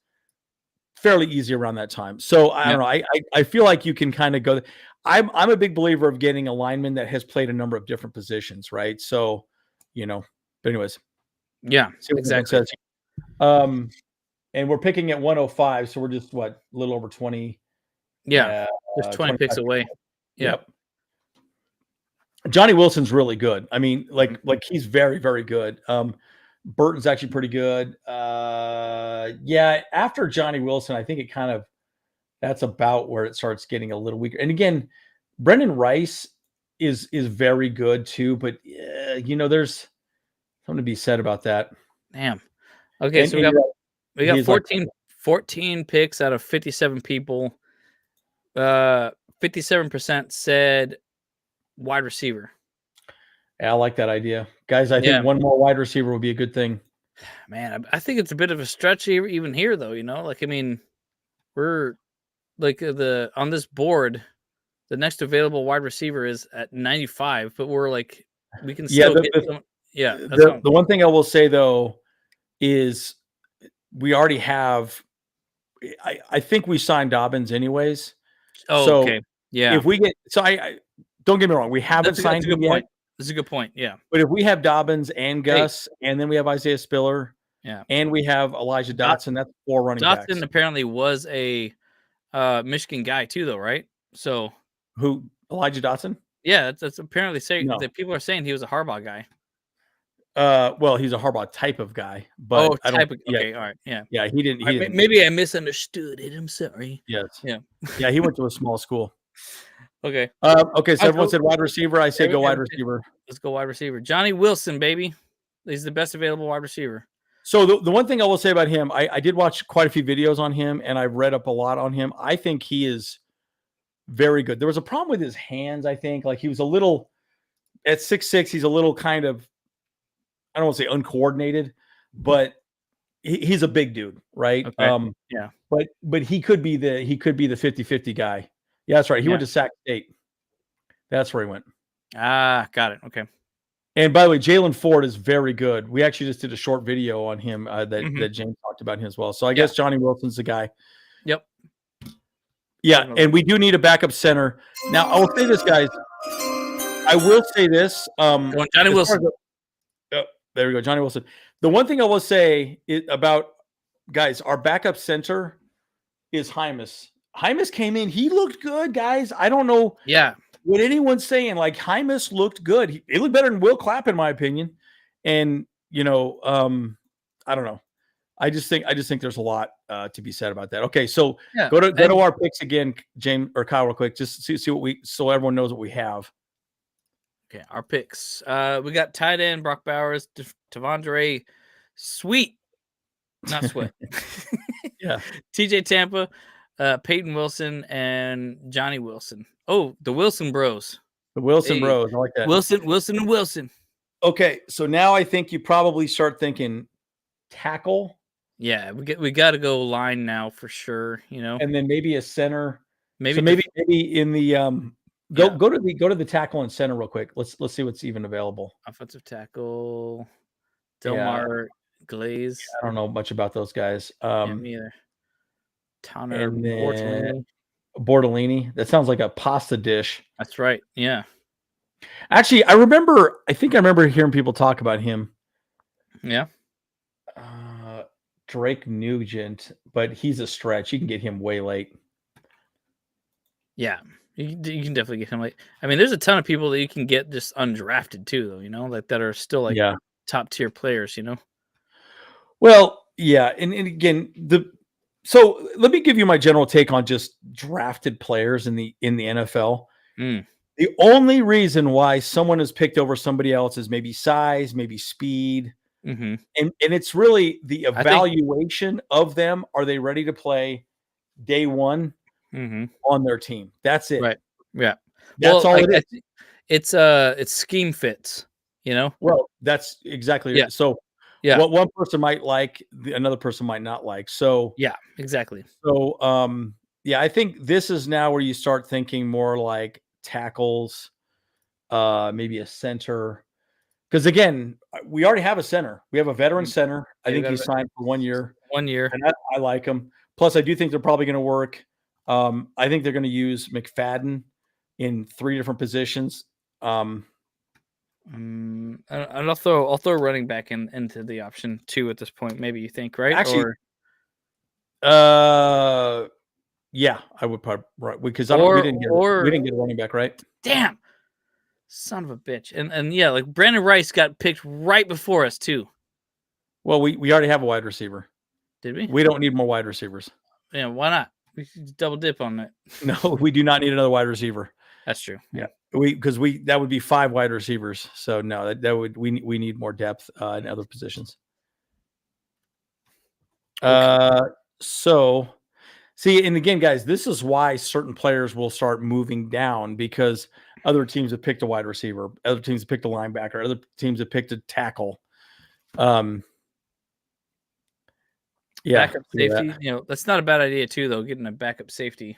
fairly easy around that time. So I don't know. I feel like you can kind of go. I'm a big believer of getting a lineman that has played a number of different positions, right? So, but anyways. Yeah, exactly. And we're picking at 105, so we're just a little over 20. Yeah, just 20 picks away. Yep. Johnny Wilson's really good. I mean, he's very, very good. Burton's actually pretty good. After Johnny Wilson, I think that's about where it starts getting a little weaker. And again, Brendan Rice is very good too, but there's something to be said about that. Damn. Okay, so we got 14 picks out of 57 people. 57% said wide receiver. Yeah, I like that idea. Guys, I think one more wide receiver would be a good thing. Man, I think it's a bit of a stretch even here, though, we're on this board, the next available wide receiver is at 95, but we're we can still get some. Yeah. The one thing I will say, though, is we already have, I think we signed Dobbins anyways. Oh, so okay. Yeah. If we get, I don't get me wrong, we haven't signed him yet. That's a good point. Yeah. But if we have Dobbins and Gus, and then we have Isaiah Spiller, and we have Elijah Dotson, that's 4 running backs. Dotson apparently was a Michigan guy too, though, right? So who, Elijah Dotson? Yeah, that's apparently saying that people are saying he was a Harbaugh guy. Well, he's a Harbaugh type of guy, but I don't. Okay, all right, yeah, he didn't. Maybe I misunderstood it. I'm sorry. Yes. Yeah. Yeah, he went to a small school. Okay. Okay. So everyone said wide receiver. I say go wide receiver. Let's go wide receiver. Johnny Wilson, baby. He's the best available wide receiver. So the one thing I will say about him, I did watch quite a few videos on him, and I've read up a lot on him. I think he is very good. There was a problem with his hands. I think he was a little at 6'6". He's a little kind of, I don't want to say uncoordinated, but he's a big dude, right? Okay. Yeah. But he could be the 50-50 guy. Yeah, that's right. He went to Sac State. That's where he went. Ah, got it. Okay. And by the way, Jalen Ford is very good. We actually just did a short video on him that James talked about him as well. So I guess Johnny Wilson's the guy. Yep. Yeah, Definitely. and we do need a backup center. Now, I will say this, guys. I will say this. Johnny Wilson. There we go, Johnny Wilson. The one thing I will say about guys, our backup center is Hymas. Hymas came in. He looked good, guys. I don't know what anyone's saying. Like, Hymas looked good. He looked better than Will Clapp, in my opinion. And, I don't know. I just think there's a lot to be said about that. Okay, so go to our picks again, James or Kyle, real quick. Just see so everyone knows what we have. Okay, our picks. We got tight end Brock Bowers, Tavondre Sweet, not Sweat. Yeah. TJ Tampa, Peyton Wilson, and Johnny Wilson. Oh, the Wilson Bros. The Wilson Bros. I like that. Wilson, and Wilson. Okay, so now I think you probably start thinking tackle. Yeah, we got to go line now for sure. And then maybe a center. Maybe in the go to the tackle and center real quick. Let's see what's even available. Offensive tackle, Delmar Glaze. I don't know much about those guys. Me either. Tanner Bortolini. That sounds like a pasta dish. That's right. Yeah. Actually, I think I remember hearing people talk about him. Yeah. Drake Nugent, but he's a stretch. You can get him way late. Yeah. You can definitely get him late. I mean, there's a ton of people that you can get just undrafted too, though, that are still top tier players, Well, yeah. And again, so let me give you my general take on just drafted players in the NFL. The only reason why someone is picked over somebody else is maybe size, maybe speed. Mm-hmm. And it's really the evaluation of them. Are they ready to play day one on their team? That's it. Right. Yeah. That's all it is. It's scheme fits, Well, that's exactly it. So what one person might like, another person might not like. So yeah, exactly. So I think this is now where you start thinking more like tackles, maybe a center. Because again, we already have a center. We have a veteran center. I think he's signed for 1 year. 1 year. And I like him. Plus, I do think they're probably going to work. I think they're going to use McFadden in 3 different positions. And I'll throw running back into the option 2 at this point. Maybe you think, right? Actually, yeah, I would probably because we didn't get a running back, right? Damn. Son of a bitch. And yeah, like Brandon Rice got picked right before us too. Well, we already have a wide receiver. Did we? We don't need more wide receivers. Yeah, why not? We should double dip on that. No, we do not need another wide receiver. That's true. Yeah. Because that would be 5 wide receivers. So no, we need more depth in other positions. Okay. So see, and again, guys, this is why certain players will start moving down because other teams have picked a wide receiver, other teams have picked a linebacker, other teams have picked a tackle. Backup safety, that's not a bad idea too, though. Getting a backup safety.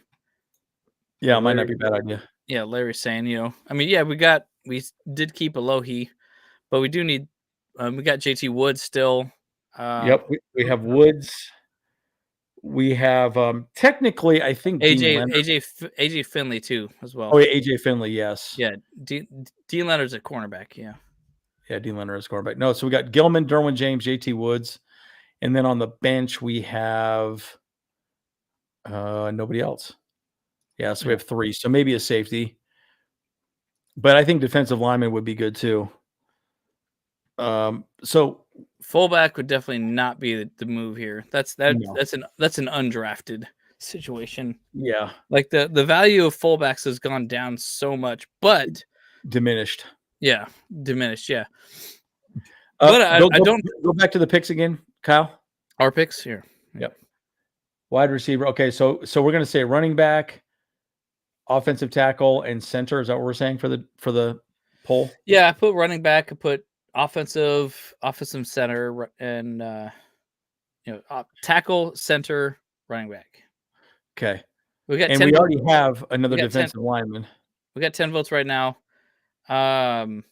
Yeah, it might not be a bad idea. Yeah, Larry's saying, we did keep Alohi, but we do need. We got JT Woods still. Yep, we have Woods. We have technically, I think AJ Finley too as well. Oh, yeah, AJ Finley, yes. Yeah, Dean Leonard's a cornerback. Yeah, Dean Leonard is cornerback. No, so we got Gilman, Derwin James, JT Woods, and then on the bench we have nobody else. Yeah, so we have 3. So maybe a safety, but I think defensive lineman would be good too. So fullback would definitely not be the move here. That's an undrafted situation. Yeah, like the value of fullbacks has gone down so much, but diminished. Yeah, diminished. Yeah, but I don't go back to the picks again, Kyle. Our picks here. Yep. Wide receiver. Okay, so we're gonna say running back, offensive tackle, and center. Is that what we're saying for the poll? Yeah, I put running back. I put offensive center, and tackle, center, running back. Okay. We already have another defensive lineman. We got 10 votes right now, out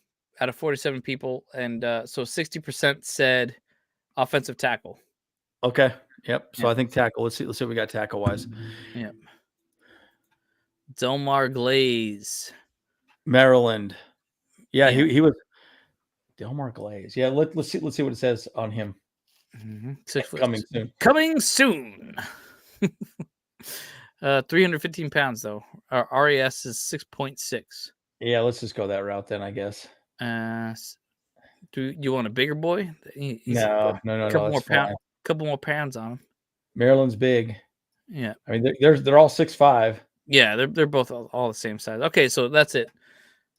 of 47 people, and so 60% said offensive tackle. Okay. Yep. So I think tackle. Let's see what we got tackle wise. Yep. Delmar Glaze. Maryland. Yeah, he was Delmar Glaze. Yeah, let's see what it says on him. 6 foot. Coming soon. Coming soon. 315 pounds though. Our RAS is 6.6. Yeah, let's just go that route then, I guess. Do you want a bigger boy? He's no, couple more pounds on him. Maryland's big. Yeah, I mean they're all 6'5". Yeah, they're both all the same size. Okay, so that's it.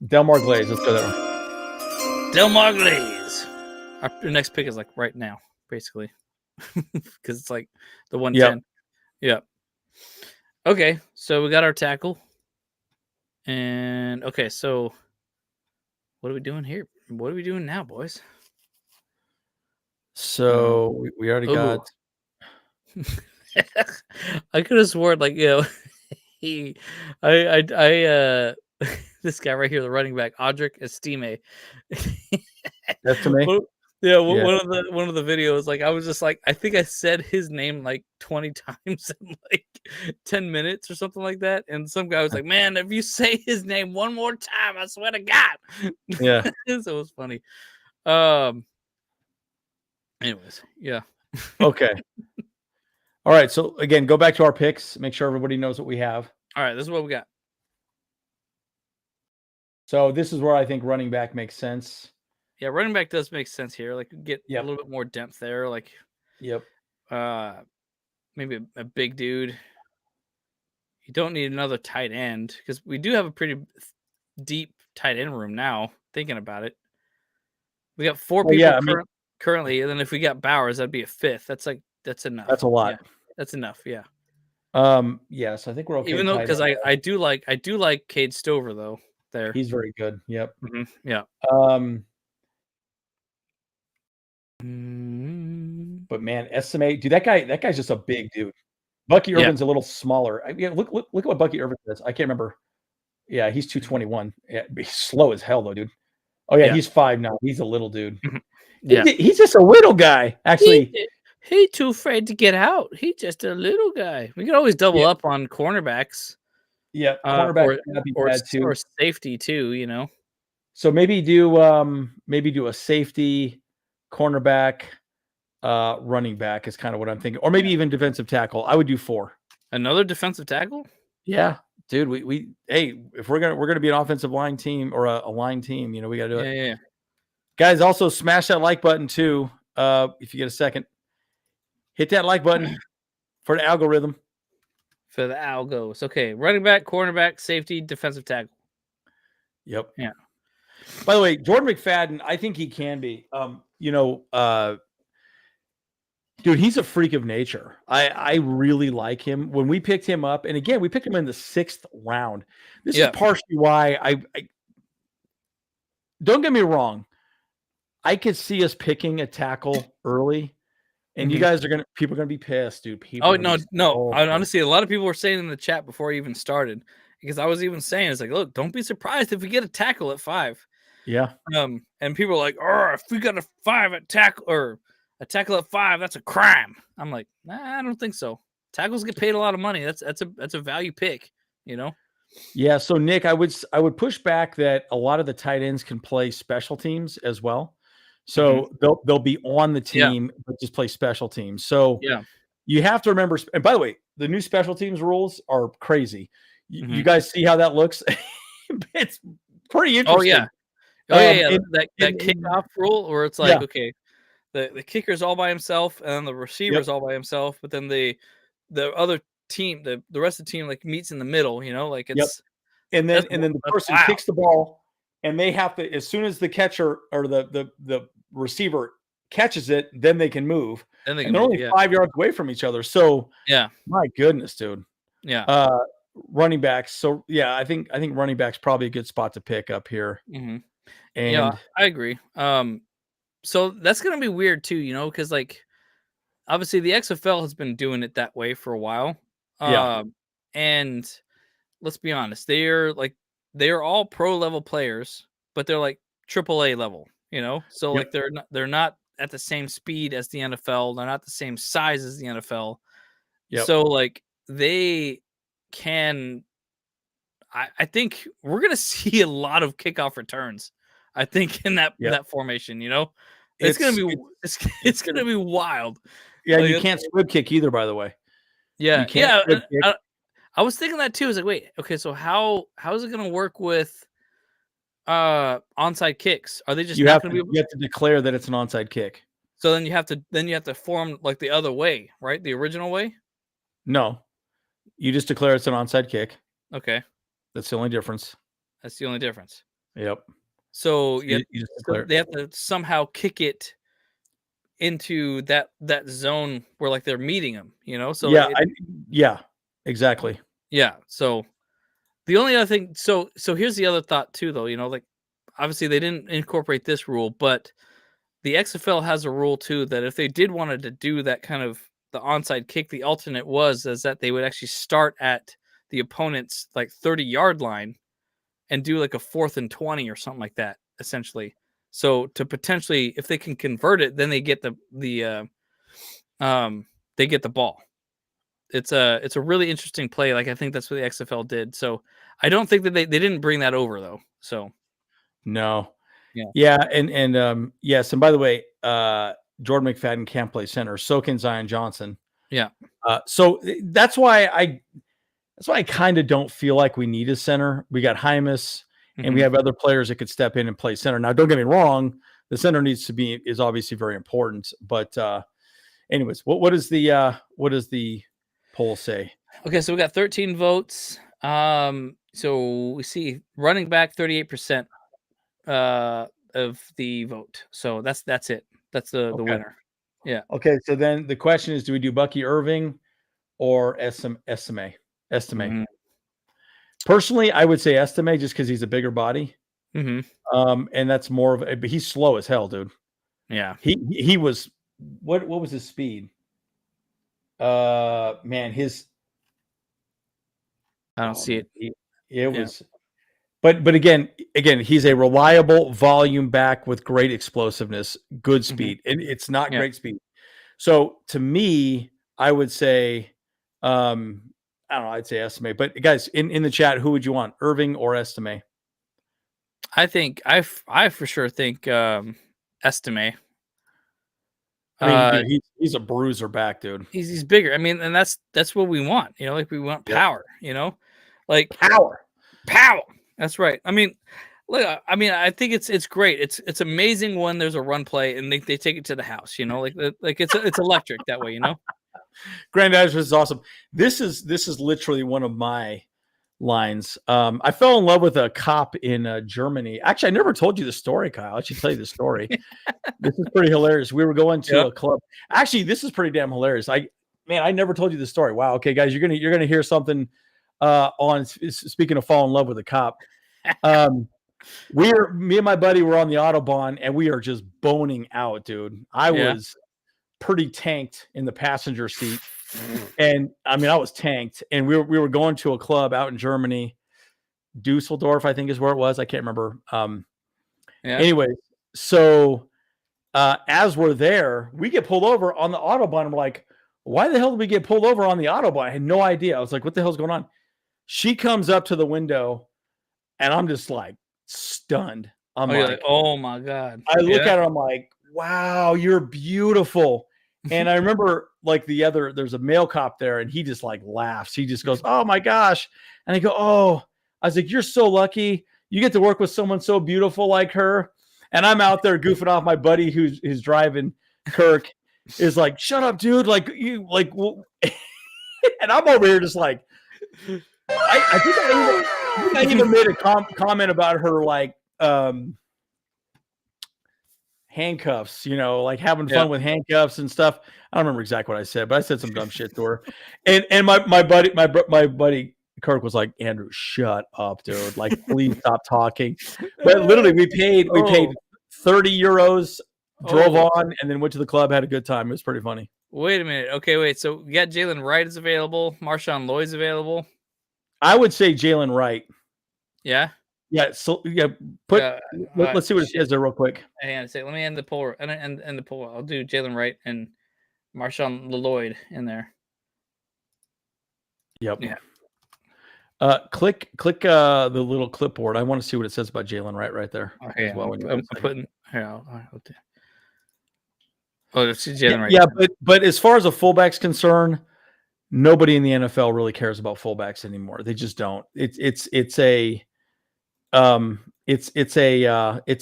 Delmar Glaze. Let's go that one. Delmar Glaze. Our next pick is like right now, basically, because it's like the 110. Yeah. Okay, so we got our tackle, and okay, so what are we doing here? What are we doing now, boys? So we already got. I could have sworn, like, I this guy right here, the running back, Audric Estime. That's to me. One of the videos, like, I was just like, I think I said his name like 20 times in like 10 minutes or something like that. And some guy was like, man, if you say his name one more time, I swear to God. Yeah. So it was funny. Anyways, yeah. Okay. All right. So again, go back to our picks. Make sure everybody knows what we have. All right, this is what we got. So this is where I think running back makes sense. Yeah, running back does make sense here. Like, get a little bit more depth there. Like, maybe a big dude. You don't need another tight end because we do have a pretty deep tight end room now. Thinking about it, we got 4 people currently, and then if we got Bowers, that'd be a 5th. That's enough. That's a lot. Yeah, that's enough. Yeah. Yes, I think we're okay. Even though, because I do like Cade Stover though. There, he's very good. Yep. Yeah. But man, estimate, dude, that guy's just a big dude. Bucky Irvin's a little smaller. Look at what Bucky Irvin says. I can't remember. Yeah, he's 221. Yeah, he's slow as hell though, dude. Oh yeah, he's 5'9". He's a little dude. Yeah, he's just a little guy. Actually, he too afraid to get out. He's just a little guy. We can always double up on cornerbacks. Yeah, cornerback or safety too. You know. So maybe do a safety, cornerback, running back is kind of what I'm thinking, or maybe even defensive tackle. I would do 4. Another defensive tackle? Yeah, dude. We if we're gonna be an offensive line team or a line team, we gotta do it. Yeah. Guys, also smash that like button too. If you get a second, hit that like button for the algorithm. For the algos. Okay, running back, cornerback, safety, defensive tackle. Yep. Yeah. By the way, Jordan McFadden, I think he can be. Dude, he's a freak of nature. I really like him. When we picked him up, and again, we picked him in the 6th round. This is partially why I don't get me wrong. I could see us picking a tackle early, and people are gonna be pissed, dude. No. Honestly, a lot of people were saying in the chat before I even started, because I was even saying, it's like, look, don't be surprised if we get a tackle at 5. Yeah. And people are like, oh, if we got a 5 at tackle or a tackle at 5, that's a crime. I'm like, nah, I don't think so. Tackles get paid a lot of money. That's a value pick, Yeah. So Nick, I would push back that a lot of the tight ends can play special teams as well. So they'll be on the team, but just play special teams. So you have to remember. And by the way, the new special teams rules are crazy. You guys see how that looks? It's pretty interesting. That kickoff rule where it's like, okay, the kicker's all by himself and then the receiver's all by himself, but then the other team, the rest of the team, like, meets in the middle, like it's and then the person kicks the ball, and they have to, as soon as the catcher or the receiver catches it, then they can move. And they're only 5 yards away from each other. So my goodness, dude. Yeah. Running backs. So I think running backs probably a good spot to pick up here. And I agree. So that's gonna be weird too, because like obviously the XFL has been doing it that way for a while. And let's be honest, they're all pro level players, but they're like AAA level, So like they're not at the same speed as the NFL. They're not the same size as the NFL. So like they can I think we're gonna see a lot of kickoff returns. I think in that formation, it's gonna be it's gonna be wild. Yeah, Like, you can't squib kick either, by the way. Yeah, You can't squib kick. I was thinking that too. I was like, wait, okay, so how is it gonna work with onside kicks? Are they just not gonna be able? You have to declare that it's an onside kick. So then you have to form like the other way, right? The original way? No. You just declare it's an onside kick. Okay. That's the only difference. That's the only difference. Yep. So You just declare they have to somehow kick it into that zone where like they're meeting them, So yeah, exactly. Yeah. So the only other thing, so here's the other thought too, though. Like obviously they didn't incorporate this rule, but the XFL has a rule too that if they did wanted to do that kind of the onside kick, the alternate is that they would actually start at the opponent's like 30-yard line and do like a 4th and 20 or something like that, essentially. So to potentially, if they can convert it, then they get the ball. It's a really interesting play. Like I think that's what the XFL did. So I don't think that they didn't bring that over though. So no. Yeah. And yes, and by the way, Jordan McFadden can't play center. So can Zion Johnson. Yeah. So that's why I kind of don't feel like we need a center. We got Hymus and we have other players that could step in and play center. Now, don't get me wrong, the center is obviously very important. But anyways, what does the poll say? Okay, so we got 13 votes. So we see running back 38% of the vote. So that's it. That's the winner. Yeah. Okay, so then the question is, do we do Bucky Irving or Estime? Personally, I would say Estime just because he's a bigger body. And that's more of but he's slow as hell, dude. Yeah. He was what was his speed? Man, I don't see it. It was but again, he's a reliable volume back with great explosiveness, good speed. And it's not great speed. So to me, I would say I don't know, I'd say Estime. But guys, in the chat, who would you want, Irving or Estime? I think I for sure think Estime. I mean, dude, he's a bruiser back, dude. He's bigger. I mean, and that's what we want. Like we want power. Like power. That's right. I mean, look. I mean, I think it's great. It's amazing when there's a run play and they take it to the house. Like it's electric that way. Grandad's is awesome. This is literally one of my lines. I fell in love with a cop in Germany. Actually, I never told you the story, Kyle. I should tell you the story. This is pretty hilarious. We were going to a club. Actually, this is pretty damn hilarious. I never told you the story. Wow. Okay, guys, you're gonna hear something on speaking of fall in love with a cop. Me and my buddy were on the Autobahn and we are just boning out, dude. I was pretty tanked in the passenger seat. And I mean, I was tanked, and we were going to a club out in Germany, Dusseldorf, I think is where it was. I can't remember. Anyway, so as we're there, we get pulled over on the Autobahn. I'm like, why the hell did we get pulled over on the Autobahn? I had no idea. I was like, what the hell's going on? She comes up to the window, and I'm just like stunned. I'm like, oh my God. I look at her, I'm like, wow, you're beautiful. And I remember like there's a male cop there and he just like laughs. He just goes, oh my gosh. And I go, oh, I was like, you're so lucky. You get to work with someone so beautiful like her. And I'm out there goofing off. My buddy who's driving, Kirk, is like, shut up, dude. Like you like, well, and I'm over here just like, I think I even made a comment about her like, handcuffs, like having fun with handcuffs and stuff. I don't remember exactly what I said, but I said some dumb shit to her. And my buddy Kirk was like, Andrew, shut up, dude. Like, please stop talking. But literally, we paid 30 euros, drove on, and then went to the club, had a good time. It was pretty funny. Wait a minute. Okay, wait. So we got Jalen Wright is available. Marshawn Lloyd's available. I would say Jalen Wright. Yeah. Yeah, so let's see what it says there real quick. Hang on a second. Let me end the poll. And the poll. I'll do Jalen Wright and Marshawn Lloyd in there. Yep. Yeah. Click the little clipboard. I want to see what it says about Jalen right there. Okay, as well. I'm putting here. It's Jalen right. Yeah, but as far as a fullback's concerned, nobody in the NFL really cares about fullbacks anymore. They just don't. It's a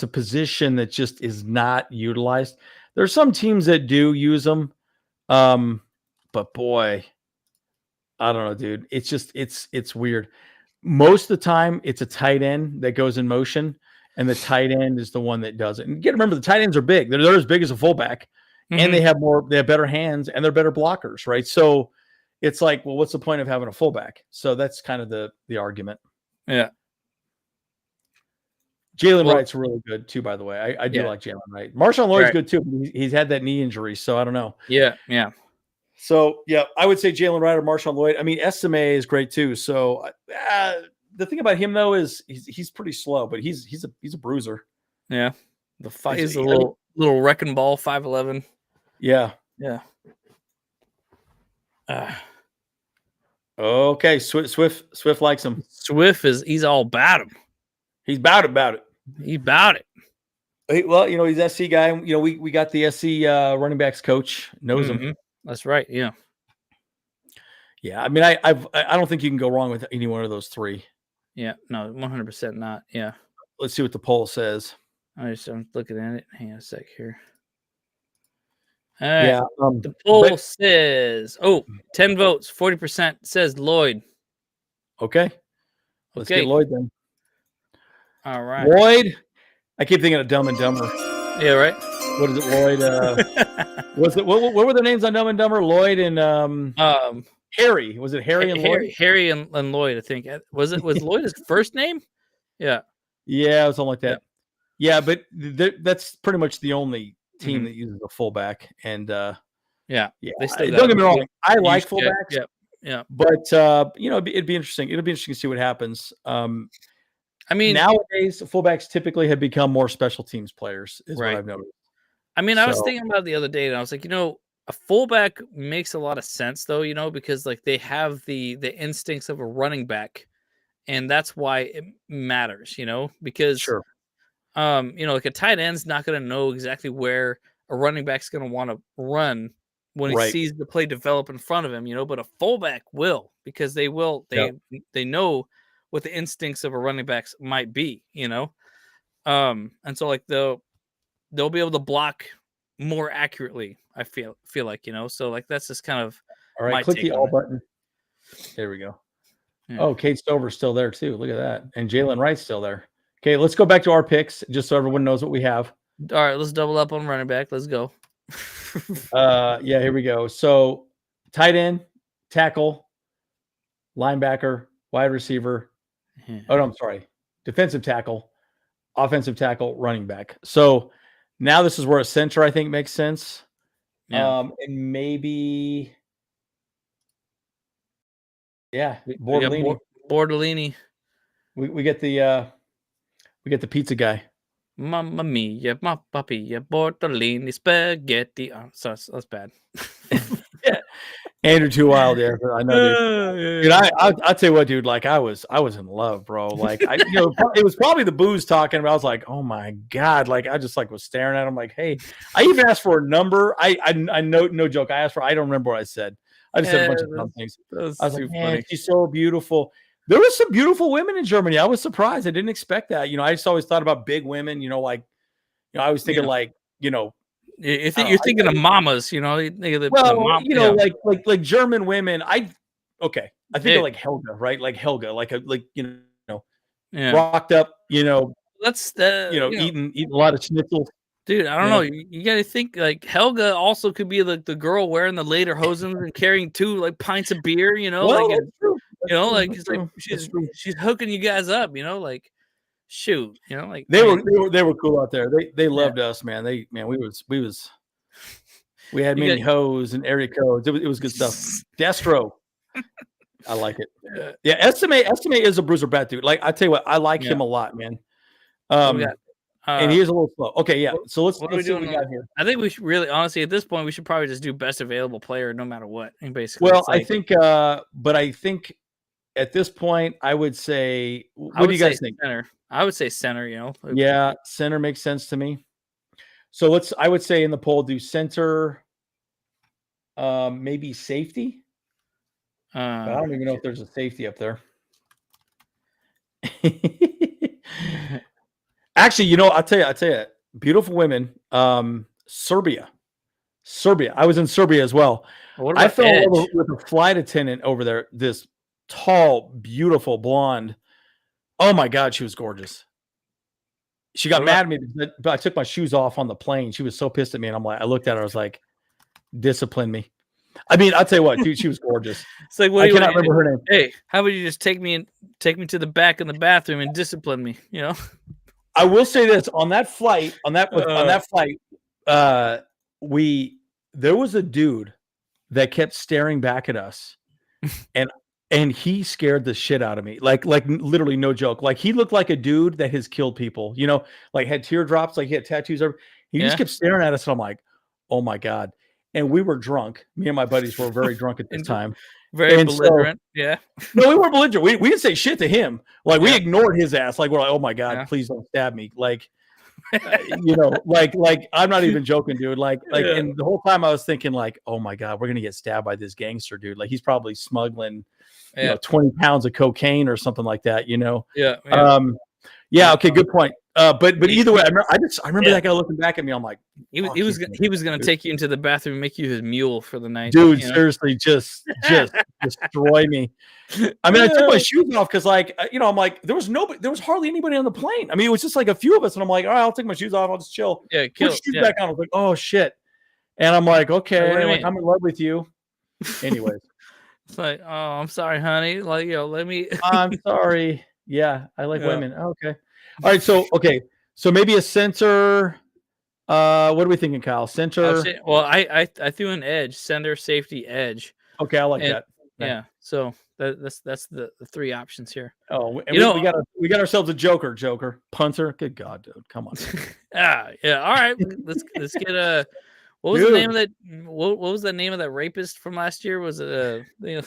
position that just is not utilized. There's some teams that do use them, but boy, I don't know, dude. It's just it's weird. Most of the time, it's a tight end that goes in motion, and the tight end is the one that does it. And remember, the tight ends are big. They're as big as a fullback, and they have better hands, and they're better blockers, right? So it's like, well, what's the point of having a fullback? So that's kind of the argument. Yeah. Jalen Wright's really good too, by the way. I do like Jalen Wright. Marshawn Lloyd's good too. But he's had that knee injury, so I don't know. Yeah. So yeah, I would say Jalen Wright or Marshawn Lloyd. I mean, SMA is great too. So the thing about him though is he's pretty slow, but he's a bruiser. Yeah. The fight is a little wrecking ball, 5'11". Yeah. Yeah. Okay, Swift likes him. He's all about him. He's about it. He's about it. Hey, well, he's SC guy. We got the SC running backs coach, knows him. That's right. Yeah. Yeah. I mean, I don't think you can go wrong with any one of those three. Yeah. No, 100% not. Yeah. Let's see what the poll says. I'm looking at it. Hang on a sec here. All right. Yeah. The poll says, 10 votes, 40% says Lloyd. Okay. Let's get Lloyd then. All right. Lloyd. I keep thinking of Dumb and Dumber. Yeah, right. What is it, Lloyd? What were the names on Dumb and Dumber? Lloyd and Harry. Was it Harry and Lloyd? Harry and Lloyd, I think. Was Lloyd his first name? Yeah. Yeah, it was something like that. Yeah, but that's pretty much the only team that uses a fullback. And yeah. Don't get me wrong. I like fullbacks. Yeah. But it'd be interesting. It'll be interesting to see what happens. I mean, nowadays fullbacks typically have become more special teams players, is what I've noticed. I mean, I was thinking about it the other day, and I was like, a fullback makes a lot of sense, though, because like they have the instincts of a running back, and that's why it matters, because like a tight end's not going to know exactly where a running back's going to want to run when he sees the play develop in front of him, but a fullback will, because they know what the instincts of a running back might be, and so like they'll be able to block more accurately. I feel like, so like that's just kind of all right. Click the all button. There we go. Yeah. Oh, Kate Stover's still there too. Look at that, and Jalen Wright's still there. Okay, let's go back to our picks just so everyone knows what we have. All right, let's double up on running back. Let's go. Yeah, here we go. So tight end, tackle, linebacker, wide receiver. Oh, no, I'm sorry. Defensive tackle, offensive tackle, running back. So now this is where a center, I think, makes sense. Yeah. And maybe, Bordellini. We get the pizza guy. Mamma mia, my puppy, Bordellini spaghetti. Oh, sorry, that's bad. Yeah. Andrew Too Wild, yeah, I know, dude. I'll tell you what, dude. Like I was in love, bro. Like it was probably the booze talking. But I was like, oh my god, like I just like was staring at him, like, hey. I even asked for a number. I know, no joke. I don't remember what I said. I just said a bunch of dumb things. I was like, man, she's so beautiful. There was some beautiful women in Germany. I was surprised. I didn't expect that. I just always thought about big women. I was thinking like. You're thinking of mamas, like German women. I think of like Helga, right? Like Helga, rocked up, that's eating a lot of schnitzels. Dude, I don't know. You got to think like Helga also could be like the girl wearing the lederhosen and carrying 2 like pints of beer, Well, that's true. She's hooking you guys up, like. Shoot, like they were cool out there. They loved us, man. We had many hoes and area codes. It was good stuff. Destro, I like it. Yeah, Estimate is a bruiser bat dude. Like I tell you what, I like him a lot, man. And he is a little slow. Okay, yeah. So let's see what we got here. I think we should really, honestly, at this point, we should probably just do best available player no matter what. Basically, well, I think at this point, I would say, what do you guys think? Center. I would say center. Yeah, center makes sense to me. So I would say in the poll, do center, maybe safety. But I don't even know if there's a safety up there. Actually, I'll tell you, beautiful women. Serbia. I was in Serbia as well. I fell in love with a flight attendant over there. This tall, beautiful blonde. Oh my God, she was gorgeous. She got mad at me because I took my shoes off on the plane. She was so pissed at me, and I looked at her. I was like, "Discipline me." I mean, I'll tell you what, dude, she was gorgeous. It's like, I cannot remember her name. Hey, how about you just take me to the back in the bathroom and discipline me? I will say this on that flight. There was a dude that kept staring back at us, and he scared the shit out of me. Like literally, no joke. Like he looked like a dude that has killed people. Like had teardrops, like he had tattoos. He just kept staring at us, and I'm like, oh my God. And we were drunk. Me and my buddies were very drunk at this time. Very belligerent. Yeah. No, we weren't belligerent. We didn't say shit to him. Like we ignored his ass. Like we're like, oh my God, please don't stab me. Like, like I'm not even joking, dude. And the whole time I was thinking like, oh my God, we're going to get stabbed by this gangster dude. Like he's probably smuggling, 20 pounds of cocaine or something like that, Yeah. Okay. Good point. But either way, I remember that guy looking back at me. I'm like, he was going to take you into the bathroom and make you his mule for the night. Dude, seriously, just destroy me. I mean, I took my shoes off because, I'm like, there was hardly anybody on the plane. I mean, it was just like a few of us, and I'm like, all right, I'll take my shoes off. I'll just chill. Yeah, put shoes back on. I was like, oh shit, and I'm like, okay, I'm in love with you. Anyways, it's like, oh, I'm sorry, honey. Like, let me. I'm sorry. Yeah, I like women. Oh, okay. All right, so maybe a center. What are we thinking, Kyle? Center. I threw an edge, center, safety, edge. Okay, I like that. Yeah. So that's the three options here. Oh, and we got ourselves a joker, punter. Good God, dude, come on. Yeah. All right, let's get a. What was the name of that? What was the name of that rapist from last year? Was it the guy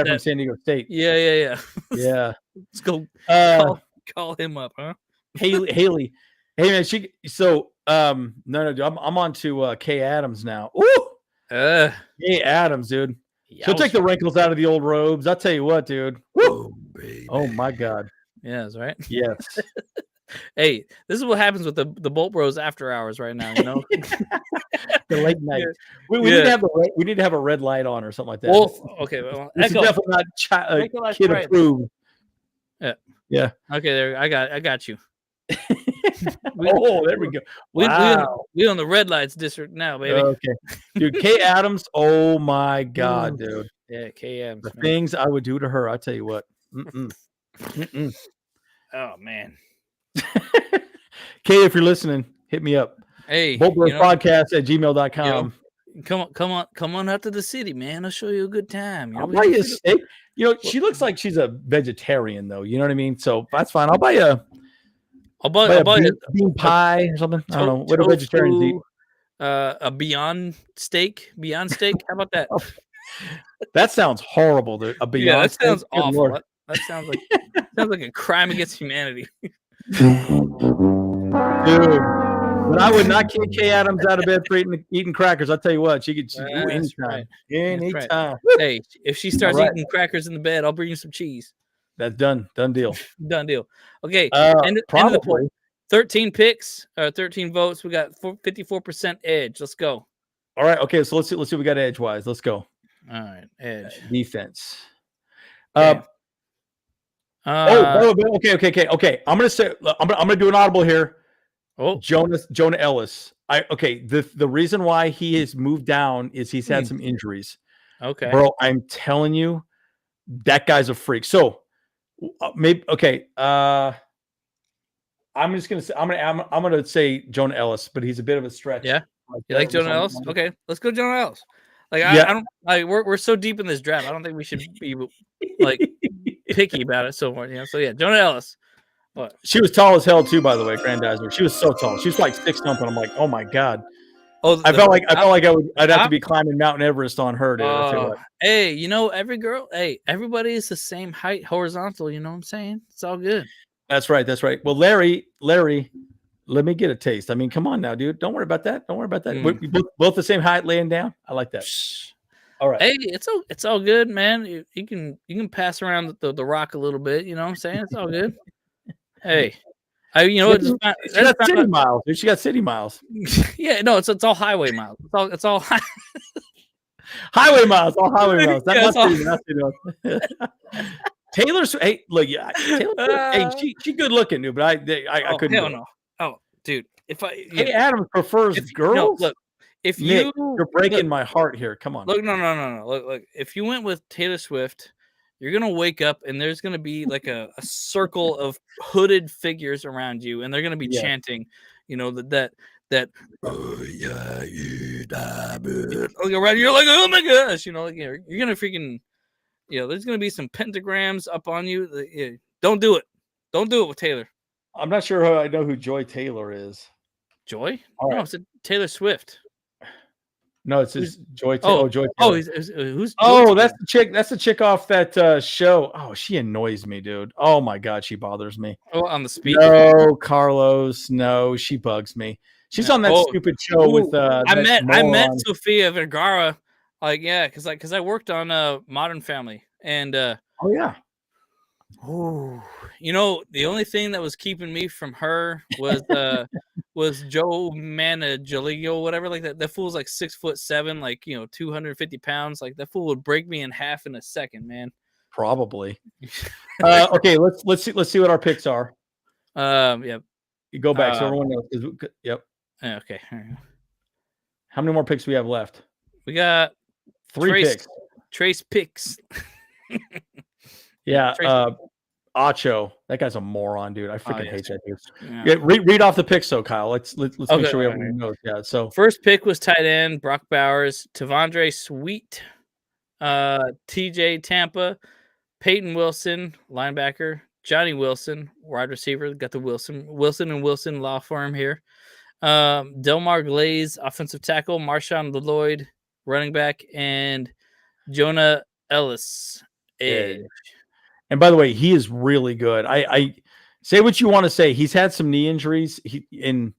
from San Diego State? Yeah. Yeah. Let's go call him up, huh? Haley. Hey man, no, dude, I'm on to Kay Adams now. Ooh, Kay Adams, dude. She'll take the wrinkles out of the old robes. I'll tell you what, dude. Woo! Oh my God. Yeah, that's right. Yes. Hey, this is what happens with the Bolt Bros after hours right now. The late night. We need to have a red light on or something like that. Well, okay. Well, this is definitely not kid approved. Yeah. Okay, there. I got you. There we go. Wow. We on the red lights district now, baby. Okay, dude. Kay Adams. Oh my God, dude. Yeah, Kay Adams. The things I would do to her. I tell you what. Oh man. Kay, if you're listening, hit me up. Hey, bolterspodcast@gmail.com. Come on out to the city, man. I'll show you a good time. I'll buy you a steak. She looks like she's a vegetarian, though. You know what I mean? So that's fine. I'll buy a bean pie or something. I don't know. What do vegetarians eat? A Beyond steak. How about that? That sounds horrible. A Beyond. Yeah, that sounds awful. That sounds like a crime against humanity. Dude. But I would not kick Kay Adams out of bed for eating crackers. I'll tell you what, she could do anytime. Right. Anytime. Hey, if she starts eating crackers in the bed, I'll bring you some cheese. That's done. Done deal. Done deal. Okay. Probably. End of the poll. 13 picks, 13 votes. We got 54% edge. Let's go. All right. Okay. So let's see what we got edge wise. Let's go. All right. Edge. Defense. Okay. Okay. I'm gonna do an audible here. Oh, Jonah Ellis. The reason why he has moved down is he's had some injuries. Okay, bro, I'm telling you, that guy's a freak. So maybe I'm just gonna say I'm gonna say Jonah Ellis, but he's a bit of a stretch. Yeah, you like Jonah Ellis? Okay, let's go Jonah Ellis. I don't like we're so deep in this draft. I don't think we should be like picky about it so much. So yeah, Jonah Ellis. What? She was tall as hell too, by the way, Grandizer. She was so tall. She was like 6 something. I'm like, oh my God. Oh, I felt like I'd have to be climbing Mount Everest on her, dude. I feel like. Hey, every girl, everybody is the same height horizontal. You know what I'm saying? It's all good. That's right. That's right. Well, Larry, let me get a taste. I mean, come on now, dude. Don't worry about that. Don't worry about that. We both the same height, laying down. I like that. All right. Hey, it's all good, man. You can pass around the rock a little bit. You know what I'm saying? It's all good. Hey, she got city miles. Dude. She got city miles. Yeah, no, it's all highway miles. It's all highway miles. All highway miles. That's Taylor Swift. Hey, look, Taylor Swift, hey, she good looking, dude. But I couldn't. Hell no. Oh, dude. Hey, Adam prefers girls. No, look, if Nick, you're breaking my heart here. Come on. Look, no. Look, if you went with Taylor Swift, you're gonna wake up and there's gonna be like a circle of hooded figures around you, and they're gonna be chanting, that. Oh yeah, you die, look around, you're like, oh my gosh, you're gonna freaking, there's gonna be some pentagrams up on you. Don't do it. Don't do it with Taylor. I'm not sure I know who Joy Taylor is. Joy? No, it's Taylor Swift. No, it's his Joy Taylor. Joy Taylor. Who's Joy that's the chick. That's the chick off that show. Oh, she annoys me, dude. Oh my god, she bothers me. Oh, on the speaker. No, Carlos. No, she bugs me. She's on that stupid show with. I met Sofia Vergara. Because I worked on Modern Family, and oh yeah. Oh, the only thing that was keeping me from her was Joe Manganiello, whatever, like that. That fool's like 6'7", like 250 pounds. Like that fool would break me in half in a second, man. Probably. Okay, let's see what our picks are. Yep. You go back so everyone knows. Yep. Okay. How many more picks do we have left? We got 3 picks. Trace picks. Yeah, Acho. That guy's a moron, dude. I freaking hate that dude. Yeah, read off the picks, though, Kyle. Let's make sure everyone knows. Yeah. So first pick was tight end Brock Bowers, Tavondre Sweet, TJ Tampa, Peyton Wilson, linebacker, Johnny Wilson, wide receiver. Got the Wilson and Wilson law firm here. Delmar Glaze, offensive tackle, Marshawn Lloyd, running back, and Jonah Ellis, edge. And by the way, he is really good. I say what you want to say. He's had some knee injuries. And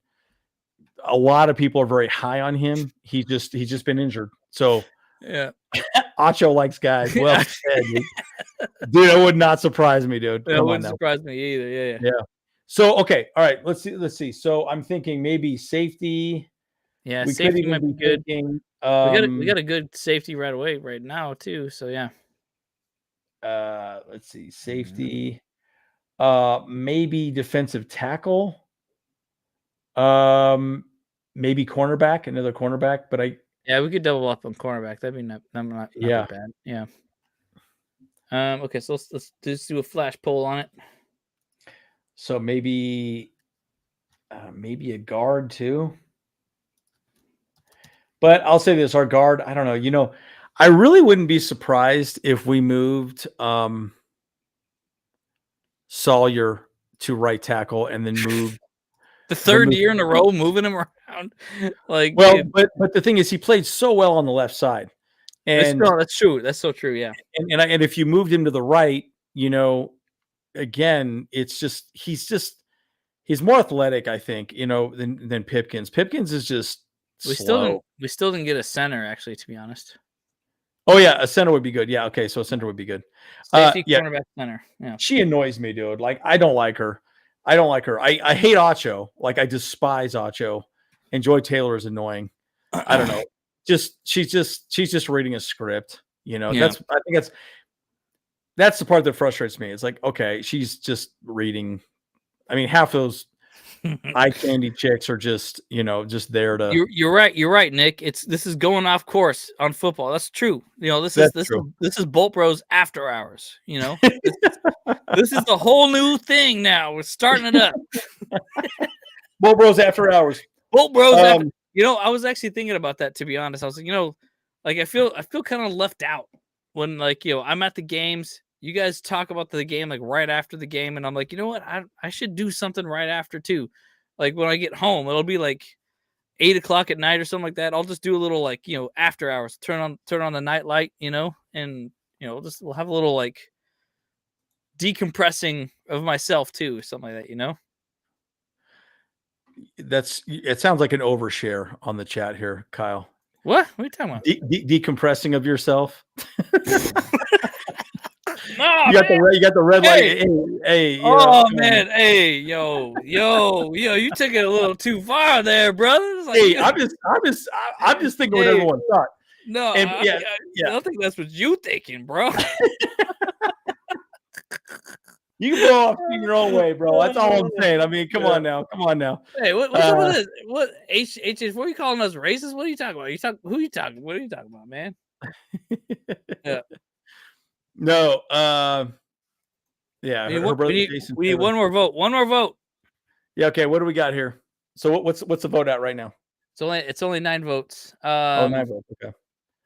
a lot of people are very high on him. He's just been injured. So yeah, Acho likes guys. Well said, dude. It would not surprise me, dude. It wouldn't surprise me either. Yeah. So okay, all right. Let's see. So I'm thinking maybe safety. Yeah, safety might be good. Thinking, we got a good safety right away right now too. So yeah. Let's see, safety, maybe defensive tackle, maybe cornerback, another cornerback. But we could double up on cornerback. That'd be not bad. Yeah. Okay, so let's just do a flash poll on it. So maybe a guard too. But I'll say this: our guard. I don't know. I really wouldn't be surprised if we moved Sawyer to right tackle and then moved the third year in a row moving him around. But the thing is, he played so well on the left side, and that's true. That's so true. Yeah, and if you moved him to the right, again, it's just he's more athletic, I think, than Pipkins. Pipkins is just slow. We still didn't get a center, actually, to be honest. Oh yeah, a center would be good. Yeah, okay, so a center would be good. Safety, cornerback, center. Yeah, she annoys me, dude. Like I don't like her. I hate Acho. Like I despise Acho. And Joy Taylor is annoying. I don't know. She's just reading a script. I think that's the part that frustrates me. It's like, okay, she's just reading. I mean, half those eye candy chicks are just there to. You're right, Nick. This is going off course on football. That's true. This is Bolt Bros after hours. This is the whole new thing now. We're starting it up. Bolt Bros after hours. Bolt Bros. I was actually thinking about that, to be honest. I was like, I feel kind of left out when I'm at the games. You guys talk about the game like right after the game, and I'm like, you know what? I should do something right after too. Like when I get home, it'll be like 8 o'clock at night or something like that, I'll just do a little like, after hours, turn on the night light, and we'll have a little like decompressing of myself too, something like that. It sounds like an overshare on the chat here, Kyle. What are you talking about? Decompressing of yourself. No, you got the red light. Hey, oh man, hey, yo, you took it a little too far there, brother. Like, hey, I'm just thinking what everyone thought. No, and, I don't think that's what you thinking, bro. You can blow off in your own way, bro. That's all I'm saying. I mean, come on now. Hey, what's up with this? What what are you calling us racist? What are you talking about? Who are you talking? What are you talking about, man? Yeah. No. Yeah. We need one more vote. One more vote. Yeah. Okay. What do we got here? So what's the vote at right now? It's only 9 votes. 9 votes. Okay.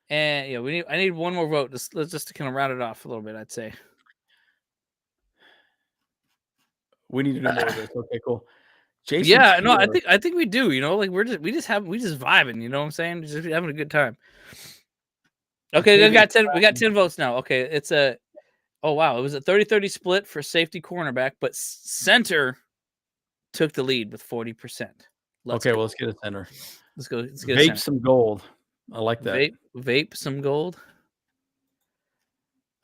And I need one more vote. Just to kind of round it off a little bit, I'd say. We need to do more of this. Okay, cool. Jason. Yeah, no, I think we do. Like we just vibing. You know what I'm saying? Just having a good time. Okay, we got 10 votes now. Okay, it's a. Oh wow, it was a 30-30 split for safety cornerback, but center took the lead with 40%. Okay, well let's get a center. Let's go. Let's get vape some gold. I like that. Vape some gold.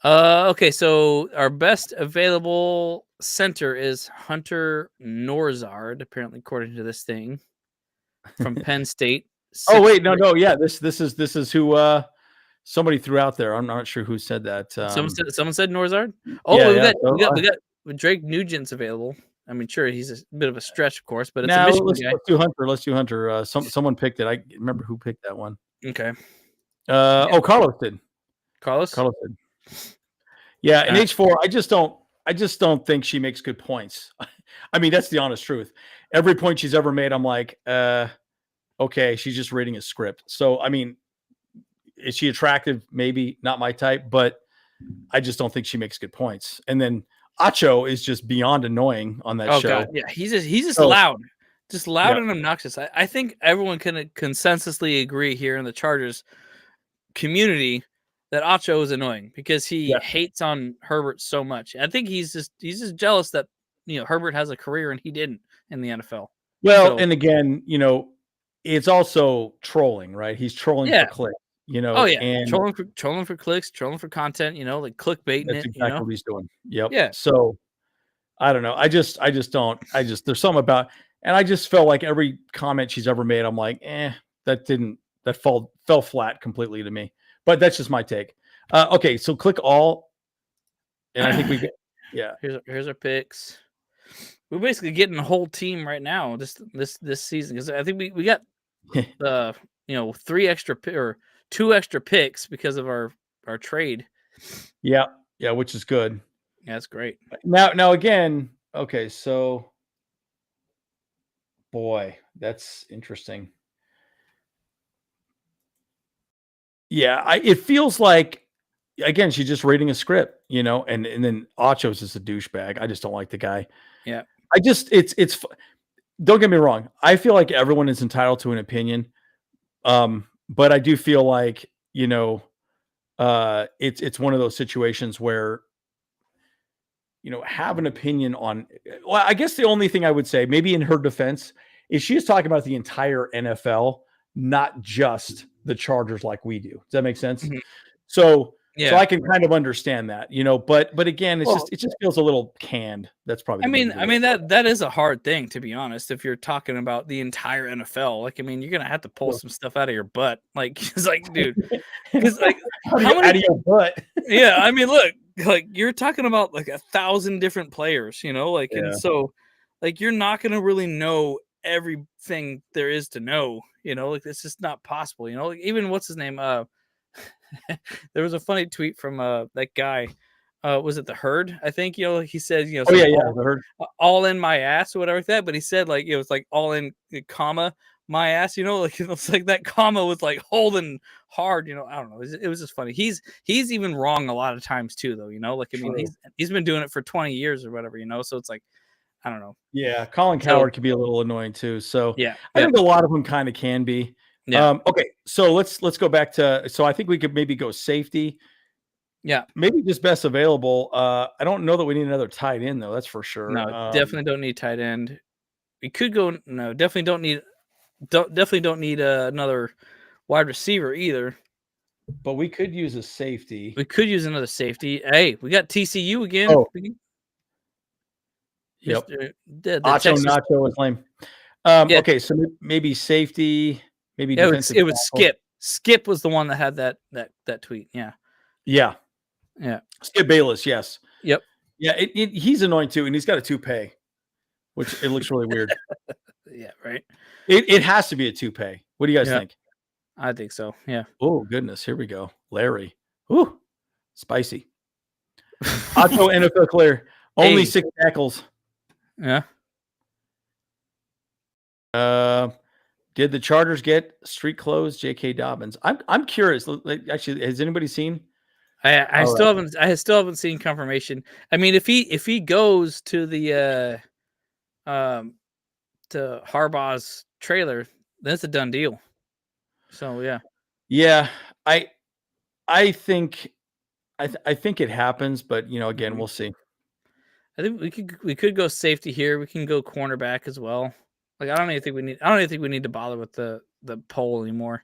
Okay, so our best available center is Hunter Norzard, apparently according to this thing, from Penn State. Oh wait, no, yeah, this is who somebody threw out there. I'm not sure who said that. Someone said Norzard. Oh, yeah, we got Drake Nugent's available. I mean, sure, he's a bit of a stretch, of course, but it's a Michigan guy. Let's do Hunter. Someone picked it. I remember who picked that one. Okay. Carlos did. Carlos did. Yeah, in H4, I just don't think she makes good points. I mean, that's the honest truth. Every point she's ever made, I'm like, okay, she's just reading a script. So, I mean, is she attractive? Maybe not my type, but I just don't think she makes good points. And then Acho is just beyond annoying on that show. God. Yeah, he's just loud, and obnoxious. I think everyone can consensusly agree here in the Chargers community that Acho is annoying because he hates on Herbert so much. I think he's just jealous that Herbert has a career and he didn't in the NFL. Well, and again, it's also trolling, right? He's trolling for clicks. Oh yeah, and trolling for clicks, trolling for content. Like clickbaiting. That's exactly what he's doing. Yep. Yeah. So I don't know. I just don't. There's something about, and I just felt like every comment she's ever made, I'm like, that fell flat completely to me. But that's just my take. Okay, so click all, and I think we get Here's our picks. We're basically getting a whole team right now this season because I think we got 3 extra or 2 extra picks because of our trade. Yeah, which is good. Yeah, that's great. Now again, okay, so boy, that's interesting. Yeah, it feels like, again, she's just reading a script, and then Acho's just a douchebag. I just don't like the guy. Yeah, it's. Don't get me wrong. I feel like everyone is entitled to an opinion, but I do feel like it's one of those situations where have an opinion on. Well, I guess the only thing I would say, maybe in her defense, is she is talking about the entire NFL, not just the Chargers like we do. Does that make sense? Mm-hmm. So I can kind of understand that, but again, it just feels a little canned. That's probably. I mean that is a hard thing, to be honest. If you're talking about the entire NFL, you're gonna have to pull some stuff out of your butt. It's like, dude, because how many out of your butt? Yeah, I mean, look, you're talking about 1,000 different players, and so you're not gonna really know everything there is to know. It's just not possible. Even what's his name? There was a funny tweet from that guy. Was it the Herd? I think he said the Herd, all in my ass or whatever like that. But he said it was all in comma my ass. It's like that comma was holding hard. I don't know. It was just funny. He's even wrong a lot of times too, though. I mean, he's been doing it for 20 years or whatever. So it's I don't know. Yeah, Colin Cowherd can be a little annoying too. So yeah, I think a lot of them kind of can be. Yeah. Okay, so let's go back to. So I think we could maybe go safety. Yeah. Maybe just best available. I don't know that we need another tight end though. That's for sure. No, definitely don't need tight end. We could go. No, definitely don't need. Definitely don't need another wide receiver either. But we could use a safety. We could use another safety. Hey, we got TCU again. Oh. Yep. Nacho is lame. Okay, so maybe safety, maybe defensive. It was Skip. Skip was the one that had that tweet. Yeah. Yeah. Skip Bayless. Yes. Yep. Yeah. He's annoying too, and he's got a toupee, which it looks really weird. Yeah. Right. It has to be a toupee. What do you guys think? I think so. Yeah. Oh goodness, here we go. Larry. Ooh, spicy. Auto NFL clear. Only 6 tackles. Yeah. Did the Chargers get street clothes? J.K. Dobbins. I'm curious. Actually, has anybody seen? I still haven't seen confirmation. I mean, if he goes to the to Harbaugh's trailer, then it's a done deal. So yeah. I think it happens, but again, we'll see. I think we could go safety here. We can go cornerback as well. Like I don't even think we need to bother with the poll anymore.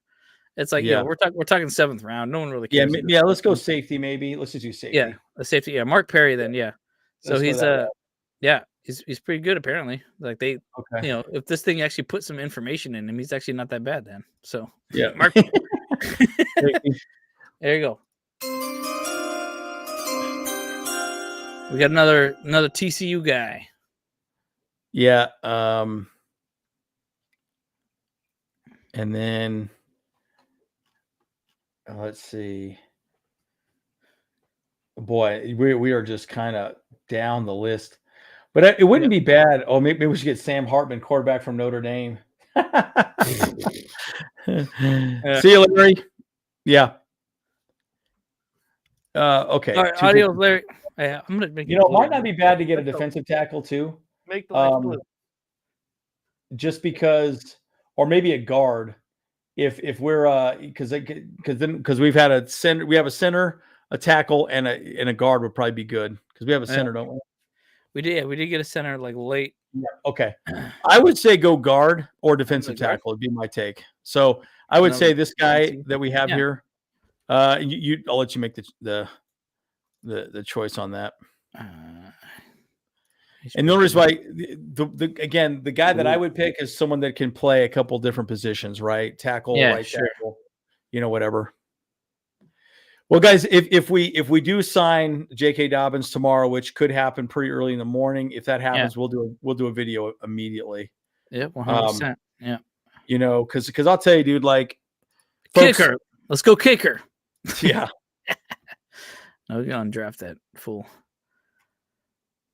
It's like we're talking 7th round. No one really cares. Yeah. Let's go safety. Maybe let's just do safety. Yeah, a safety. Yeah, Mark Perry. Then So he's he's pretty good apparently. Like if this thing actually put some information in him, he's actually not that bad then. So yeah, Mark. There you go. We got another TCU guy. Yeah. And then let's see. Boy, we are just kind of down the list, but it wouldn't be bad. Oh, maybe we should get Sam Hartman, quarterback from Notre Dame. See you, Larry. Yeah. Okay. All right, adios, Larry. Yeah, I'm gonna make it might not be bad to get a defensive tackle too. Make the life blue. Just because, or maybe a guard. If we're because we've had a center, we have a center, a tackle, and a guard would probably be good because we have a center, don't we? We did get a center like late. Yeah. Okay. I would say go guard or defensive tackle would be my take. So I would say this guy that we have here. I'll let you make the choice on that. And the only reason why the guy that I would pick is someone that can play a couple different positions, right? Tackle, right tackle, whatever. Well, guys, if we do sign J.K. Dobbins tomorrow, which could happen pretty early in the morning, if that happens, we'll do a video immediately. Yeah, 100%. Yeah. Because I'll tell you, dude, like kicker. Let's go kicker. Yeah. No, we're gonna draft that fool.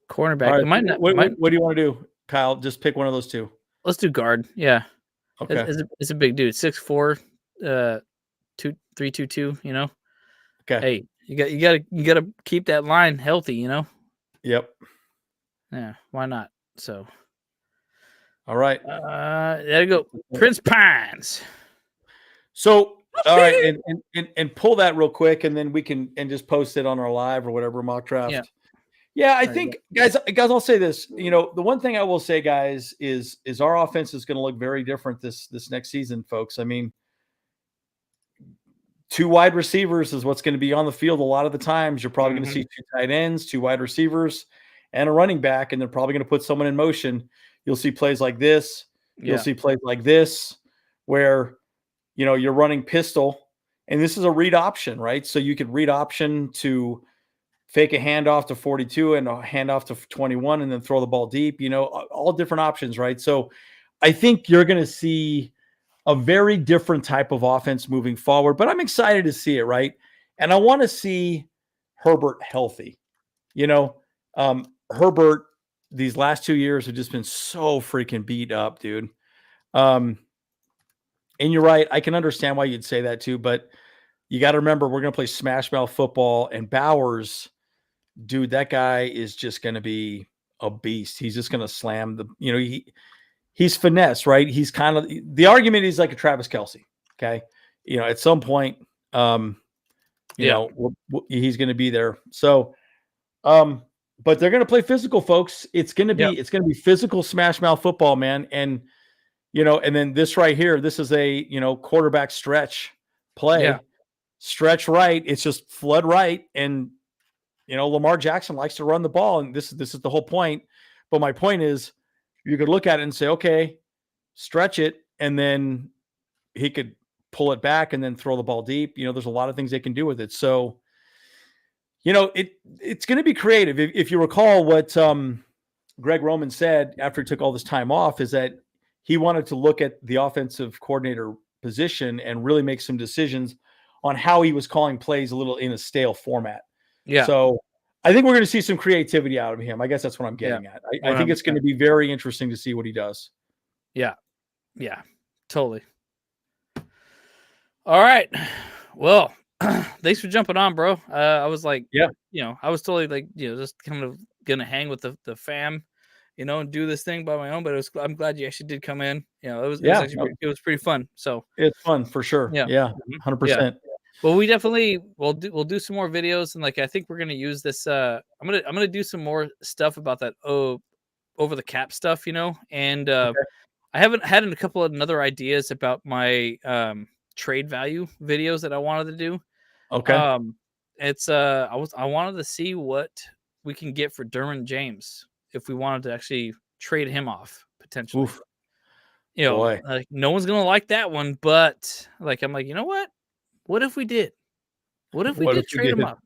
Cornerback. Right. What do you want to do, Kyle? Just pick one of those two. Let's do guard. Yeah. Okay. It's a big dude. 6'4", 322. Okay. Hey, you gotta keep that line healthy. Yep. Yeah. Why not? So. All right. There you go. Prince Pines. So. All right, and pull that real quick, and then we can just post it on our live or whatever mock draft. Yeah, I think guys, I'll say this. The one thing I will say, guys, is our offense is going to look very different this next season, folks. I mean, 2 wide receivers is what's going to be on the field a lot of the times. You're probably going to see 2 tight ends, 2 wide receivers, and a running back, and they're probably going to put someone in motion. You'll see plays like this. You'll see plays like this where you're running pistol, and this is a read option, right? So you could read option to fake a handoff to 42 and a handoff to 21 and then throw the ball deep, all different options, right? So I think you're going to see a very different type of offense moving forward, but I'm excited to see it, right? And I want to see Herbert healthy. Herbert, these last 2 years have just been so freaking beat up, dude. And you're right. I can understand why you'd say that too, but you got to remember we're going to play smash mouth football, and Bowers, dude, that guy is just going to be a beast. He's just going to slam he's finesse, right? He's kind of the argument is like a Travis Kelce. Okay. At some point, he's going to be there. So, but they're going to play physical, folks. It's going to be physical smash mouth football, man. And, and then this right here, this is a, quarterback stretch play, stretch right. It's just flood right. And, Lamar Jackson likes to run the ball. And this is the whole point. But my point is you could look at it and say, okay, stretch it. And then he could pull it back and then throw the ball deep. There's a lot of things they can do with it. So, it's going to be creative. If you recall what Greg Roman said after he took all this time off, is that he wanted to look at the offensive coordinator position and really make some decisions on how he was calling plays a little in a stale format. Yeah. So I think we're going to see some creativity out of him. I guess that's what I'm getting at. I think it's going to be very interesting to see what he does. Yeah. Yeah, totally. All right. Well, thanks for jumping on, bro. I was like, I was totally like, just kind of gonna hang with the fam, and do this thing by my own. But I'm glad you actually did come in. It was pretty fun. So it's fun for sure. Yeah, 100%. Well, we definitely we'll do some more videos, and like I think we're gonna use this. I'm gonna do some more stuff about that over the cap stuff, and I haven't had a couple of other ideas about my trade value videos that I wanted to do. Okay. It's I wanted to see what we can get for Derwin James if we wanted to actually trade him off potentially. Oof. Like no one's gonna like that one, but like I'm like, you know what? What if we did? What if we did trade him up?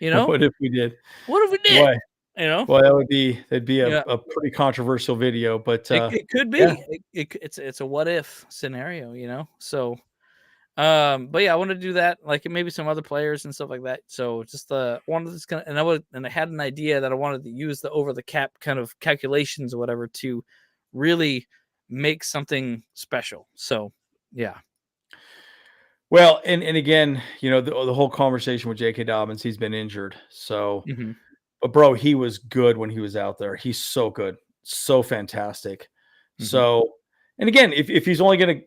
What if we did? What if we did? Boy. Well, that'd be a pretty controversial video, but it could be. Yeah. It's a what if scenario, So but yeah, I want to do that, like maybe some other players and stuff like that. So just wanted this kind of, and I had an idea that I wanted to use the over the cap kind of calculations or whatever to really make something special. So yeah. Well, and again, the whole conversation with J.K. Dobbins, he's been injured. So, but bro, he was good when he was out there. He's so good, so fantastic. So, and again, if he's only going to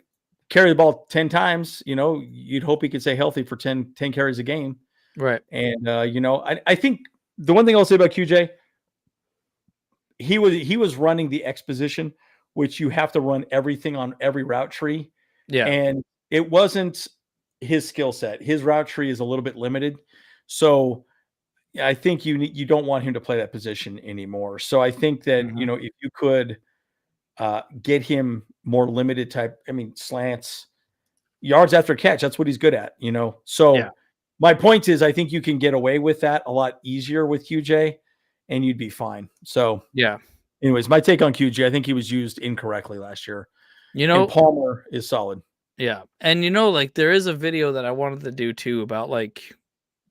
carry the ball 10 times, you'd hope he could stay healthy for 10 carries a game. Right. And, I think the one thing I'll say about QJ, he was running the X position, which you have to run everything on every route tree. Yeah. And it wasn't his skill set. His route tree is a little bit limited. So I think you don't want him to play that position anymore. So I think that, if you could get him more limited type, slants, yards after catch, that's what he's good at, So my point is, I think you can get away with that a lot easier with QJ and you'd be fine. So anyways, my take on QJ, I think he was used incorrectly last year. And Palmer is solid. Yeah. And like there is a video that I wanted to do too about like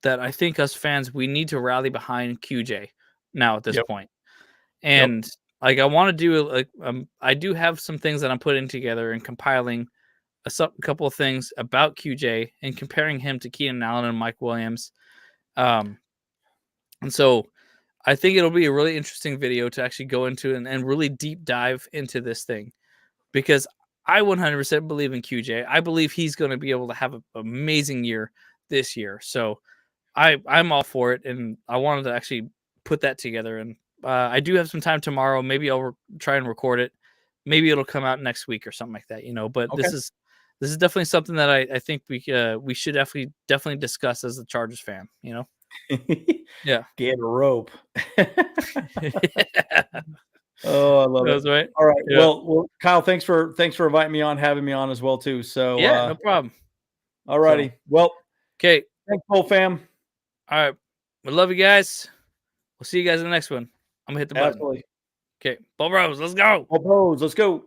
that. I think us fans, we need to rally behind QJ now at this point. And like, I want to do like, I do have some things that I'm putting together and compiling a couple of things about QJ and comparing him to Keenan Allen and Mike Williams. And so I think it'll be a really interesting video to actually go into and really deep dive into this thing, because I 100% believe in QJ. I believe he's going to be able to have an amazing year this year. So I'm all for it. And I wanted to actually put that together. And I do have some time tomorrow. Maybe I'll try and record it. Maybe it'll come out next week or something like that, but this is definitely something that I think we should definitely discuss as a Chargers fan, Yeah. Get a rope. Oh, I love it. Right. All right. Yeah. Well, Kyle, thanks for having me on as well too. So no problem. All righty. Well, okay. Thanks, whole fam. All right. We love you guys. We'll see you guys in the next one. I'm gonna hit the button. Absolutely. Okay. Ball Bros, let's go. Ball Bros, let's go.